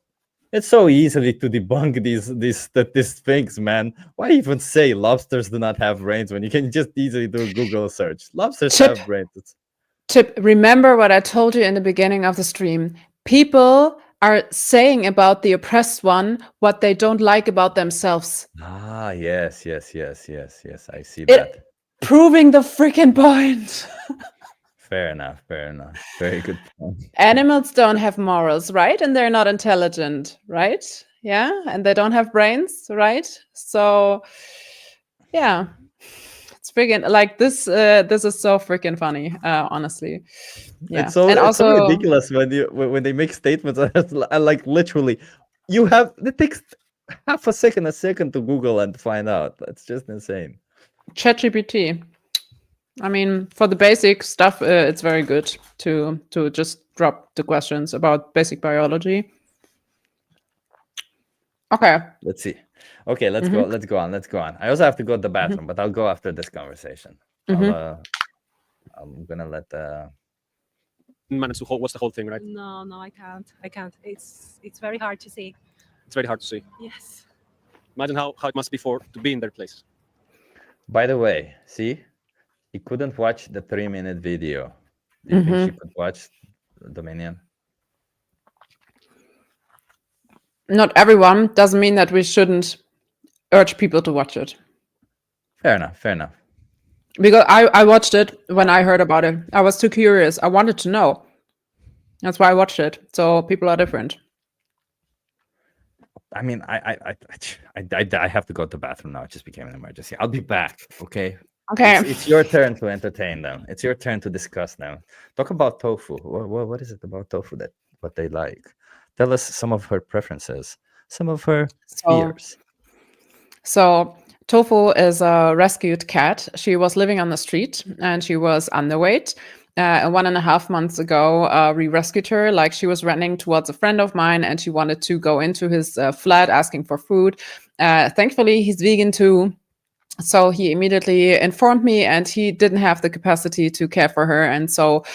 It's so easily to debunk these things, man. Why even say lobsters do not have brains when you can just easily do a Google search? Lobsters Chip. have brains. Chip, remember what I told you in the beginning of the stream. People are saying about the oppressed one what they don't like about themselves. Ah, yes. I see that. Proving the freaking point. Fair enough. Very good point. Animals don't have morals, right? And they're not intelligent, right? Yeah, and they don't have brains, right? So, yeah, it's freaking like this. This is so freaking funny, honestly. Yeah, It's so and it's so also ridiculous when they make statements. I like literally, it takes half a second to Google and find out. That's just insane. ChatGPT. I mean, for the basic stuff, it's very good to just drop the questions about basic biology. Okay. Let's see. Okay, let's go. Let's go on. I also have to go to the bathroom, but I'll go after this conversation. I'm gonna let manage to watch the whole thing, right? No, I can't. It's very hard to see. It's very hard to see. Yes. Imagine how it must be to be in their place. By the way, see, he couldn't watch the 3-minute video. Do you think she could watch Dominion? Not everyone. Doesn't mean that we shouldn't urge people to watch it. Fair enough. Because I watched it when I heard about it. I was too curious. I wanted to know. That's why I watched it. So people are different. I mean, I have to go to the bathroom now. It just became an emergency. I'll be back. Okay. Okay. It's your turn to entertain them. It's your turn to discuss them. Talk about tofu. What is it about tofu that what they like? Tell us some of her preferences, some of her fears. So Tofu is a rescued cat. She was living on the street and she was underweight. 1.5 months ago, we rescued her. Like, she was running towards a friend of mine and she wanted to go into his flat asking for food. Thankfully, he's vegan too. So he immediately informed me and he didn't have the capacity to care for her. And so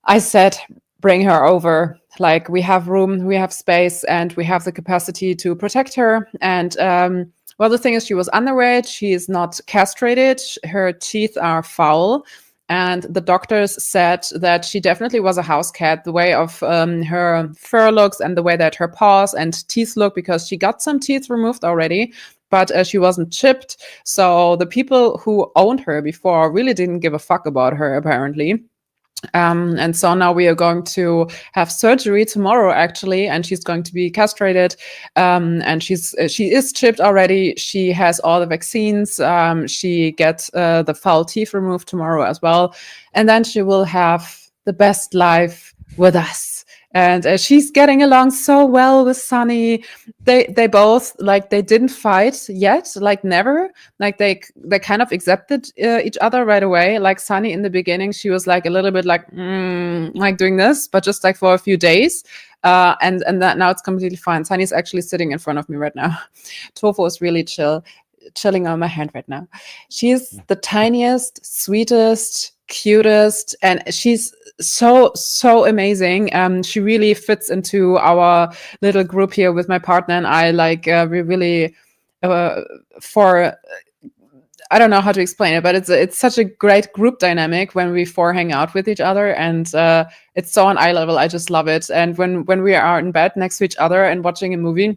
I said, bring her over. Like, we have room, we have space, and we have the capacity to protect her. And well, the thing is, she was underweight. She is not castrated. Her teeth are foul. And the doctors said that she definitely was a house cat, the way of her fur looks and the way that her paws and teeth look, because she got some teeth removed already, but she wasn't chipped. So the people who owned her before really didn't give a fuck about her, apparently. And so now we are going to have surgery tomorrow, actually, and she's going to be castrated. And she is chipped already. She has all the vaccines. She gets the foul teeth removed tomorrow as well, and then she will have the best life with us. And she's getting along so well with Sunny. They both, like, they didn't fight yet, like, never. Like, they kind of accepted each other right away. Like, Sunny in the beginning, she was like a little bit like doing this, but just like for a few days. And that now it's completely fine. Sunny's actually sitting in front of me right now. Tofu is really chilling on my hand right now. She's the tiniest, sweetest, cutest, and she's so amazing. She really fits into our little group here with my partner and I. Like, we really I don't know how to explain it, but it's such a great group dynamic when we four hang out with each other, and it's so on eye level. I just love it. And when we are in bed next to each other and watching a movie,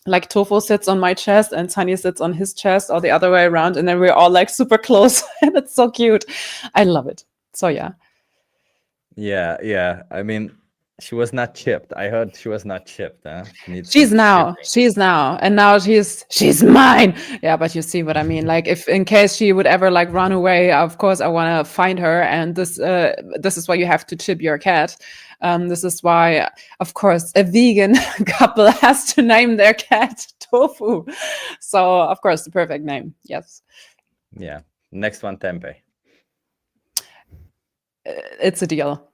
like, Tofu sits on my chest and Sunny sits on his chest, or the other way around, and then we're all like super close, and it's so cute. I love it. So yeah. Yeah. I mean, she was not chipped. I heard she was not chipped. Huh? She's now, and now she's mine. Yeah, but you see what I mean. Like, if in case she would ever like run away, of course I want to find her. And this is why you have to chip your cat. This is why, of course, a vegan couple has to name their cat Tofu. So, of course, the perfect name. Yes. Yeah. Next one, Tempeh. It's a deal.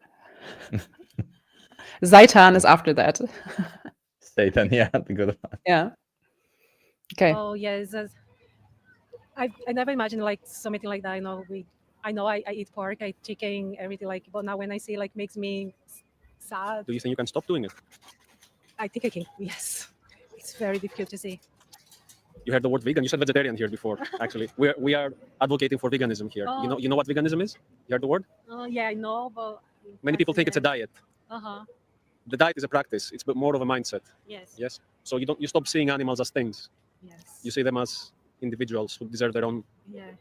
Zaitan is after that. Satan, yeah, the good one. Yeah. Okay. Oh yes, I never imagined like something like that. I know I eat pork, I eat chicken, everything, like. But now when I see, like, makes me sad. Do you think you can stop doing it? I think I can. Yes, it's very difficult to see. You heard the word vegan. You said vegetarian here before. Actually, we are advocating for veganism here. Oh. You know what veganism is? You heard the word? Yeah, I know, but Many people think it's a diet. Uh-huh. The diet is a practice. It's more of a mindset. Yes. Yes. So you stop seeing animals as things. Yes. You see them as individuals who deserve their own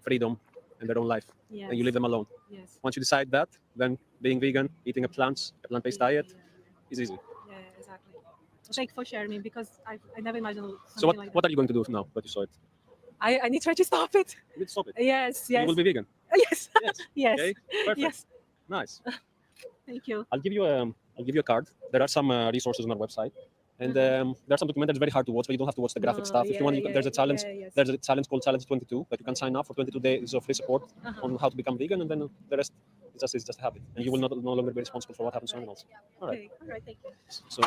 freedom and their own life, and you leave them alone. Yes. Once you decide that, then being vegan, eating a plant-based diet, is easy. Yeah, exactly. Well, thank you for sharing me, because I never imagined something So like what are you going to do now that you saw it? I need to try to stop it. You need to stop it. Yes. You will be vegan. Yes. Yes. Yes. Okay. Perfect. Yes. Nice. Thank you. I'll give you a card. There are some resources on our website, and there are some documentaries very hard to watch, but you don't have to watch the graphic stuff. If you want, there's a challenge. Yes. There's a challenge called Challenge 22 that you can sign up for 22 days of free support on how to become vegan, and then the rest is just a habit, and you will no longer be responsible for what happens to animals. All right. Okay. All right. Thank you. So,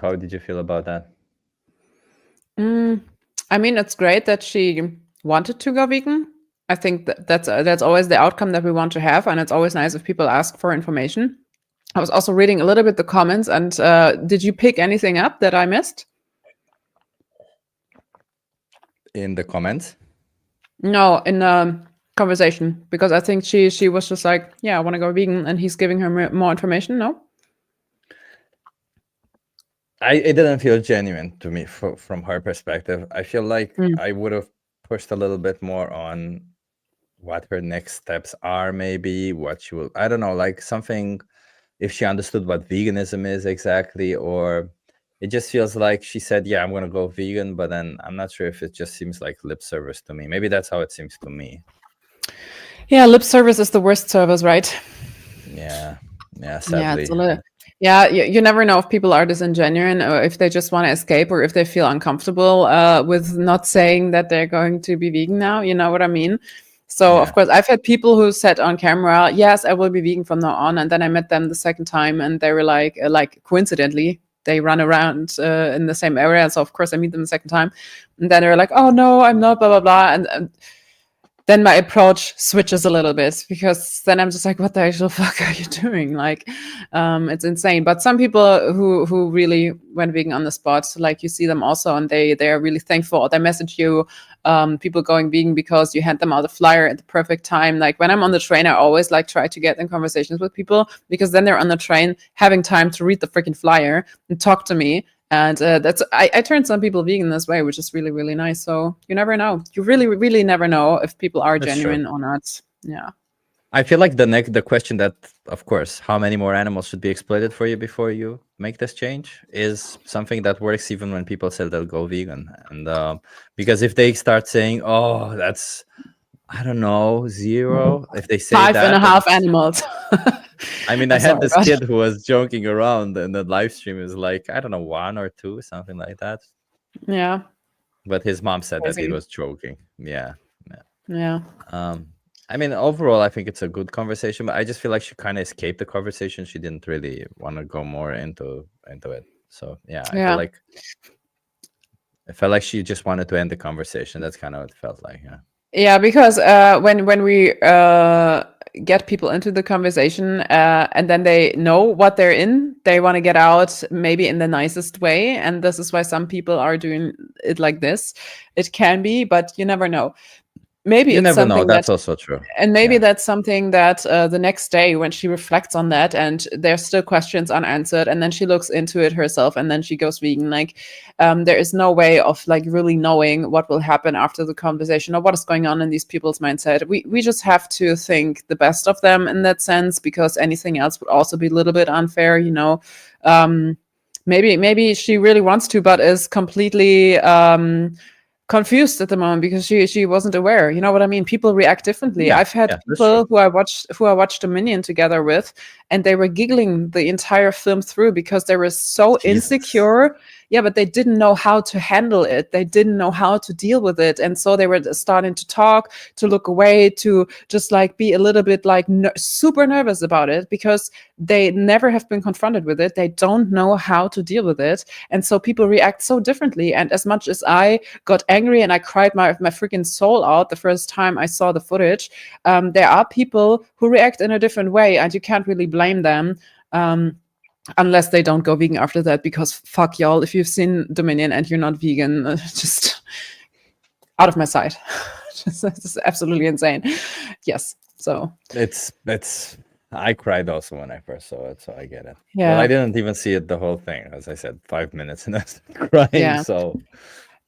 How did you feel about that? I mean, it's great that she wanted to go vegan. I think that's always the outcome that we want to have, and it's always nice if people ask for information. I was also reading a little bit the comments, and did you pick anything up that I missed? In the comments? No, in the conversation, because I think she was just like, yeah, I want to go vegan, and he's giving her more information. No? It didn't feel genuine to me from her perspective. I feel like I would have pushed a little bit more on what her next steps are, maybe what she will, I don't know, like something, if she understood what veganism is exactly, or it just feels like she said, yeah, I'm going to go vegan, but then I'm not sure if it just seems like lip service to me. Maybe that's how it seems to me. Yeah, lip service is the worst service, right? Yeah, sadly. Yeah, it's a little. Yeah, you never know if people are disingenuine, or if they just want to escape, or if they feel uncomfortable with not saying that they're going to be vegan now. You know what I mean? So, of course, I've had people who said on camera, yes, I will be vegan from now on. And then I met them the second time, and they were like coincidentally, they run around in the same area. So, of course, I meet them the second time. And then they're like, oh, no, I'm not, blah, blah, blah. And then my approach switches a little bit, because then I'm just like, what the actual fuck are you doing? Like, it's insane. But some people who really went vegan on the spot, like you see them also, and they are really thankful. They message you, people going vegan because you hand them out a flyer at the perfect time. Like when I'm on the train, I always like try to get in conversations with people, because then they're on the train having time to read the freaking flyer and talk to me. And I turned some people vegan this way, which is really, really nice. So you never know. You really, really never know if people are genuine or not. Yeah. I feel like the question that, of course, how many more animals should be exploited for you before you make this change, is something that works even when people say they'll go vegan. And because if they start saying, oh, that's, I don't know, 0, if they say 5.5 animals. I mean, I had this kid who was joking around in the live stream. It was like, I don't know, 1 or 2, something like that. Yeah. But his mom said that he was joking. Yeah. I mean, overall, I think it's a good conversation, but I just feel like she kind of escaped the conversation. She didn't really want to go more into it. So yeah, I felt like she just wanted to end the conversation. That's kind of what it felt like. Yeah. Yeah, because when we get people into the conversation and then they know what they're in, they want to get out maybe in the nicest way. And this is why some people are doing it like this. It can be, but you never know. Maybe you it's never something know. That's also true. And maybe that's something that the next day when she reflects on that and there's still questions unanswered, and then she looks into it herself and then she goes vegan. Like there is no way of like really knowing what will happen after the conversation or what is going on in these people's mindset. We just have to think the best of them in that sense, because anything else would also be a little bit unfair, you know. Maybe she really wants to, but is completely confused at the moment because she wasn't aware. You know what I mean? People react differently. I've had people who I watched Dominion together with, and they were giggling the entire film through because they were so insecure. Yeah, but they didn't know how to handle it. They didn't know how to deal with it. And so they were starting to talk, to look away, to just like be a little bit like super nervous about it because they never have been confronted with it. They don't know how to deal with it. And so people react so differently. And as much as I got angry and I cried my freaking soul out the first time I saw the footage, there are people who react in a different way and you can't really blame them. unless they don't go vegan after that, because fuck y'all, if you've seen Dominion and you're not vegan, just out of my sight. It's absolutely insane. Yes. So it's I cried also when I first saw it, so I get it. yeah. Well, I didn't even see it the whole thing. As I said, 5 minutes and I was crying. Yeah. So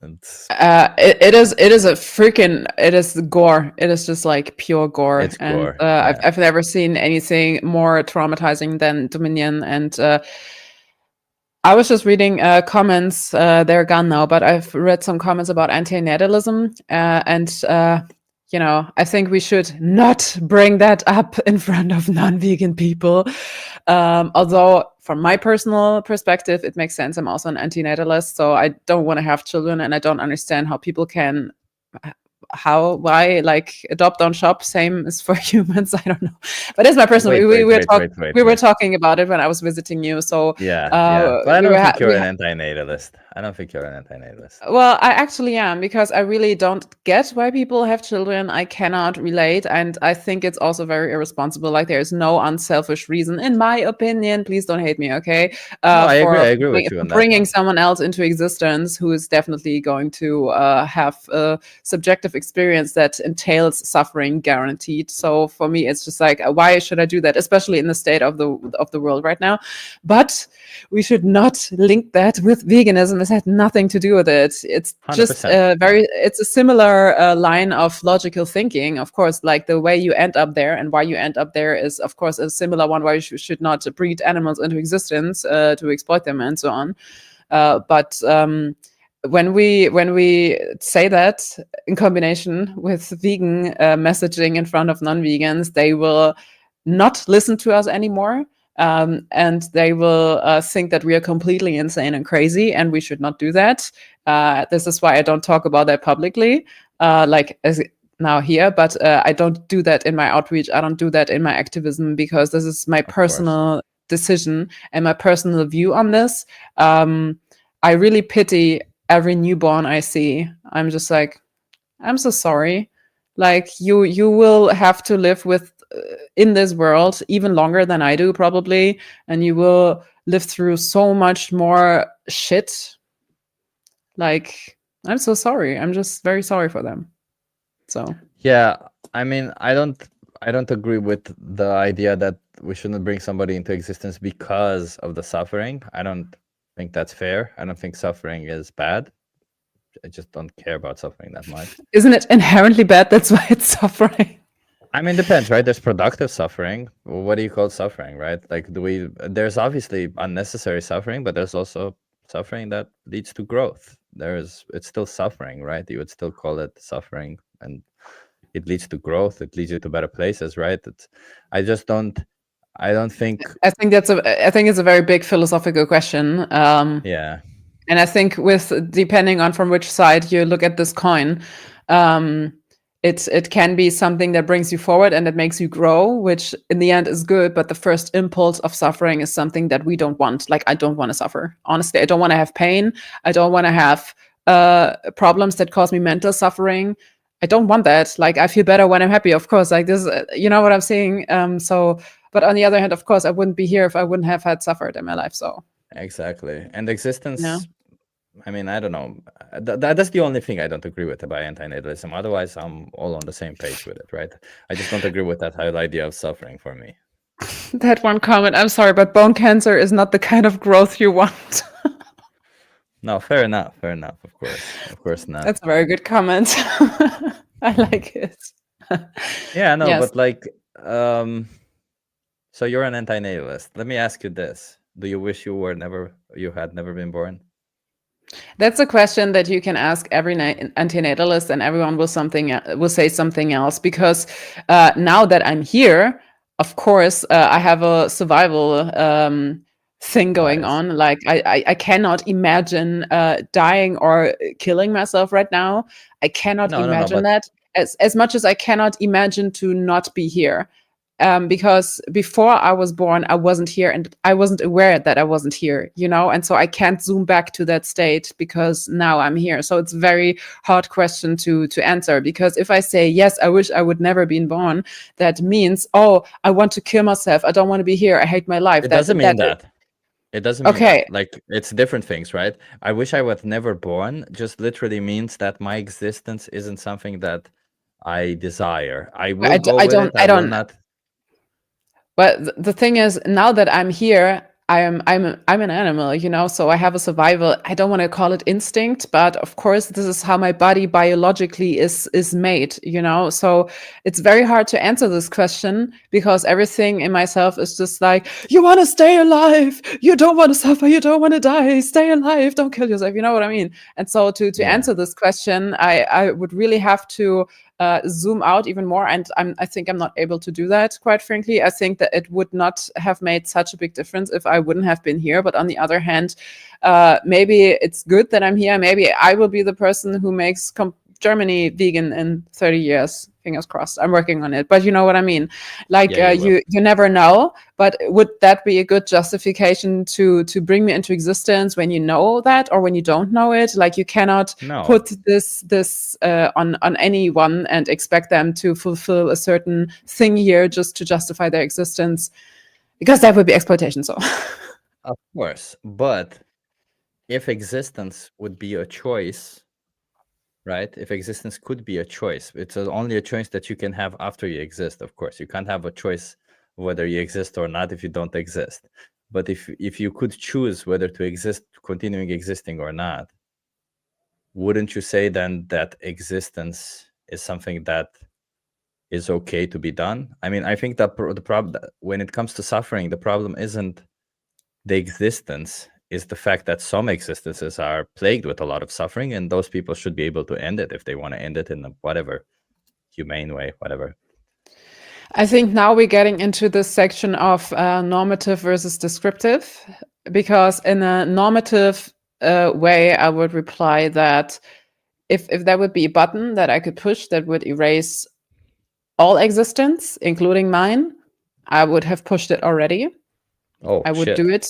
it's it is a freaking, it is gore. It is just like pure gore. It's and gore, yeah. I've never seen anything more traumatizing than Dominion. And I was just reading comments. They're gone now, but I've read some comments about antinatalism, and you know, I think we should not bring that up in front of non-vegan people. Although, from my personal perspective, it makes sense. I'm also an antinatalist, so I don't want to have children, and I don't understand how people can, why, like, adopt, don't shop. Same as for humans. I don't know, but it's my personal. We were talking about it when I was visiting you. So yeah. But I don't think you're an antinatalist. I don't think you're an antinatalist. Well, I actually am, because I really don't get why people have children. I cannot relate, and I think it's also very irresponsible. Like, there is no unselfish reason, in my opinion. Please don't hate me, okay? No, I agree with you on that. Bringing someone else into existence who is definitely going to have a subjective experience that entails suffering, guaranteed. So for me, it's just like, why should I do that, especially in the state of the world right now? But we should not link that with veganism. It had nothing to do with it. It's 100%. Just it's a similar line of logical thinking. Of course, like, the way you end up there and why you end up there is, of course, a similar one, why you should not breed animals into existence to exploit them and so on. But when we say that in combination with vegan messaging in front of non-vegans, they will not listen to us anymore. And they will think that we are completely insane and crazy, and we should not do that. This is why I don't talk about that publicly, like as now here, but I don't do that in my outreach. I don't do that in my activism, because this is my personal decision and my personal view on this. I really pity every newborn I see. I'm just like, I'm so sorry. Like, you will have to live with in this world even longer than I do, probably, and you will live through so much more shit. Like, I'm so sorry. I'm just very sorry for them. So yeah, I mean, I don't agree with the idea that we shouldn't bring somebody into existence because of the suffering. I don't think that's fair. I don't think suffering is bad. I just don't care about suffering that much. Isn't it inherently bad? That's why it's suffering. I mean, depends, right? There's productive suffering. What do you call suffering, right? Like, there's obviously unnecessary suffering, but there's also suffering that leads to growth. It's still suffering, right? You would still call it suffering, and it leads to growth. It leads you to better places, right? I don't think. I think it's a very big philosophical question. Yeah. And I think depending on from which side you look at this coin, it can be something that brings you forward and that makes you grow, which in the end is good. But the first impulse of suffering is something that we don't want. Like, I don't want to suffer. Honestly, I don't want to have pain. I don't want to have problems that cause me mental suffering. I don't want that. Like, I feel better when I'm happy, of course. Like, this, you know what I'm saying? But on the other hand, of course, I wouldn't be here if I wouldn't have had suffered in my life. So exactly. And existence. Yeah. I mean, I don't know. That's the only thing I don't agree with about antinatalism. Otherwise, I'm all on the same page with it, right? I just don't agree with that whole idea of suffering for me. That one comment, I'm sorry, but bone cancer is not the kind of growth you want. No, fair enough. Of course not. That's a very good comment. I like it. Yeah, no, Yes. but like, so you're an antinatalist. Let me ask you this: do you wish you had never been born? That's a question that you can ask every antinatalist, and everyone will say something else. Because now that I'm here, of course, I have a survival thing going on. Like, I cannot imagine dying or killing myself right now. I cannot imagine that. As much as I cannot imagine to not be here. Because before I was born, I wasn't here, and I wasn't aware that I wasn't here, you know? And so I can't zoom back to that state because now I'm here. So it's a very hard question to answer, because if I say, yes, I wish I would never been born, that means, oh, I want to kill myself. I don't want to be here. I hate my life. It doesn't mean that. It doesn't mean Okay. that. Like, it's different things, right? I wish I was never born just literally means that my existence isn't something that I desire. I will go with it. I will not. But the thing is, now that I'm here, I'm an animal, you know, so I have a survival. I don't want to call it instinct, but of course, this is how my body biologically is made, you know. So it's very hard to answer this question because everything in myself is just like, you want to stay alive, you don't want to suffer, you don't want to die, stay alive, don't kill yourself. You know what I mean? And so to answer this question, I would really have to zoom out even more, and I think I'm not able to do that, quite frankly. I think that it would not have made such a big difference if I wouldn't have been here. But on the other hand, maybe it's good that I'm here. Maybe I will be the person who makes Germany vegan in 30 years. Fingers crossed. I'm working on it. But you know what I mean? Like, you never know. But would that be a good justification to bring me into existence when you know that, or when you don't know it? Like, you cannot put this on anyone and expect them to fulfill a certain thing here just to justify their existence, because that would be exploitation. So, of course, but if existence would be a choice, right? If existence could be a choice, it's only a choice that you can have after you exist. Of course, you can't have a choice whether you exist or not if you don't exist. But if you could choose whether to exist, continuing existing or not, wouldn't you say then that existence is something that is okay to be done? I mean, I think that the problem when it comes to suffering, the problem isn't the existence, is the fact that some existences are plagued with a lot of suffering, and those people should be able to end it if they want to end it in a whatever humane way, whatever. I think now we're getting into this section of normative versus descriptive, because in a normative way, I would reply that if there would be a button that I could push that would erase all existence, including mine, I would have pushed it already. Oh, I would shit. do it.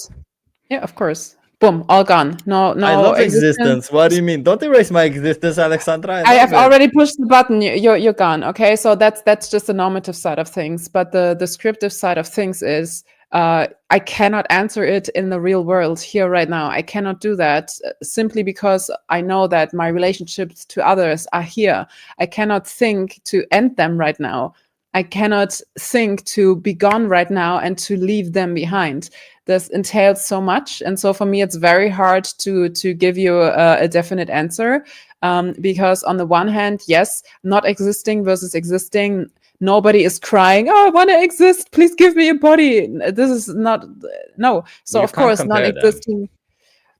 Yeah, of course. Boom, all gone. No. I love existence. What do you mean? Don't erase my existence, Alexandra. I have already pushed the button. You're gone. Okay, so that's just the normative side of things. But the descriptive side of things is I cannot answer it in the real world here right now. I cannot do that simply because I know that my relationships to others are here. I cannot think to end them right now. I cannot think to be gone right now and to leave them behind. This entails so much. And so for me, it's very hard to give you a definite answer, because on the one hand, yes, not existing versus existing, nobody is crying, oh, I want to exist, please give me a body. This is not, no. So you of course, non-existing,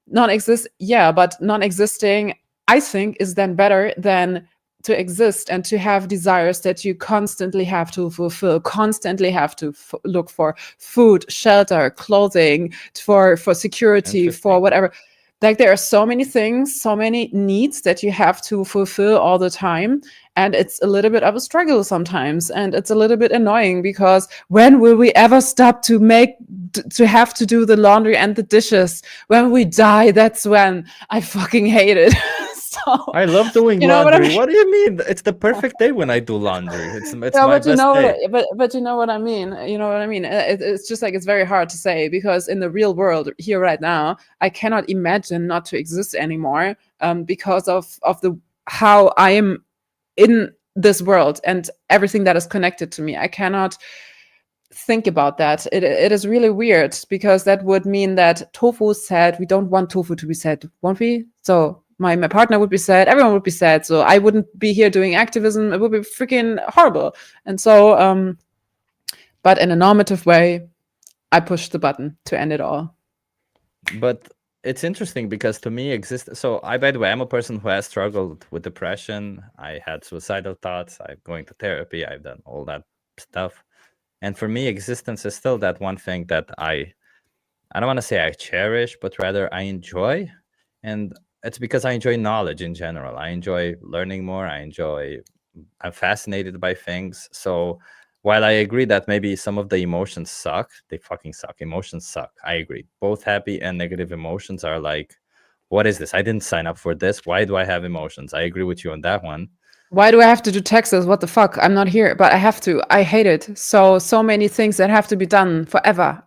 but non-existing, I think, is then better than to exist and to have desires that you constantly have to fulfill, constantly have to look for food, shelter, clothing, for security, for whatever. Like, there are so many things, so many needs that you have to fulfill all the time. And it's a little bit of a struggle sometimes. And it's a little bit annoying, because when will we ever stop to have to do the laundry and the dishes? When we die, that's when. I fucking hate it. So, I love doing laundry. What do you mean? It's the perfect day when I do laundry. It's my best day. But you know what I mean. You know what I mean. It's just like, it's very hard to say, because in the real world here right now, I cannot imagine not to exist anymore, because of the how I am in this world and everything that is connected to me. I cannot think about that. It is really weird, because that would mean that tofu is sad. We don't want tofu to be sad, won't we? So my partner would be sad, everyone would be sad, so I wouldn't be here doing activism. It would be freaking horrible. And so but in a normative way, I pushed the button to end it all. But it's interesting, because to me, by the way, I'm a person who has struggled with depression. I had suicidal thoughts. I'm going to therapy. I've done all that stuff. And for me, existence is still that one thing that I don't want to say I cherish, but rather I enjoy. And it's because I enjoy knowledge in general. I enjoy learning more. I'm fascinated by things. So while I agree that maybe some of the emotions suck, they fucking suck. Emotions suck. I agree. Both happy and negative emotions are like, what is this? I didn't sign up for this. Why do I have emotions? I agree with you on that one. Why do I have to do taxes? What the fuck? I'm not here, but I have to. I hate it. So many things that have to be done forever.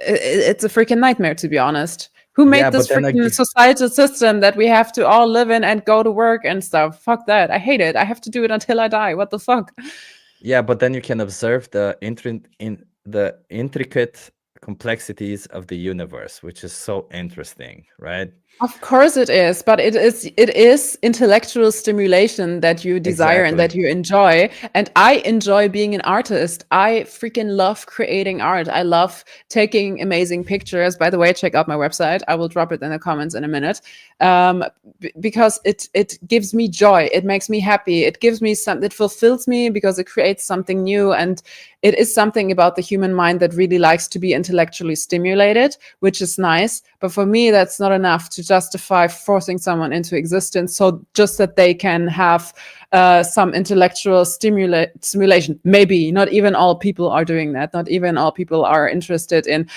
it's a freaking nightmare, to be honest. Who made Yeah, this but then freaking societal system that we have to all live in and go to work and stuff? Fuck that. I hate it. I have to do it until I die. What the fuck? Yeah, but then you can observe the intricate complexities of the universe, which is so interesting, right? Of course it is, but it is intellectual stimulation that you desire and that Exactly. you enjoy. And I enjoy being an artist. I freaking love creating art. I love taking amazing pictures. By the way, check out my website. I will drop it in the comments in a minute. Because it gives me joy. It makes me happy. It gives me something. It fulfills me because it creates something new. And it is something about the human mind that really likes to be intellectually stimulated, which is nice. But for me, that's not enough to justify forcing someone into existence. So just that they can have some intellectual stimulation. Maybe not even all people are doing that. Not even all people are interested in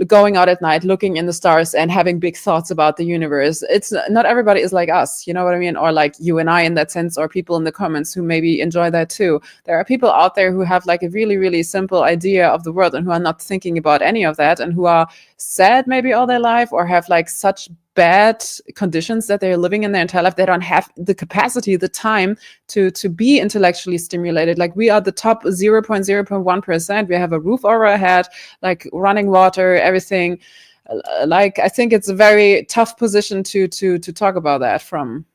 going out at night, looking in the stars and having big thoughts about the universe. It's not everybody is like us, you know what I mean? Or like you and I in that sense, or people in the comments who maybe enjoy that too. There are people out there who have like a really, really simple idea of the world and who are not thinking about any of that and who are sad maybe all their life or have like such bad conditions that they're living in their entire life. They don't have the capacity, the time to be intellectually stimulated. Like we are the top 0.0.1%. We have a roof over our head, like running water, everything. Like I think it's a very tough position to talk about that from.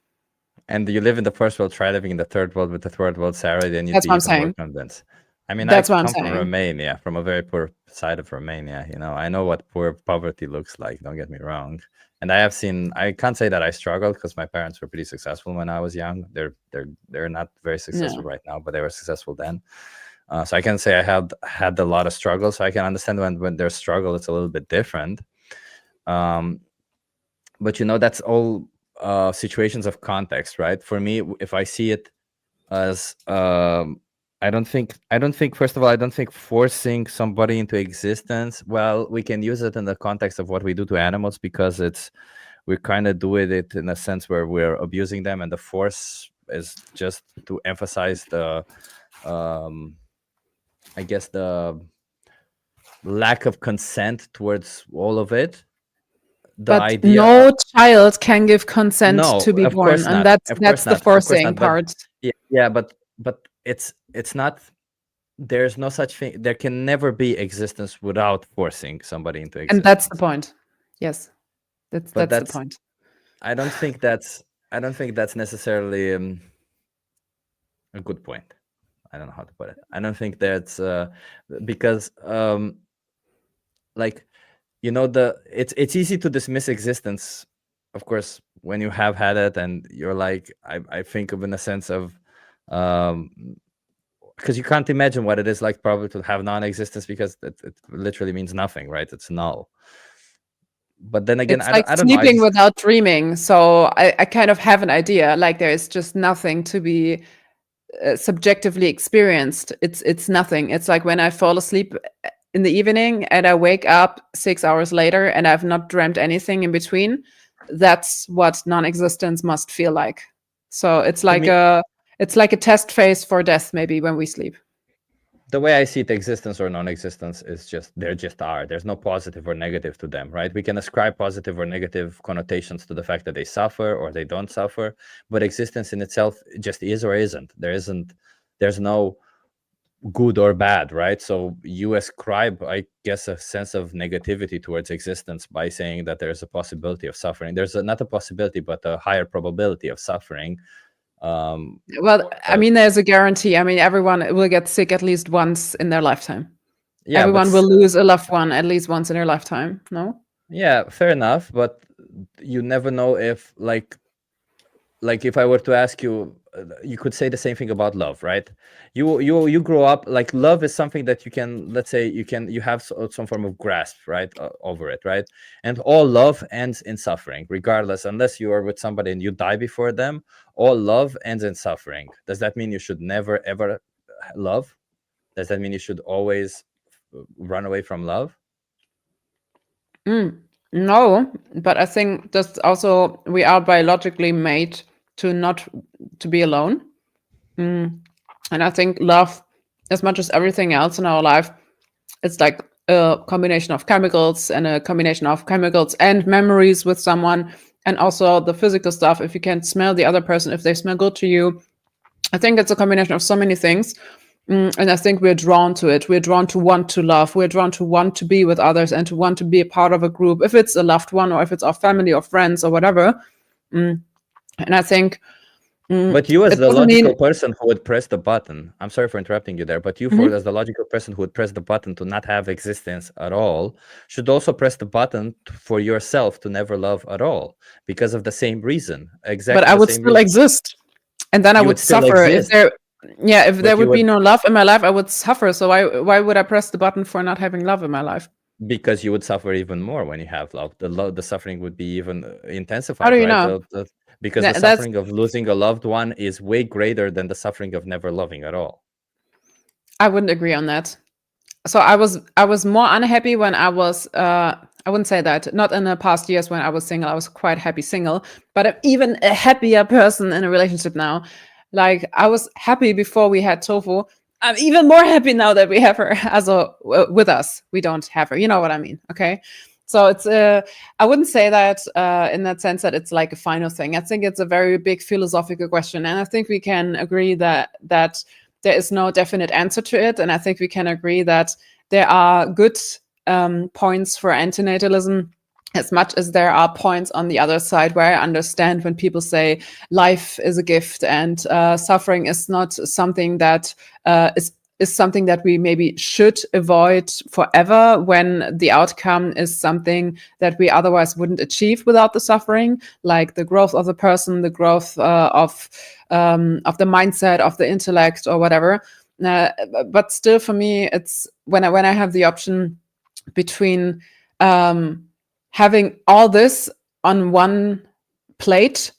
And you live in the first world, try living in the third world with the third world Sarah, then you'd That's be what I'm even more saying. convinced. I mean, That's I what I'm come from saying. Romania, from a very poor side of Romania. You know, I know what poor poverty looks like. Don't get me wrong. And I have seen. I can't say that I struggled because my parents were pretty successful when I was young. They're not very successful right now, but they were successful then. So I can say I had a lot of struggle. So I can understand when there's struggle, it's a little bit different. But you know, that's all situations of context, right? For me, if I see it as I don't think first of all, I don't think forcing somebody into existence, well, we can use it in the context of what we do to animals because we're kind of doing it in a sense where we're abusing them, and the force is just to emphasize the I guess the lack of consent towards all of it. But no child can give consent to be born, and that's the forcing part. Yeah, but it's not. There's no such thing. There can never be existence without forcing somebody into existence. And that's the point. Yes, that's the point. I don't think that's necessarily a good point. I don't know how to put it. I don't think that's because like, you know, it's easy to dismiss existence, of course, when you have had it and you're like, I think of in a sense of because you can't imagine what it is like probably to have non-existence because it literally means nothing, right? It's null. But then again, it's like I don't sleeping know, without dreaming. So I kind of have an idea, like there is just nothing to be subjectively experienced. It's nothing. It's like when I fall asleep in the evening and I wake up 6 hours later and I've not dreamt anything in between. That's what non-existence must feel like. So it's like a test phase for death, maybe, when we sleep. The way I see it, existence or non-existence is just, there just are. There's no positive or negative to them, right? We can ascribe positive or negative connotations to the fact that they suffer or they don't suffer, but existence in itself just is or isn't. There's no good or bad, right? So you ascribe, I guess, a sense of negativity towards existence by saying that there's a possibility of suffering. There's not a possibility, but a higher probability of suffering. Well, I mean, there's a guarantee. I mean, everyone will get sick at least once in their lifetime. Yeah, everyone will lose a loved one at least once in their lifetime. No? Yeah, fair enough. But you never know if, like if I were to ask you, you could say the same thing about love, right? You grow up, like, love is something that you can, let's say, you have some form of grasp, right, over it, right? And all love ends in suffering, regardless, unless you are with somebody and you die before them. All love ends in suffering. Does that mean you should never ever love? Does that mean you should always run away from love? No, but I think that's also, we are biologically made to not to be alone. And I think love, as much as everything else in our life, it's like a combination of chemicals and a combination of chemicals and memories with someone, and also the physical stuff. If you can smell the other person, if they smell good to you, I think it's a combination of so many things. And I think we're drawn to it. We're drawn to want to love. We're drawn to want to be with others and to want to be a part of a group, if it's a loved one or if it's our family or friends or whatever. And I think. But you, as it the doesn't logical mean- person who would press the button, I'm sorry for interrupting you there, but you, Mhm. as the logical person who would press the button to not have existence at all, should also press the button for yourself to never love at all, because of the same reason. Exactly. But I the would same still reason. exist, and then I You would would still suffer. If exist. there, yeah, if But there you would be would- no love in my life, I would suffer. So why would I press the button for not having love in my life? Because you would suffer even more when you have love. The suffering would be even intensified. How do you right? know? Because the suffering of losing a loved one is way greater than the suffering of never loving at all. I wouldn't agree on that. So I was more unhappy when I was I wouldn't say that, not in the past years when I was single. I was quite happy single, but I'm even a happier person in a relationship now. Like, I was happy before we had Tofu. I'm even more happy now that we have her as with us. We don't have her. You know what I mean? Okay. So it's I wouldn't say that in that sense that it's like a final thing. I think it's a very big philosophical question, and I think we can agree that there is no definite answer to it. And I think we can agree that there are good points for antinatalism, as much as there are points on the other side where I understand when people say life is a gift and suffering is not something that is something that we maybe should avoid forever, when the outcome is something that we otherwise wouldn't achieve without the suffering, like the growth of the person, the growth of the mindset, of the intellect, or whatever. But still, for me, it's when I have the option between having all this on one plate,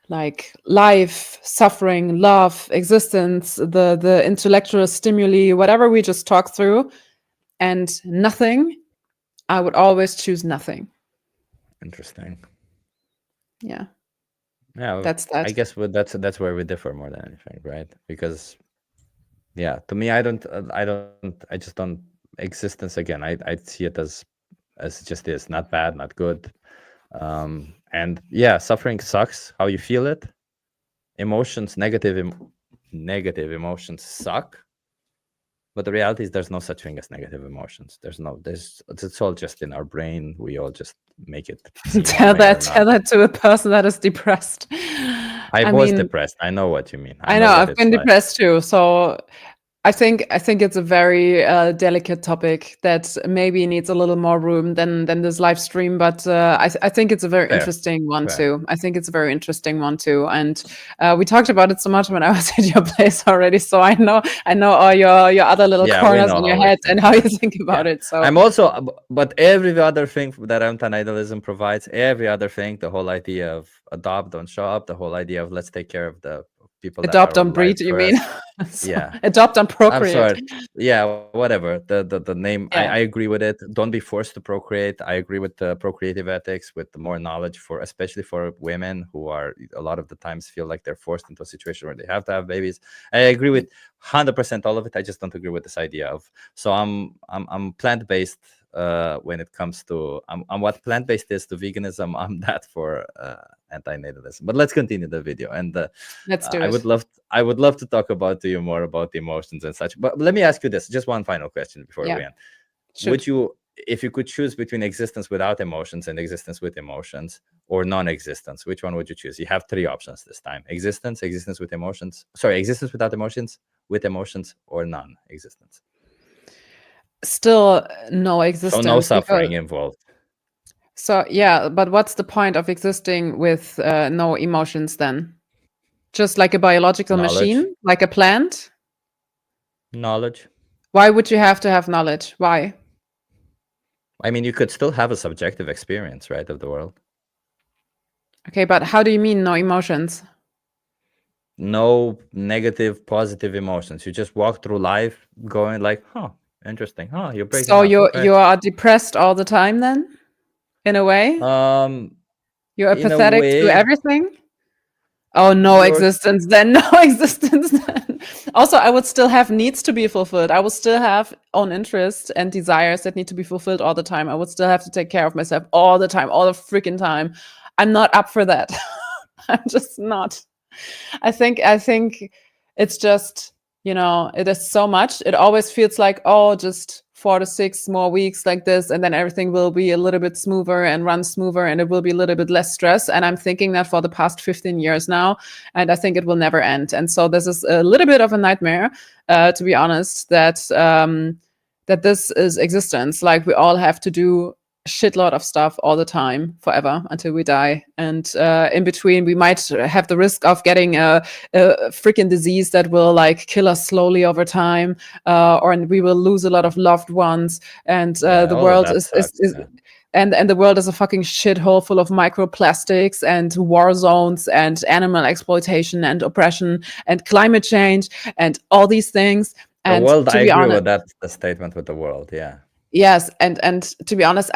like life, suffering, love, existence, the intellectual stimuli, whatever we just talked through, and nothing, I would always choose nothing. Interesting. Yeah. Yeah, That's that. I guess that's where we differ more than anything, right? Because, yeah, to me, I just don't. Existence, again, I see it as it just is, not bad, not good. And yeah, suffering sucks. How you feel it, emotions, negative emotions suck. But the reality is, there's no such thing as negative emotions. It's all just in our brain. We all just make it. Tell that to a person that is depressed. I was depressed. I know what you mean. I know I've been depressed too. So I think it's a very delicate topic that maybe needs a little more room than this live stream. But I think it's a very interesting one too. I think it's a very interesting one too. And we talked about it so much when I was at your place already. So I know all your other little corners in your head and how you think about it. So I'm also, but every other thing that antinatalism provides, every other thing, the whole idea of adopt, don't show up, the whole idea of let's take care of the people. Adopt, don't breed, you mean? Yeah. Adopt, don't procreate. I'm sorry. Yeah, whatever. The name, I agree with it. Don't be forced to procreate. I agree with the procreative ethics, with more knowledge, especially for women who are a lot of the times feel like they're forced into a situation where they have to have babies. I agree with 100% all of it. I just don't agree with this idea of. So I'm plant-based when it comes to I'm what plant-based is to veganism. I'm that for antinatalism. But let's continue the video, and let's do it. I would love to talk to you more about the emotions and such. But let me ask you this: just one final question before we end. Would you, if you could choose between existence without emotions and existence with emotions, or non-existence, which one would you choose? You have three options this time: existence with emotions. Sorry, existence without emotions, with emotions, or non-existence. Still no existence. So no suffering involved. So yeah, but what's the point of existing with no emotions then? Just like a biological machine, like a plant? Knowledge. Why would you have to have knowledge? Why? I mean, you could still have a subjective experience, right, of the world. Okay, but how do you mean no emotions? No negative, positive emotions. You just walk through life going like, interesting. You're breaking So up. you are depressed all the time then? In a way? You're apathetic to everything? Oh, no existence then. No existence then. Also, I would still have needs to be fulfilled. I would still have own interests and desires that need to be fulfilled all the time. I would still have to take care of myself all the time, all the freaking time. I'm not up for that. I'm just not. I think it's just, it is so much. It always feels like, oh, just 4 to 6 more weeks like this, and then everything will be a little bit smoother and run smoother, and it will be a little bit less stress. And I'm thinking that for the past 15 years now, and I think it will never end. And so this is a little bit of a nightmare, to be honest, that this is existence. Like, we all have to do shitload of stuff all the time forever until we die, and in between we might have the risk of getting a freaking disease that will like kill us slowly over time, or we will lose a lot of loved ones, and the world is and the world is a fucking shithole full of microplastics and war zones and animal exploitation and oppression and climate change and all these things. And the world, to I be agree honest, with that the statement with the world. Yeah. yes, and to be honest,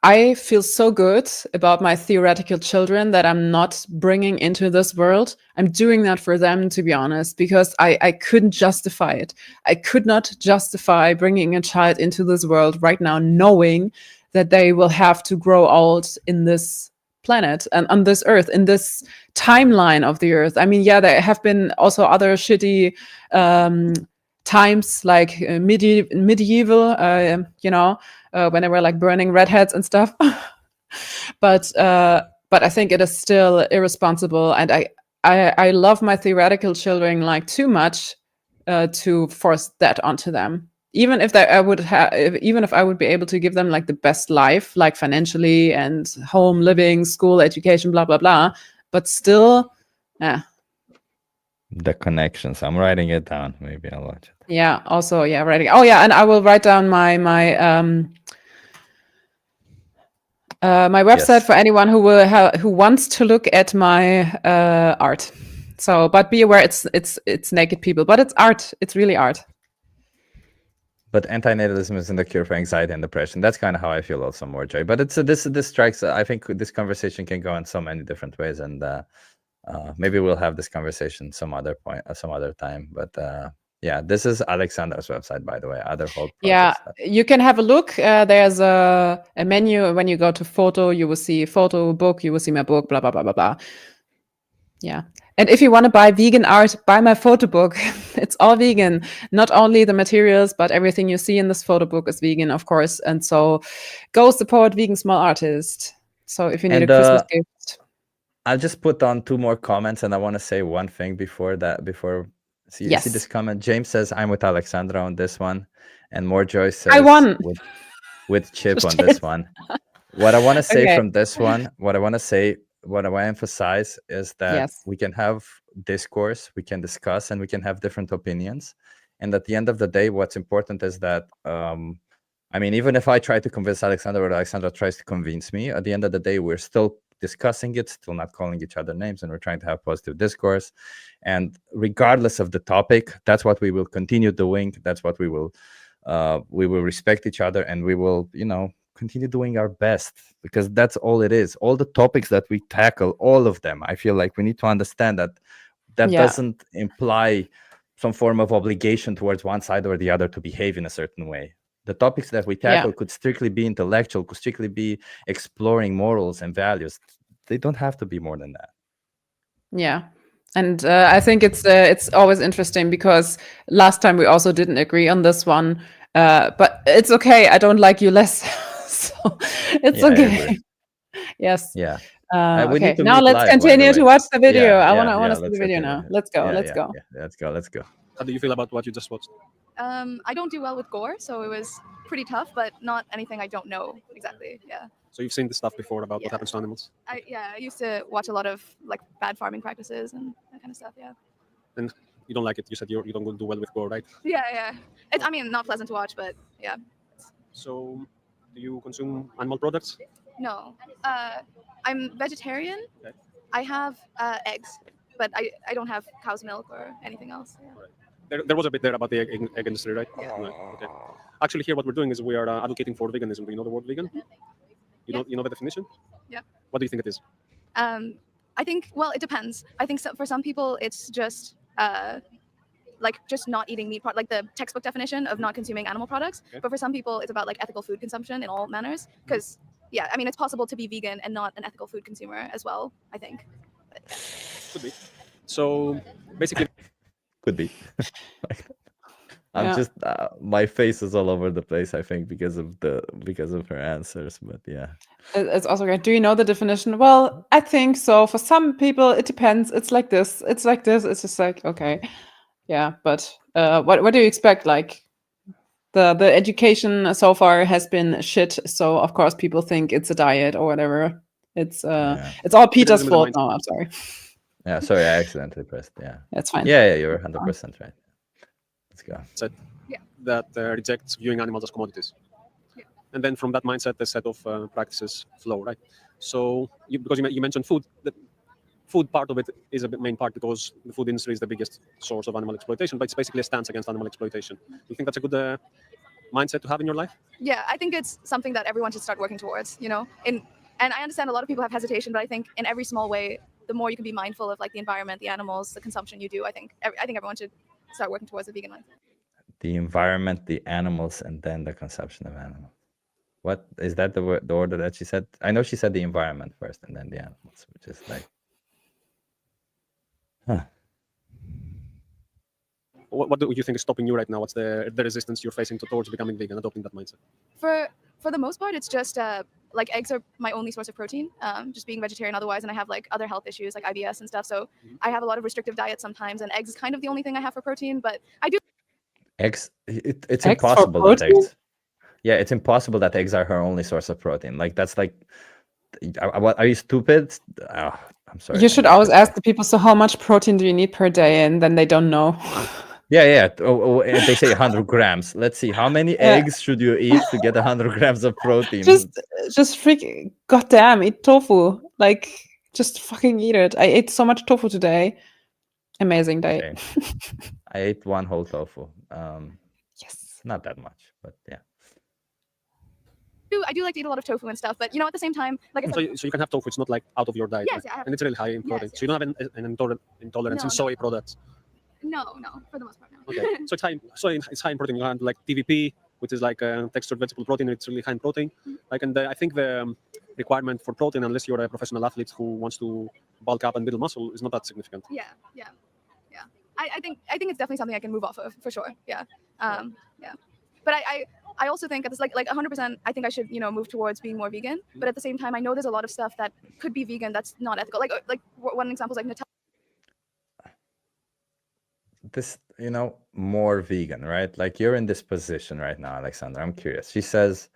I feel so good about my theoretical children that I'm not bringing into this world. I'm doing that for them, to be honest, because I couldn't justify it. I could not justify bringing a child into this world right now, knowing that they will have to grow old in this planet and on this earth, in this timeline of the earth. I mean, yeah, there have been also other shitty times, like medieval, when they were like burning redheads and stuff. but I think it is still irresponsible, and I love my theoretical children like too much to force that onto them. Even if I would be able to give them like the best life, like financially and home living, school, education, blah blah blah, but still, yeah. The connections. I'm writing it down. Maybe I'll watch it. Yeah. Also, yeah, writing. Oh, yeah, and I will write down my website for anyone who wants to look at my art. So, but be aware, it's naked people, but it's art. It's really art. But antinatalism isn't the cure for anxiety and depression. That's kind of how I feel also, more, Joy. But it's this strikes. I think this conversation can go in so many different ways, and maybe we'll have this conversation some other time. But yeah, this is Alexandra's website, by the way. Other whole stuff. You can have a look. There's a menu. When you go to photo, you will see photo, book. You will see my book. Blah blah blah blah blah. Yeah. And if you want to buy vegan art, buy my photo book. It's all vegan. Not only the materials, but everything you see in this photo book is vegan, of course. And so go support vegan small artists. So if you need a Christmas gift. I'll just put on 2 more comments, and I want to say one thing before see this comment. James says, I'm with Alexandra on this one. And More Joy says, I won. With Chip on this one. What I want to say from this one, what I want to emphasize is that we can have discourse, we can discuss, and we can have different opinions. And at the end of the day, what's important is that, I mean, even if I try to convince Alexandra or Alexandra tries to convince me, at the end of the day, we're still discussing it, still not calling each other names, and we're trying to have positive discourse. And regardless of the topic, that's what we will continue doing. That's what we will respect each other, and we will, continue doing our best, because that's all it is. All the topics that we tackle, all of them, I feel like we need to understand that doesn't imply some form of obligation towards one side or the other to behave in a certain way. The topics that we tackle could strictly be intellectual, could strictly be exploring morals and values. They don't have to be more than that. Yeah. And I think it's always interesting, because last time we also didn't agree on this one, but it's okay. I don't like you less. So it's okay. Yes. Yeah. Okay. Now let's continue to watch the video. I want to see the video now. Let's go. Let's go. How do you feel about what you just watched? I don't do well with gore, so it was pretty tough, but not anything I don't know exactly. Yeah. So you've seen the stuff before about what happens to animals? I used to watch a lot of like bad farming practices and that kind of stuff. Yeah. And you don't like it? You said you don't do well with gore, right? Yeah. It's not pleasant to watch, but yeah. So, do you consume animal products? No. I'm vegetarian. Okay. I have eggs, but I don't have cow's milk or anything else. Yeah. Right. There was a bit there about the egg industry, right? Yeah. Right. Okay. Actually, here what we're doing is we are advocating for veganism. Do you know the word vegan? You know the definition? Yeah. What do you think it is? I think, well, it depends. I think for some people it's just like just not eating meat, like the textbook definition of not consuming animal products. Okay. But for some people, it's about like ethical food consumption in all manners. Because yeah, I mean, it's possible to be vegan and not an ethical food consumer as well, I think. But, yeah. Could be. So basically, Could be. I'm Yeah. just my face is all over the place, I think, because of her answers. But yeah. It's also great. Do you know the definition? Well, I think so. For some people, it depends. It's like this. It's like this. It's just like, okay. Yeah, but what do you expect? Like the education so far has been shit, so of course people think it's a diet or whatever. It's all Peter's Criticism is the fault. mindset. No, I'm sorry. Yeah, sorry, I accidentally pressed. Yeah. That's fine. Yeah, you're 100% right. Let's go. that rejects viewing animals as commodities. Yeah. And then from that mindset, a set of practices flow, right? So because you mentioned food, the food part of it is a main part because the food industry is the biggest source of animal exploitation, but it's basically a stance against animal exploitation. Do you think that's a good mindset to have in your life? Yeah, I think it's something that everyone should start working towards, you know. And I understand a lot of people have hesitation, but I think in every small way, the more you can be mindful of like the environment, the animals, the consumption you do, I think everyone should start working towards a vegan life. The environment, the animals, and then the consumption of animals. What is that the order that she said? I know she said the environment first and then the animals, which is like, huh. What do you think is stopping you right now? What's the resistance you're facing towards becoming vegan, adopting that mindset? For the most part, it's just like eggs are my only source of protein, just being vegetarian otherwise, and I have like other health issues like IBS and stuff. So I have a lot of restrictive diets sometimes, and eggs is kind of the only thing I have for protein. But I do Eggs. It's Eggs for impossible that protein? eggs. Yeah, it's impossible that eggs are her only source of protein. Like that's like, what are you stupid? Oh, I'm sorry. You should always ask the people, so how much protein do you need per day? And then they don't know. Yeah. And they say 100 grams. Let's see, how many eggs should you eat to get 100 grams of protein? Just freaking goddamn, eat tofu. Like, just fucking eat it. I ate so much tofu today. Amazing day. Okay. I ate one whole tofu. Yes. Not that much, but yeah. I do like to eat a lot of tofu and stuff, but you know, at the same time, like I said, So you can have tofu. It's not like out of your diet, Yes, right? yeah, I have And it's really high in protein. yes. So you don't have an intolerance No, in soy products. no, for the most part, no. Okay. So it's high in protein. You have like TVP, which is like textured vegetable protein. It's really high in protein. Like, and I think the requirement for protein, unless you're a professional athlete who wants to bulk up and build muscle, is not that significant. Yeah. I think it's definitely something I can move off of for sure. Yeah. But I also think it's like 100%. I think I should move towards being more vegan. But at the same time, I know there's a lot of stuff that could be vegan that's not ethical. Like one example is like Nutella. This, more vegan, right? Like you're in this position right now, Alexandra. I'm curious. She says,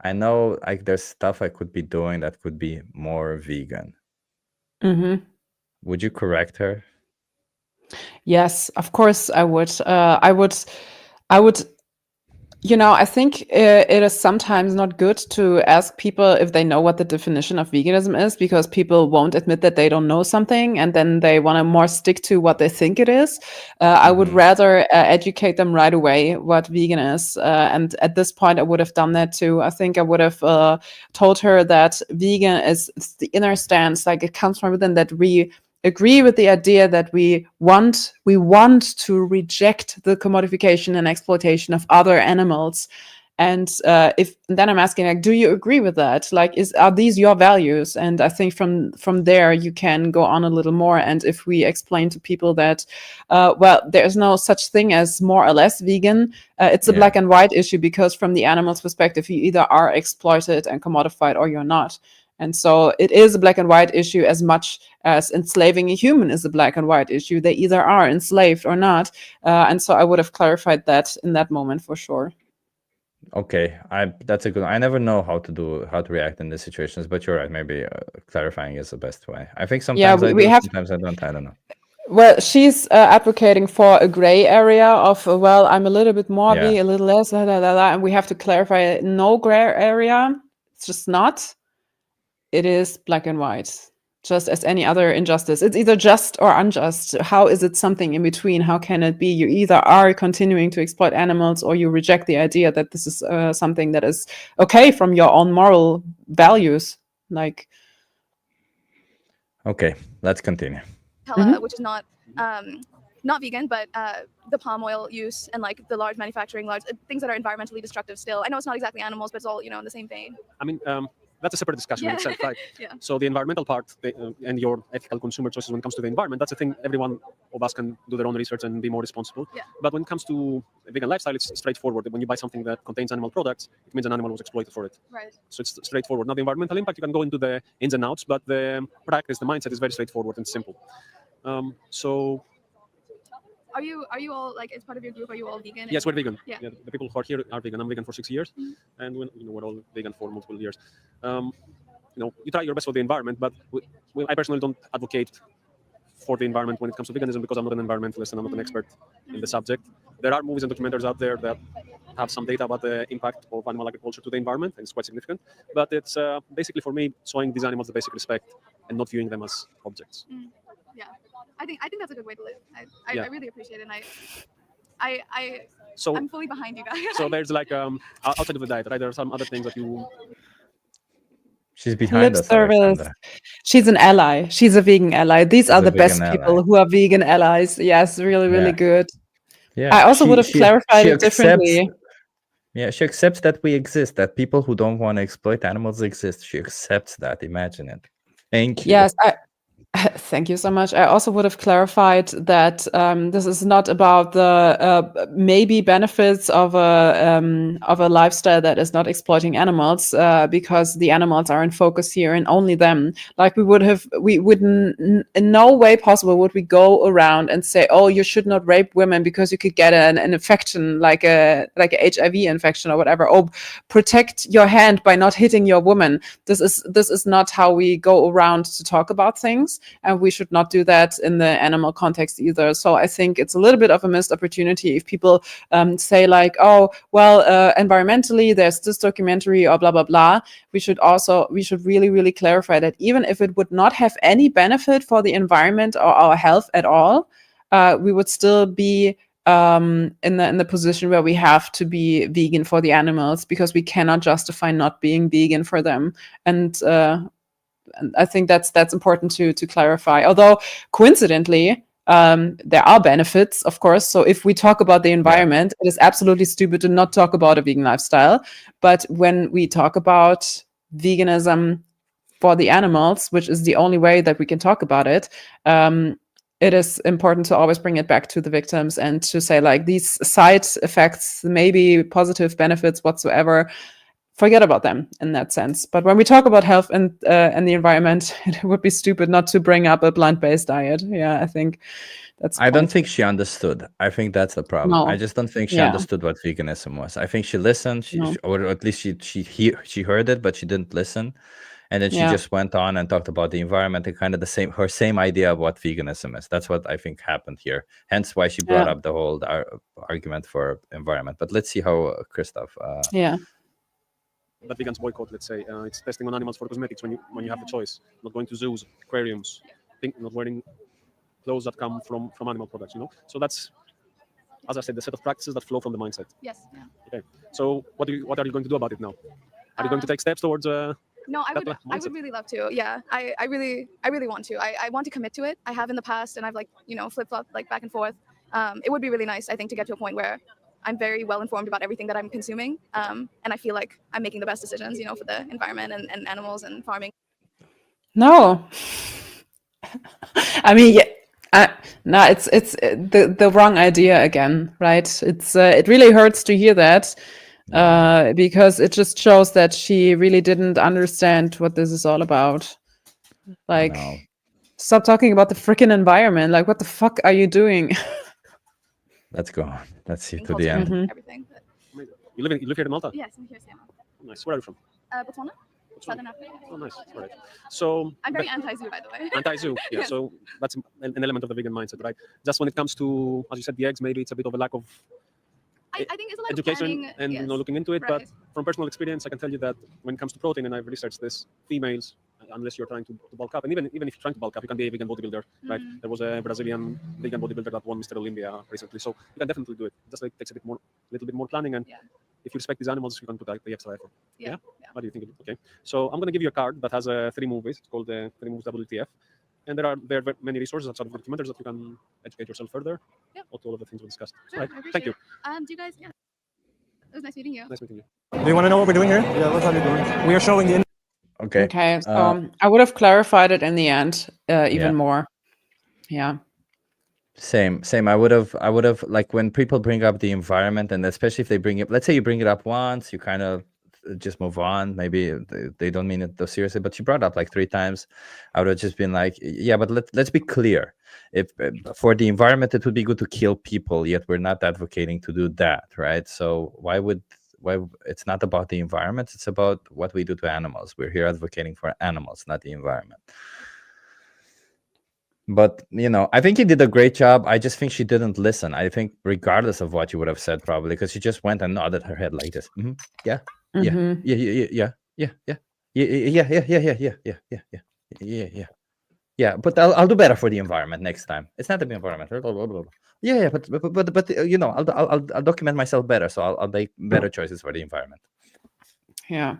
I know like there's stuff I could be doing that could be more vegan. Mm-hmm. Would you correct her? Yes, of course I would. I would. I think it is sometimes not good to ask people if they know what the definition of veganism is, because people won't admit that they don't know something, and then they want to more stick to what they think it is. I would rather educate them right away what vegan is. And at this point, I would have done that too. I think I would have told her that vegan is the inner stance, like it comes from within, that we agree with the idea that we want to reject the commodification and exploitation of other animals. And then I'm asking, like, do you agree with that? Like, are these your values? And I think from there you can go on a little more. And if we explain to people that, there's no such thing as more or less vegan, it's a black and white issue, because from the animal's perspective, you either are exploited and commodified or you're not. And so it is a black and white issue as much as enslaving a human is a black and white issue. They either are enslaved or not. And so I would have clarified that in that moment for sure. Okay, that's a good one. I never know how to react in these situations, but you're right. Maybe clarifying is the best way. I think sometimes sometimes I don't. I don't know. Well, she's advocating for a gray area of, I'm a little bit more, a little less, and we have to clarify no gray area. It's just not. It is black and white, just as any other injustice. It's either just or unjust. How is it something in between? How can it be? You either are continuing to exploit animals, or you reject the idea that this is something that is okay from your own moral values. Like, okay, let's continue. Which is not not vegan, but the palm oil use and like the large manufacturing, large things that are environmentally destructive still. I know it's not exactly animals, but it's all, you know, in the same vein. I mean, that's a separate discussion in Yeah. itself, right? Yeah. So the environmental part and your ethical consumer choices when it comes to the environment, that's a thing everyone of us can do their own research and be more responsible. Yeah. But when it comes to a vegan lifestyle, it's straightforward. When you buy something that contains animal products, it means an animal was exploited for it. Right. So it's straightforward. Now the environmental impact, you can go into the ins and outs, but the practice, the mindset is very straightforward and simple. So Are you all like, as part of your group, are you all vegan? yes, we're vegan. Yeah. The people who are here are vegan. I'm vegan for 6 years, and we're all vegan for multiple years. You try your best for the environment, but I personally don't advocate for the environment when it comes to veganism because I'm not an environmentalist and I'm not an expert in the subject. There are movies and documentaries out there that have some data about the impact of animal agriculture to the environment, and it's quite significant. But it's basically for me showing these animals the basic respect and not viewing them as objects. Yeah, I think that's a good way to live. I really appreciate it. And So I'm fully behind you guys. So there's like outside of the diet, right? There are some other things that you. She's behind Lip us, service. Alexandra. She's an ally. She's a vegan ally. These are a the best vegan people ally. who are vegan allies. Yes, really, really Yeah. good. Yeah. I also would have clarified she it differently. Yeah, she accepts that we exist, that people who don't want to exploit animals exist. She accepts that. Imagine it. Thank you. Yes, thank you so much. I also would have clarified that this is not about the maybe benefits of a lifestyle that is not exploiting animals, because the animals are in focus here and only them. Like we wouldn't in no way possible would we go around and say, oh, you should not rape women because you could get an infection like a HIV infection or whatever. Oh, protect your hand by not hitting your woman. This is not how we go around to talk about things. And we should not do that in the animal context either. So I think it's a little bit of a missed opportunity if people say like, oh, well, environmentally, there's this documentary or blah, blah, blah. We should really, really clarify that even if it would not have any benefit for the environment or our health at all, we would still be in the position where we have to be vegan for the animals because we cannot justify not being vegan for them. And I think that's important to clarify. Although coincidentally, there are benefits, of course. So if we talk about the environment, it is absolutely stupid to not talk about a vegan lifestyle. But when we talk about veganism for the animals, which is the only way that we can talk about it, it is important to always bring it back to the victims and to say like these side effects, maybe positive benefits whatsoever, forget about them in that sense. But when we talk about health and the environment, it would be stupid not to bring up a plant-based diet. Yeah, I think that's. I don't think she understood. I think that's the problem. No. I just don't think she understood what veganism was. I think she listened, or at least she heard it, but she didn't listen. And then she just went on and talked about the environment and kind of her same idea of what veganism is. That's what I think happened here. Hence why she brought up the whole argument for environment. But let's see how Christoph. That vegans boycott, let's say, it's testing on animals for cosmetics when you have the choice, not going to zoos, aquariums, not wearing clothes that come from animal products, So that's, as I said, the set of practices that flow from the mindset. Yes. Yeah. Okay. So what are you going to do about it now? Are you going to take steps towards? No, I would really love to. Yeah, I really want to. I want to commit to it. I have in the past, and I've flip-flopped back and forth. It would be really nice, I think, to get to a point where I'm very well informed about everything that I'm consuming, and I feel like I'm making the best decisions, for the environment and animals and farming. No, I mean, no, it's the wrong idea again, right? It really hurts to hear that, because it just shows that she really didn't understand what this is all about. Like, stop talking about the freaking environment. Like, what the fuck are you doing? Let's go. Let's see to the end. Everything. You live here in Malta? Yes, I'm here in Malta. Nice. Where are you from? Botswana, Southern Africa. Oh, nice. All right. So I'm very anti-zoo, by the way. Anti-zoo. Yeah. So that's an element of the vegan mindset, right? Just when it comes to, as you said, the eggs, maybe it's a bit of a lack of I think it's a lack education of planning, and looking into it. Right. But from personal experience, I can tell you that when it comes to protein, and I've researched this, females, unless you're trying to bulk up, and even if you're trying to bulk up, you can be a vegan bodybuilder, right? There was a Brazilian vegan bodybuilder that won Mr. Olympia recently, so you can definitely do it. Just takes a little bit more planning, and if you respect these animals, you can put the extra effort. Yeah. What do you think? Okay. So I'm gonna give you a card that has 3 movies. It's called 3 movies WTF, And there are many resources outside of the documentaries that you can educate yourself further. Yep. All all of the things we discussed. Sure, Right. I appreciate Thank you. it. Do you guys? Yeah. It was nice meeting you. Nice meeting you. Do you want to know what we're doing here? Yeah, what are we doing? We are showing the. Okay. Okay, so I would have clarified it in the end even Yeah. more. Yeah. Same. I would have like when people bring up the environment, and especially if they bring it, let's say you bring it up once, you kind of just move on. Maybe they don't mean it though seriously, but you brought it up like 3 times. I would have just been like, yeah, but let's be clear. If for the environment, it would be good to kill people, yet we're not advocating to do that, right? So why it's not about the environment, it's about what we do to animals. We're here advocating for animals, not the environment. But, I think he did a great job. I just think she didn't listen. I think regardless of what you would have said, probably, because she just went and nodded her head like this. Mm-hmm. Yeah. Mhm. Yeah, but I'll do better for the environment next time. It's not the environment. Yeah, but I'll document myself better, so I'll make better choices for the environment. Yeah,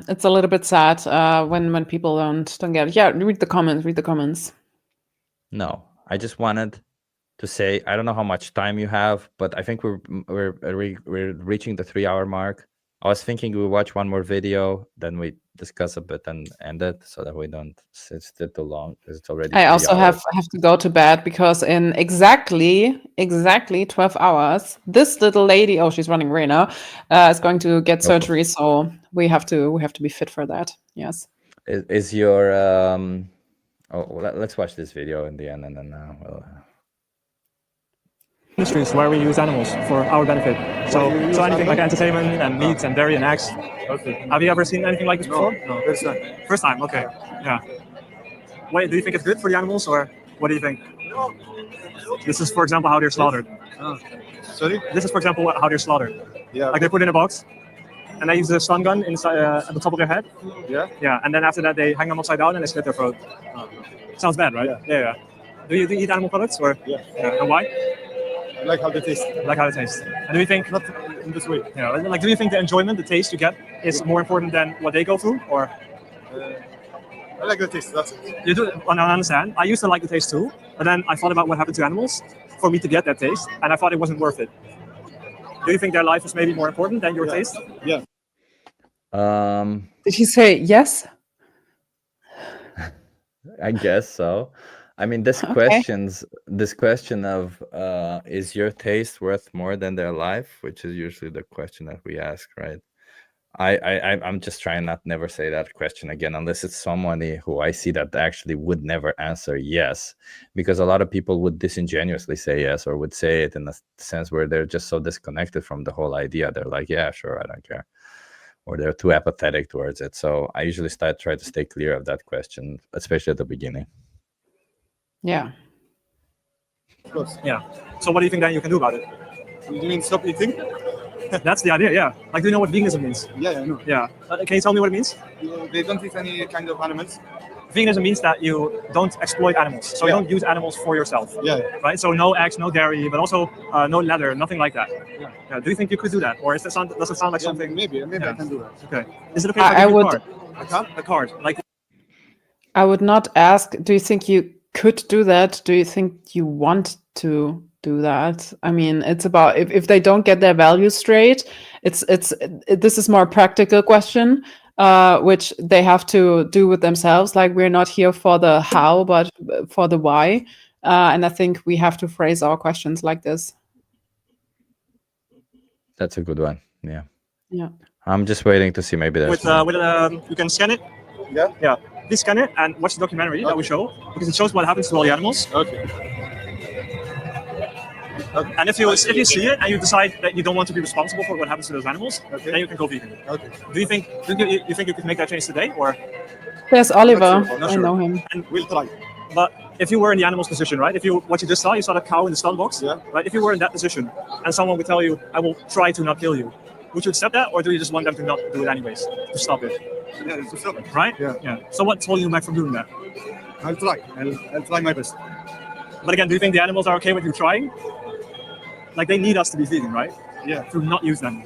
it's a little bit sad when people don't get it. Yeah, read the comments. No, I just wanted to say, I don't know how much time you have, but I think we're reaching the 3-hour mark. I was thinking we watch one more video, then we discuss a bit and end it, so that we don't sit too long, because it's already. I also 3 hours. have to go to bed, because in exactly 12 hours, this little lady, she's running away now, is going to get surgery. So we have to be fit for that. Yes. Is your let's watch this video in the end, and then we'll. Industries where we use animals for our benefit. So anything like entertainment and meat and dairy and eggs. Okay. Have you ever seen anything like this before? No. First time. Okay. Yeah. Wait, do you think it's good for the animals, or what do you think? This is, for example, how they're slaughtered. Sorry? This is, for example, how they're slaughtered. Yeah. Like they put in a box, and they use a stun gun inside at the top of their head. Yeah. Yeah, and then after that they hang them upside down and they slit their throat. Sounds bad, right? Yeah. Do you eat animal products, or? Yeah. And why? I like how they taste. Like how they taste. And do you think? Not in this way. Yeah. Like, do you think the enjoyment, the taste you get, is more important than what they go through, or? I like the taste. That's it. You do. I understand. I used to like the taste too, but then I thought about what happened to animals for me to get that taste, and I thought it wasn't worth it. Do you think their life is maybe more important than your taste? Yeah. Did he say yes? I guess so. I mean, this question of is your taste worth more than their life, which is usually the question that we ask, right? I'm just trying not never say that question again, unless it's somebody who I see that actually would never answer yes, because a lot of people would disingenuously say yes, or would say it in a sense where they're just so disconnected from the whole idea. They're like, yeah, sure, I don't care. Or they're too apathetic towards it. So I usually try to stay clear of that question, especially at the beginning. Yeah. Of course. Yeah. So what do you think then you can do about it? You mean stop eating? That's the idea, yeah. Like, do you know what veganism means? Yeah, I know. Yeah. Can you tell me what it means? They don't eat any kind of animals. Veganism means that you don't exploit animals. So you don't use animals for yourself. Yeah. Right? So no eggs, no dairy, but also no leather, nothing like that. Yeah. Do you think you could do that? Or does it sound like something? Maybe I can do that. Okay. Is it okay if I give you a card? A card. Like, I would not ask, do you think you could do that? Do you think you want to do that? I mean, it's about if they don't get their values straight, this is more a practical question, which they have to do with themselves. Like, we're not here for the how, but for the why. And I think we have to phrase our questions like this. That's a good one. Yeah. Yeah. I'm just waiting to see maybe there's you can scan it. Yeah. Yeah. Please scan it and watch the documentary that we show, because it shows what happens to all the animals. Okay. And if you see it and you decide that you don't want to be responsible for what happens to those animals, then you can go vegan. Okay. Do you think you could make that change today, or? There's Oliver. Not I sure. know him. And we'll try. But if you were in the animal's position, right? What you just saw, you saw the cow in the stun box. Yeah. Right. If you were in that position and someone would tell you, "I will try to not kill you," would you accept that, or do you just want them to not do it anyways to stop it? Yeah, to stop it. Right. Yeah. So what's holding you back from doing that? I'll try. I'll try my best. But again, do you think the animals are okay with you trying? Like, they need us to be vegan, right? Yeah. To not use them.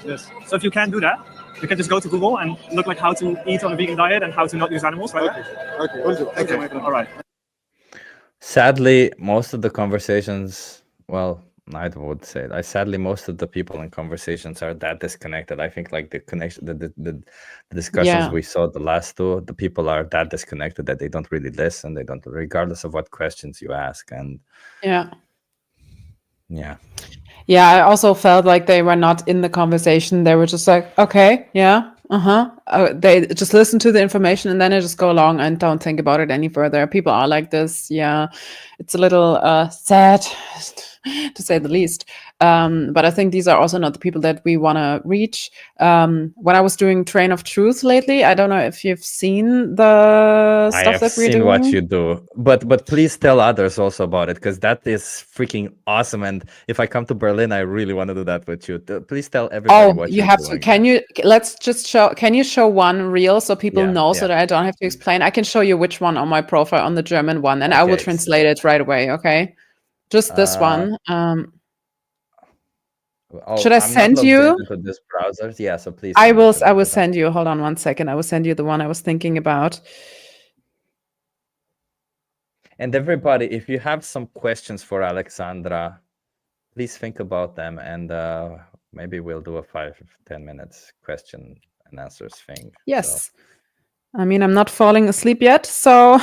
Yes. So if you can't do that, You can just go to Google and look like how to eat on a vegan diet and how to not use animals, right? Okay, will do. Thank you, my friend. All right. Sadly, most of the conversations, well, I would say, sadly, most of the people in conversations are that disconnected. I think like the connection, the discussions Yeah. we saw, the last two, the people are that disconnected that they don't really listen. They don't, regardless of what questions you ask. And Yeah. yeah, I also felt like they were not in the conversation. They were just like, okay, yeah, they just listen to the information and then they just go along and don't think about it any further. People are like this. Yeah, it's a little sad to say the least. But I think these are also not the people that we want to reach. When I was doing Train of Truth lately, I don't know if you've seen the I stuff have that we're seen doing. what you do, but please tell others also about it, because that is freaking awesome. And if I come to Berlin, I really want to do that with you. Please tell everybody what You you're have to. doing. Can you? Let's just show. Can you show one reel so people Yeah, know, yeah. so that I don't have to explain? I can show you which one on my profile on the German one, and I will Okay, translate it right away. Okay, just this one. Should I I'm not send logged you? into this browser. Yeah, so please. I send it will. to me, I will 'cause send you. Hold on one second. I will send you the one I was thinking about. And everybody, if you have some questions for Alexandra, please think about them, and maybe we'll do a 5-10 minutes question and answers thing. Yes. I mean, I'm not falling asleep yet, so.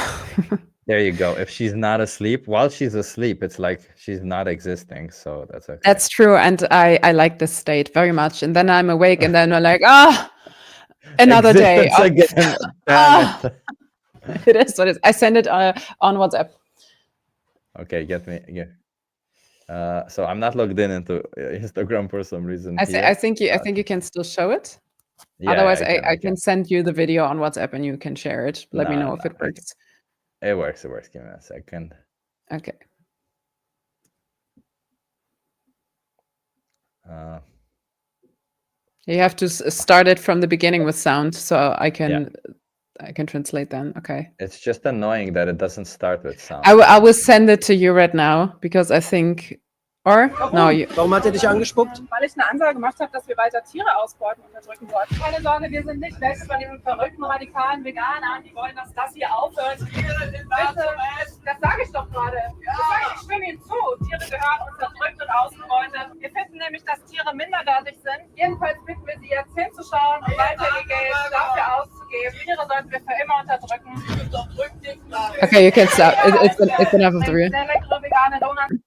There you go. If she's not asleep, while she's asleep, it's like she's not existing. So that's okay. That's true, and I like this state very much. And then I'm awake, and then I'm like, another day. Existence again. Damn it. It is what it is. I send it on WhatsApp. Okay, get me. Yeah. So I'm not logged into Instagram for some reason. I think you can still show it. Yeah, Otherwise, I I can send you the video on WhatsApp and you can share it. Let me know if it works. It works. Give me a second. Okay. You have to start it from the beginning with sound, so I can translate then. Okay. It's just annoying that it doesn't start with sound. I will send it to you right now, because I think. Or? No, Warum hat er dich angespuckt? Weil ich eine Ansage gemacht habe, dass wir weiter Tiere ausbeuten und unterdrücken wollen. Keine Sorge, wir sind nicht weg von den verrückten, radikalen Veganern. Die wollen, dass das hier aufhört. Tiere sind da zum Essen. Das sage ich doch gerade. Ich stimme Ihnen zu. Tiere gehören unterdrückt und ausgebeutet. Wir finden nämlich, dass Tiere minderwertig sind. Jedenfalls bitten wir Sie jetzt hinzuschauen und weiter ihr Geld dafür auszugeben. Tiere sollten wir für immer unterdrücken. Okay, you can stop. It's enough of the real. Sehr leckere vegane Donuts.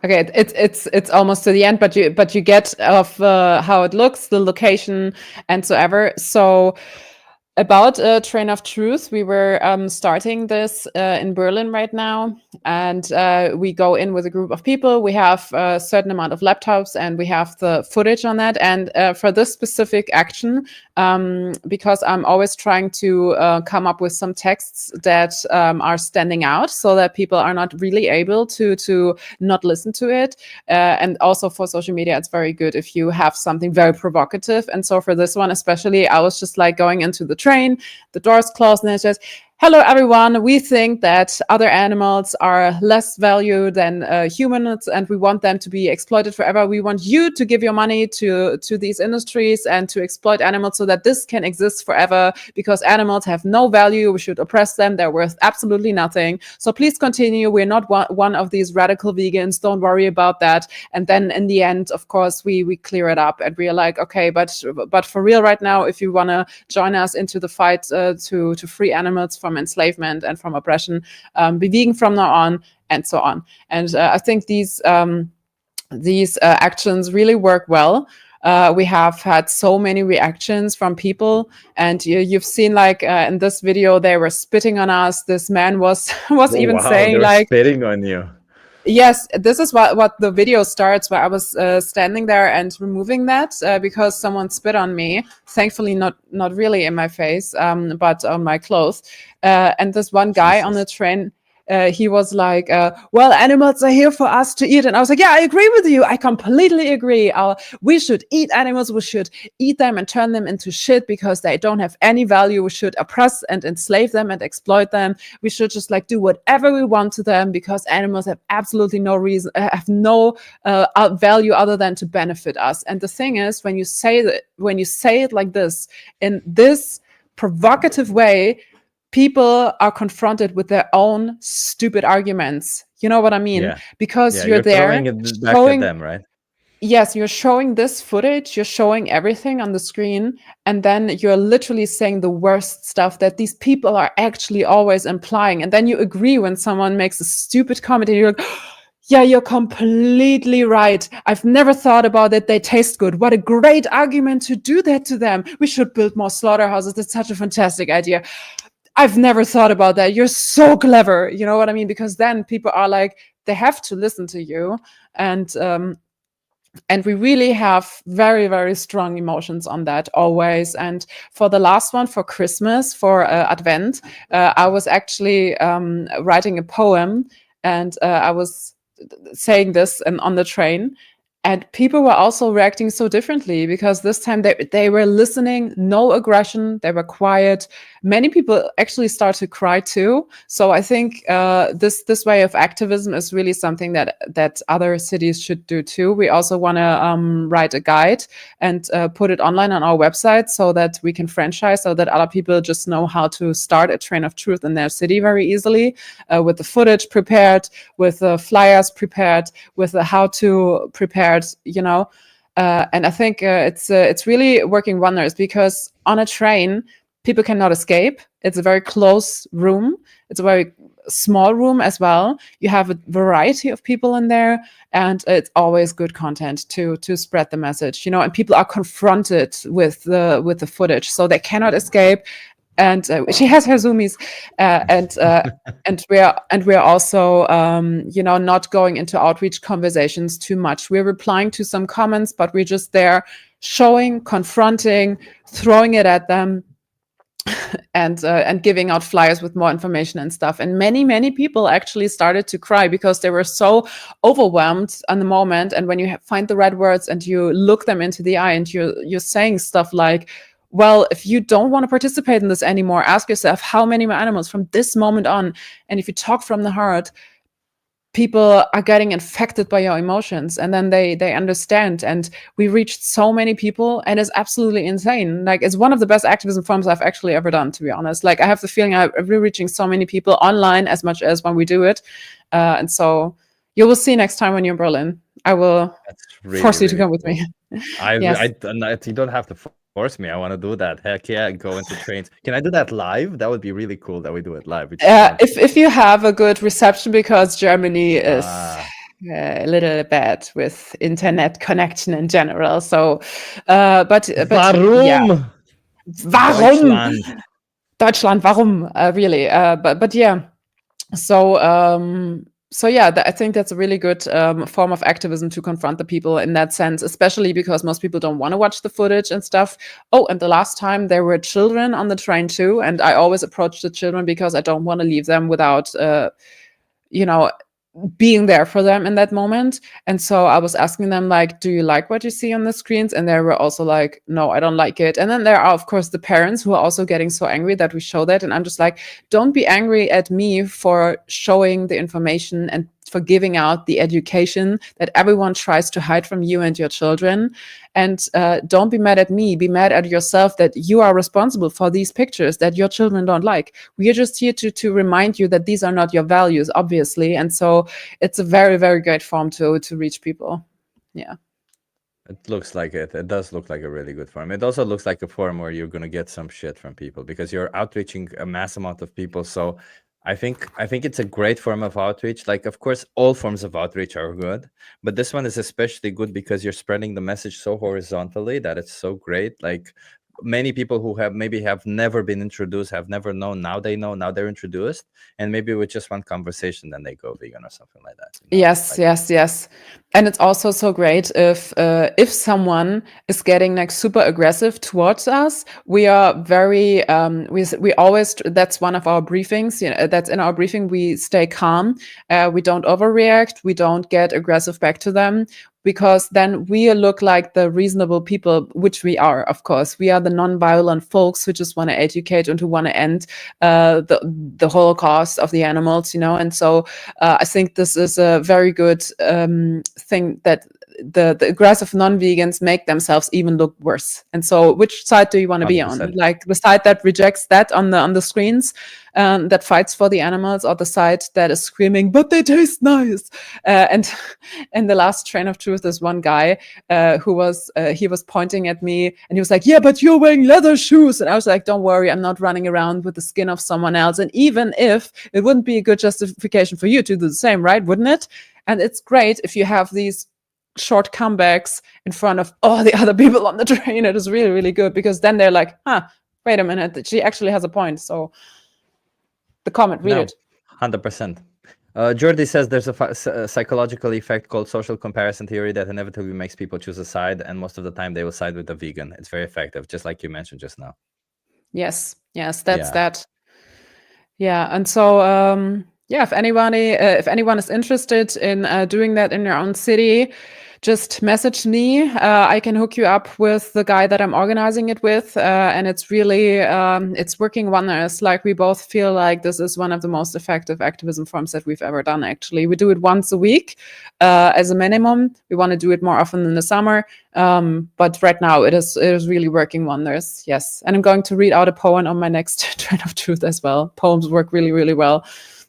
Okay, it's almost to the end, but you get of how it looks, the location, and so ever. So about Train of Truth, we were starting this in Berlin right now, and we go in with a group of people. We have a certain amount of laptops, and we have the footage on that. And for this specific action, because I'm always trying to come up with some texts that are standing out, so that people are not really able to not listen to it. And also for social media, it's very good if you have something very provocative. And so for this one especially, I was just like going into the train, the doors closed, and it's just, hello, everyone. We think that other animals are less valued than humans, and we want them to be exploited forever. We want you to give your money to these industries and to exploit animals so that this can exist forever, because animals have no value. We should oppress them. They're worth absolutely nothing. So please continue. We're not one of these radical vegans. Don't worry about that. And then in the end, of course, we clear it up, and we're like, okay, but for real right now, if you want to join us into the fight to free animals from enslavement and from oppression, be vegan from now on, and so on. And I think these actions really work well. We have had so many reactions from people, and you've seen like in this video they were spitting on us. This man was even saying like spitting on you. Yes, this is what the video starts, where I was standing there and removing that because someone spit on me. Thankfully, not really in my face, but on my clothes. And this one guy on the train, he was like, well, animals are here for us to eat. And I was like, yeah, I agree with you. I completely agree. We should eat animals. We should eat them and turn them into shit because they don't have any value. We should oppress and enslave them and exploit them. We should just like do whatever we want to them because animals have absolutely no reason, have no value other than to benefit us. And the thing is, when you say it like this, in this provocative way, people are confronted with their own stupid arguments. You know what I mean? Yeah. Because Yeah, you're there throwing it back showing at them, right? Yes, you're showing this footage, you're showing everything on the screen, and then you're literally saying the worst stuff that these people are actually always implying. And then you agree when someone makes a stupid comment and you're like, yeah, you're completely right. I've never thought about it. They taste good. What a great argument to do that to them. We should build more slaughterhouses. That's such a fantastic idea. I've never thought about that. You're so clever. You know what I mean? Because then people are like, they have to listen to you. And we really have very, very strong emotions on that always. And for the last one, for Christmas, for Advent, I was actually writing a poem, and I was saying this on the train. And people were also reacting so differently because this time they were listening, no aggression, they were quiet. Many people actually start to cry too. So I think this way of activism is really something that other cities should do too. We also want to write a guide and put it online on our website so that we can franchise, so that other people just know how to start a train of truth in their city very easily, with the footage prepared, with the flyers prepared, with the how-to prepared, you know. And I think it's really working wonders because on a train, people cannot escape. It's a very close room. It's a very small room as well. You have a variety of people in there, and it's always good content to spread the message, you know. And people are confronted with the footage, so they cannot escape. And she has her zoomies, and we're also you know, not going into outreach conversations too much. We're replying to some comments, but we're just there showing, confronting, throwing it at them, and giving out flyers with more information and stuff. And many people actually started to cry because they were so overwhelmed on the moment. And when you find the right words and you look them into the eye and you're saying stuff like, well, if you don't want to participate in this anymore, ask yourself how many animals from this moment on. And if you talk from the heart, people are getting infected by your emotions, and then they understand. And we reached so many people, and it's absolutely insane. Like, it's one of the best activism forms I've actually ever done, to be honest. Like, I have the feeling we're reaching so many people online as much as when we do it. And so you will see next time when you're in Berlin. I will force you to come with me. Yes. You don't have to force me. I want to do that. Heck yeah, go into trains. Can I do that live? That would be really cool that we do it live. If you have a good reception, because Germany is a little bad with internet connection in general. So, but Warum? Yeah. Warum? Deutschland, warum? Really? But yeah. So yeah, I think that's a really good form of activism to confront the people in that sense, especially because most people don't want to watch the footage and stuff. Oh, and the last time there were children on the train too, and I always approach the children because I don't want to leave them without, you know, being there for them in that moment. And so I was asking them, like, do you like what you see on the screens? And they were also like, no, I don't like it. And then there are, of course, the parents who are also getting so angry that we show that. And I'm just like, don't be angry at me for showing the information and for giving out the education that everyone tries to hide from you and your children. And don't be mad at me. Be mad at yourself that you are responsible for these pictures that your children don't like. We are just here to remind you that these are not your values, obviously. And so it's a very, very great form to reach people. Yeah. It looks like it. It does look like a really good form. It also looks like a form where you're going to get some shit from people because you're outreaching a mass amount of people. So I think it's a great form of outreach. Like, of course, all forms of outreach are good, but this one is especially good because you're spreading the message so horizontally that it's so great. Like, many people who have never been introduced, have never known, now they know, now they're introduced, and maybe with just one conversation then they go vegan or something like that, you know? Yes. And it's also so great if someone is getting like super aggressive towards us. We are very we always, that's one of our briefings. That's in our briefing. We stay calm. We don't overreact. We don't get aggressive back to them, because then we look like the reasonable people, which we are. Of course, we are the non-violent folks who just want to educate and who want to end the Holocaust of the animals. And so I think this is a very good thing, that the aggressive non-vegans make themselves even look worse. And so which side do you want to be on? 100%. Like the side that rejects that on the screens, that fights for the animals, or the side that is screaming, but they taste nice? And in the last Train of Truth, there's one guy who was he was pointing at me, and he was like, yeah, but you're wearing leather shoes. And I was like, don't worry, I'm not running around with the skin of someone else. And even if, it wouldn't be a good justification for you to do the same, right? Wouldn't it? And it's great if you have these short comebacks in front of all the other people on the train. It is really, really good, because then they're like, wait a minute, she actually has a point. So the comment, read it. 100%. Jordi says there's a psychological effect called social comparison theory that inevitably makes people choose a side, and most of the time they will side with the vegan. It's very effective, just like you mentioned just now. Yes, that's that. Yeah, and so if anyone is interested in doing that in your own city, just message me. I can hook you up with the guy that I'm organizing it with, and it's really it's working wonders. Like, we both feel like this is one of the most effective activism forms that we've ever done. Actually, we do it once a week as a minimum. We want to do it more often in the summer, but right now it is really working wonders. Yes, and I'm going to read out a poem on my next Train of Truth as well. Poems work really, really well.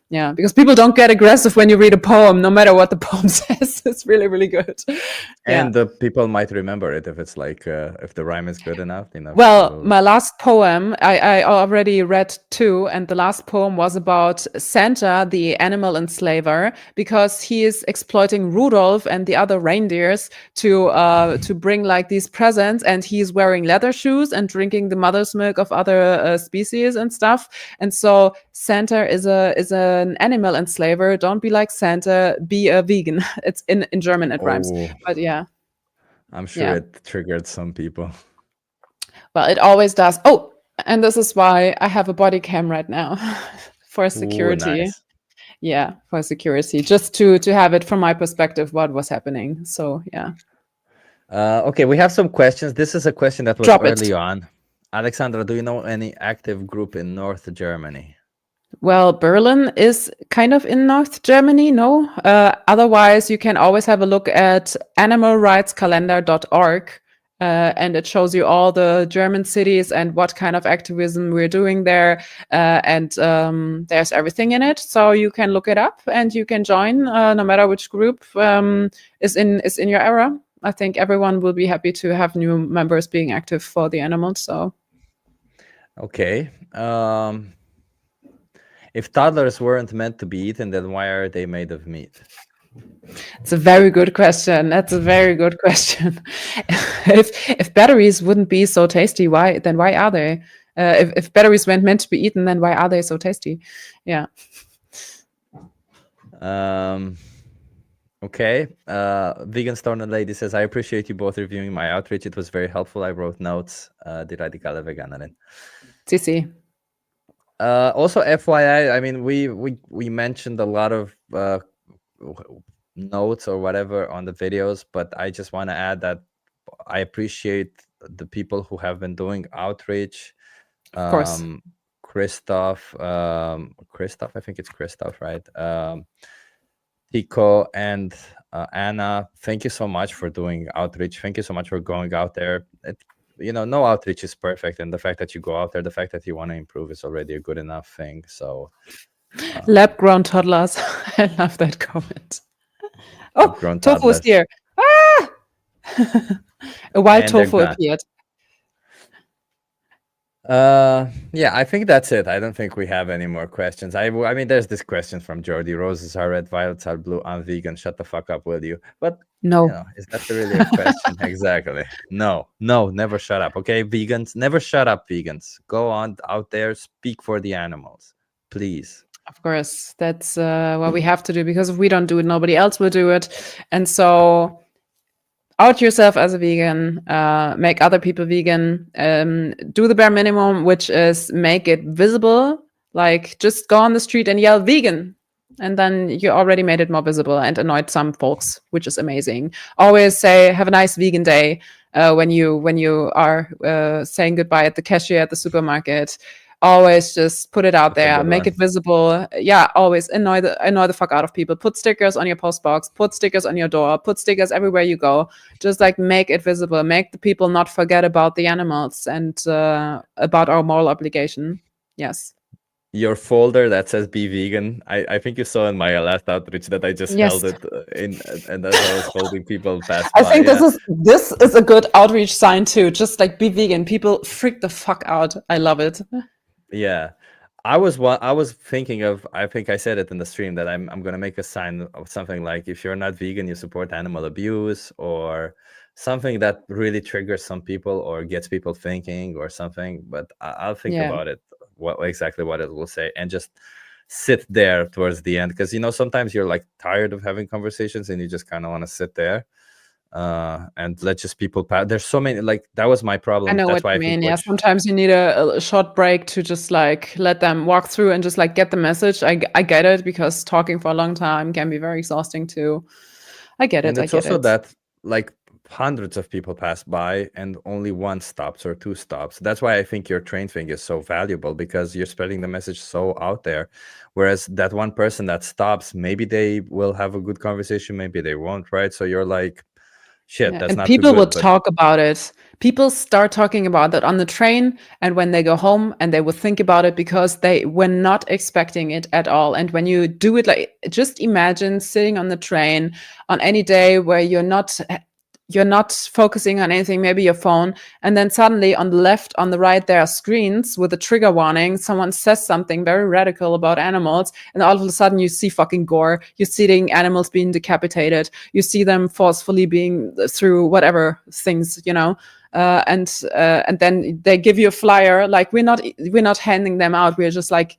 Yeah, because people don't get aggressive when you read a poem, no matter what the poem says. It's really, really good. And the people might remember it if it's like, if the rhyme is good enough. Well, my last poem, I already read 2, and the last poem was about Santa, the animal enslaver, because he is exploiting Rudolph and the other reindeers to bring like these presents, and he's wearing leather shoes and drinking the mother's milk of other species and stuff. And so Santa is an animal enslaver. Don't be like Santa, be a vegan. It's in German, it rhymes. But yeah. I'm sure it triggered some people. Well, it always does. Oh, and this is why I have a body cam right now for security. Ooh, nice. Yeah, for security, just to have it from my perspective, what was happening. So yeah. Okay, we have some questions. This is a question that was early on. Alexandra, do you know any active group in North Germany? Well, Berlin is kind of in North Germany, no? Otherwise, you can always have a look at animalrightscalendar.org, and it shows you all the German cities and what kind of activism we're doing there. And there's everything in it. So you can look it up and you can join, no matter which group is in your area. I think everyone will be happy to have new members being active for the animals. So, okay. If toddlers weren't meant to be eaten, then why are they made of meat? It's a very good question. That's a very good question. If batteries wouldn't be so tasty, why are they? If batteries weren't meant to be eaten, then why are they so tasty? Yeah. Okay. Vegan Stoner Lady says, I appreciate you both reviewing my outreach. It was very helpful. I wrote notes. Die radikale Veganerin. CC. Also, FYI, I mean, we mentioned a lot of notes or whatever on the videos, but I just want to add that I appreciate the people who have been doing outreach. Of course. Christoph, I think it's Christoph, right? Tico and Anna, thank you so much for doing outreach. Thank you so much for going out there. No outreach is perfect, and the fact that you go out there, the fact that you want to improve is already a good enough thing. So lab-grown toddlers. I love that comment. Oh, tofu is here. Ah! A wild tofu appeared. Yeah, I think that's it. I don't think we have any more questions. I mean, there's this question from Jordi. Roses are red, violets are blue. I'm vegan. Shut the fuck up, will you? But no, is that really a question? Exactly. No, never shut up. Okay, vegans, never shut up, vegans. Go on out there, speak for the animals, please. Of course, that's what we have to do, because if we don't do it, nobody else will do it. And so out yourself as a vegan, make other people vegan, do the bare minimum, which is make it visible. Like, just go on the street and yell vegan, and then you already made it more visible and annoyed some folks, which is amazing. Always say have a nice vegan day when you are saying goodbye at the cashier at the supermarket. Always just put it out That's a there, good make one. it visible. Yeah, always annoy the fuck out of people. Put stickers on your post box, put stickers on your door, put stickers everywhere you go. Just like make it visible, make the people not forget about the animals and about our moral obligation. Yes. Your folder that says "Be Vegan." I think you saw in my last outreach that I just held Yes. it in, and as I was holding people pass I by. think Yeah, this is a good outreach sign too. Just like be vegan. People freak the fuck out. I love it. yeah. I was thinking of. I think I said it in the stream that I'm gonna make a sign of something like, if you're not vegan, you support animal abuse, or something that really triggers some people or gets people thinking or something. But I'll think Yeah. about it. What exactly what it will say, and just sit there towards the end, because sometimes you're like tired of having conversations and you just kind of want to sit there and let just people pass. There's so many, like, that was my I problem. know That's what why you I think mean. Yeah, sometimes you need a short break to just like let them walk through and just like get the message. I get it, because talking for a long time can be very exhausting too. I get and it. I it's get also it. that, like, hundreds of people pass by and only one stops or two stops. That's why I think your train thing is so valuable, because you're spreading the message so out there. Whereas that one person that stops, maybe they will have a good conversation, maybe they won't, right? So you're like, shit, Yeah, that's and not too people will good. But talk about it. People start talking about that on the train and when they go home, and they will think about it because they were not expecting it at all. And when you do it, like, just imagine sitting on the train on any day where you're not focusing on anything, maybe your phone, and then suddenly on the left, on the right, there are screens with a trigger warning. Someone says something very radical about animals, and all of a sudden you see fucking gore. You're seeing animals being decapitated. You see them forcefully being through whatever things, and then they give you a flyer. Like, we're not handing them out. We're just like,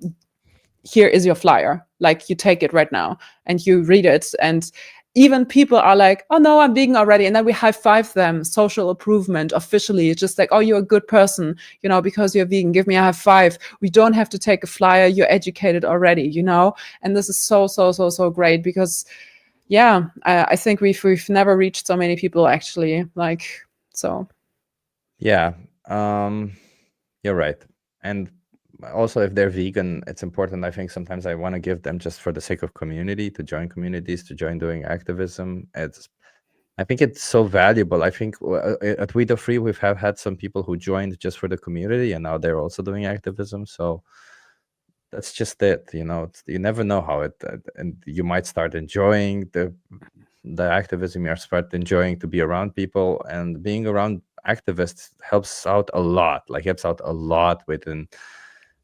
here is your flyer. Like, you take it right now and you read it. And even people are like, oh no, I'm vegan already. And then we high five them, social improvement officially. It's just like, oh, you're a good person, because you're vegan. Give me a high five. We don't have to take a flyer. You're educated already, And this is so, so, so, so great, because yeah, I think we've never reached so many people actually. Like, so. yeah, you're right. And also, if they're vegan, it's important. I think sometimes I want to give them, just for the sake of community, to join communities, to join doing activism. I think it's so valuable. I think at We the Free, we've had some people who joined just for the community, and now they're also doing activism. So that's just it. You never know how it, and you might start enjoying the activism. You start enjoying to be around people, and being around activists helps out a lot. Like, helps out a lot within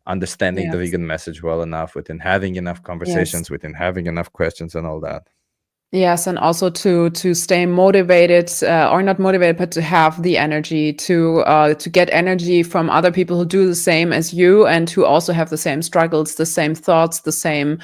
understanding the Yes. vegan message well enough, within having enough conversations, within having enough questions and all that. Yes, and also to stay motivated, or not motivated, but to have the energy to get energy from other people who do the same as you, and who also have the same struggles, the same thoughts, the same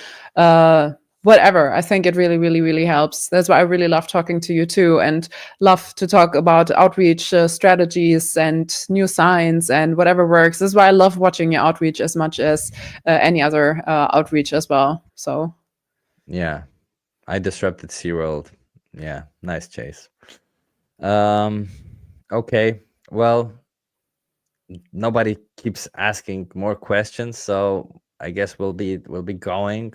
whatever. I think it really, really, really helps. That's why I really love talking to you too, and love to talk about outreach strategies and new science and whatever works. That's why I love watching your outreach as much as any other outreach as well. So Yeah, I disrupted SeaWorld. Yeah, nice, Chase. Okay, well, nobody keeps asking more questions, so I guess we'll be going.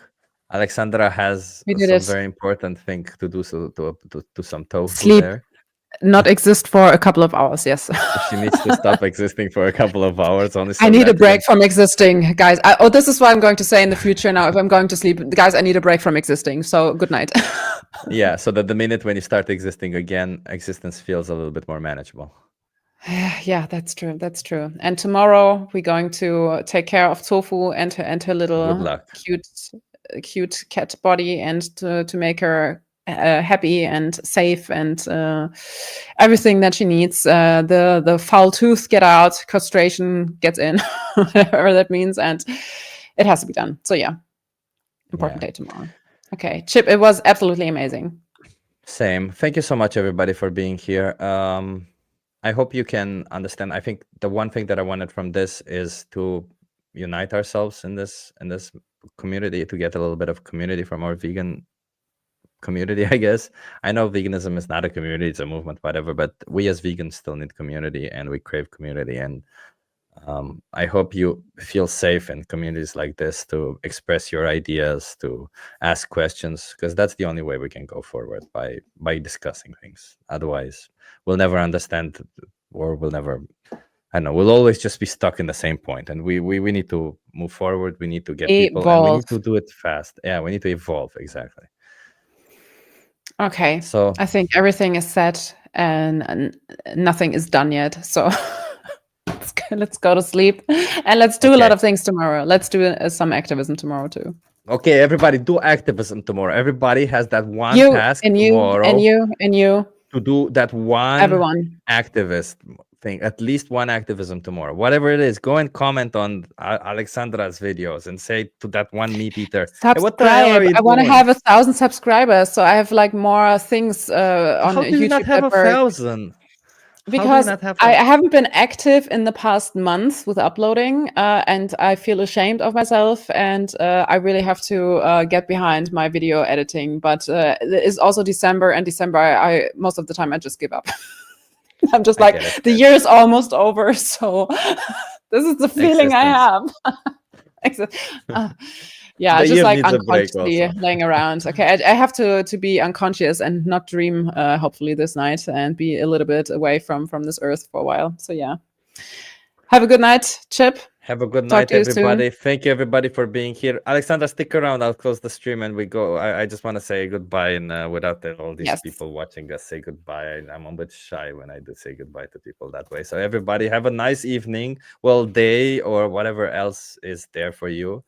Alexandra has we did some it. very important thing to do, so to some tofu Sleep. there. Not exist for a couple of hours. Yes. She needs to stop existing for a couple of hours. Only so I need a that break from existing, guys. This is what I'm going to say in the future now. If I'm going to sleep, guys, I need a break from existing. So good night. Yeah, so that the minute when you start existing again, existence feels a little bit more manageable. Yeah, that's true. That's true. And tomorrow we're going to take care of Tofu and her Good little luck. cute cat body, and to make her happy and safe and everything that she needs. The foul tooth get out, castration gets in, whatever that means, and it has to be done. So yeah. important day tomorrow. Okay, Chip, it was absolutely amazing. Same. Thank you so much, everybody, for being here. I hope you can understand. I think the one thing that I wanted from this is to unite ourselves in this community, to get a little bit of community from our vegan community, I guess. I know veganism is not a community, it's a movement, whatever, but we as vegans still need community, and we crave community. And I hope you feel safe in communities like this to express your ideas, to ask questions, because that's the only way we can go forward, by discussing things. Otherwise, we'll never understand, or we'll never, I don't know, we'll always just be stuck in the same point. And we need to move forward. We need to get people, and we need to do it fast. Yeah, we need to evolve. Exactly. Okay. So I think everything is set and nothing is done yet. So let's go to sleep, and let's do a lot of things tomorrow. Let's do some activism tomorrow too. Okay, everybody, do activism tomorrow. Everybody has that one task tomorrow. And you. To do that one everyone activist thing, at least one activism tomorrow. Whatever it is, go and comment on Alexandra's videos and say to that one meat eater, subscribe. Hey, what the hell are you I want to doing? have 1,000 subscribers, so I have like more things on How do you YouTube. not have 1,000? Because I haven't been active in the past month with uploading, and I feel ashamed of myself, and I really have to get behind my video editing. But it is also December, and December, I most of the time I just give up. I'm just like, the year is almost over, so this is the feeling I have. Yeah, the just like needs a break unconsciously laying around. Okay, I have to be unconscious and not dream, hopefully this night, and be a little bit away from this earth for a while. So yeah, have a good night, Chip. Have a good night, everybody. Thank you, everybody, for being here. Alexandra, stick around. I'll close the stream and we go. I just want to say goodbye, and without all these people watching us say goodbye, I'm a bit shy when I do say goodbye to people that way. So everybody, have a nice evening, well, day, or whatever else is there for you.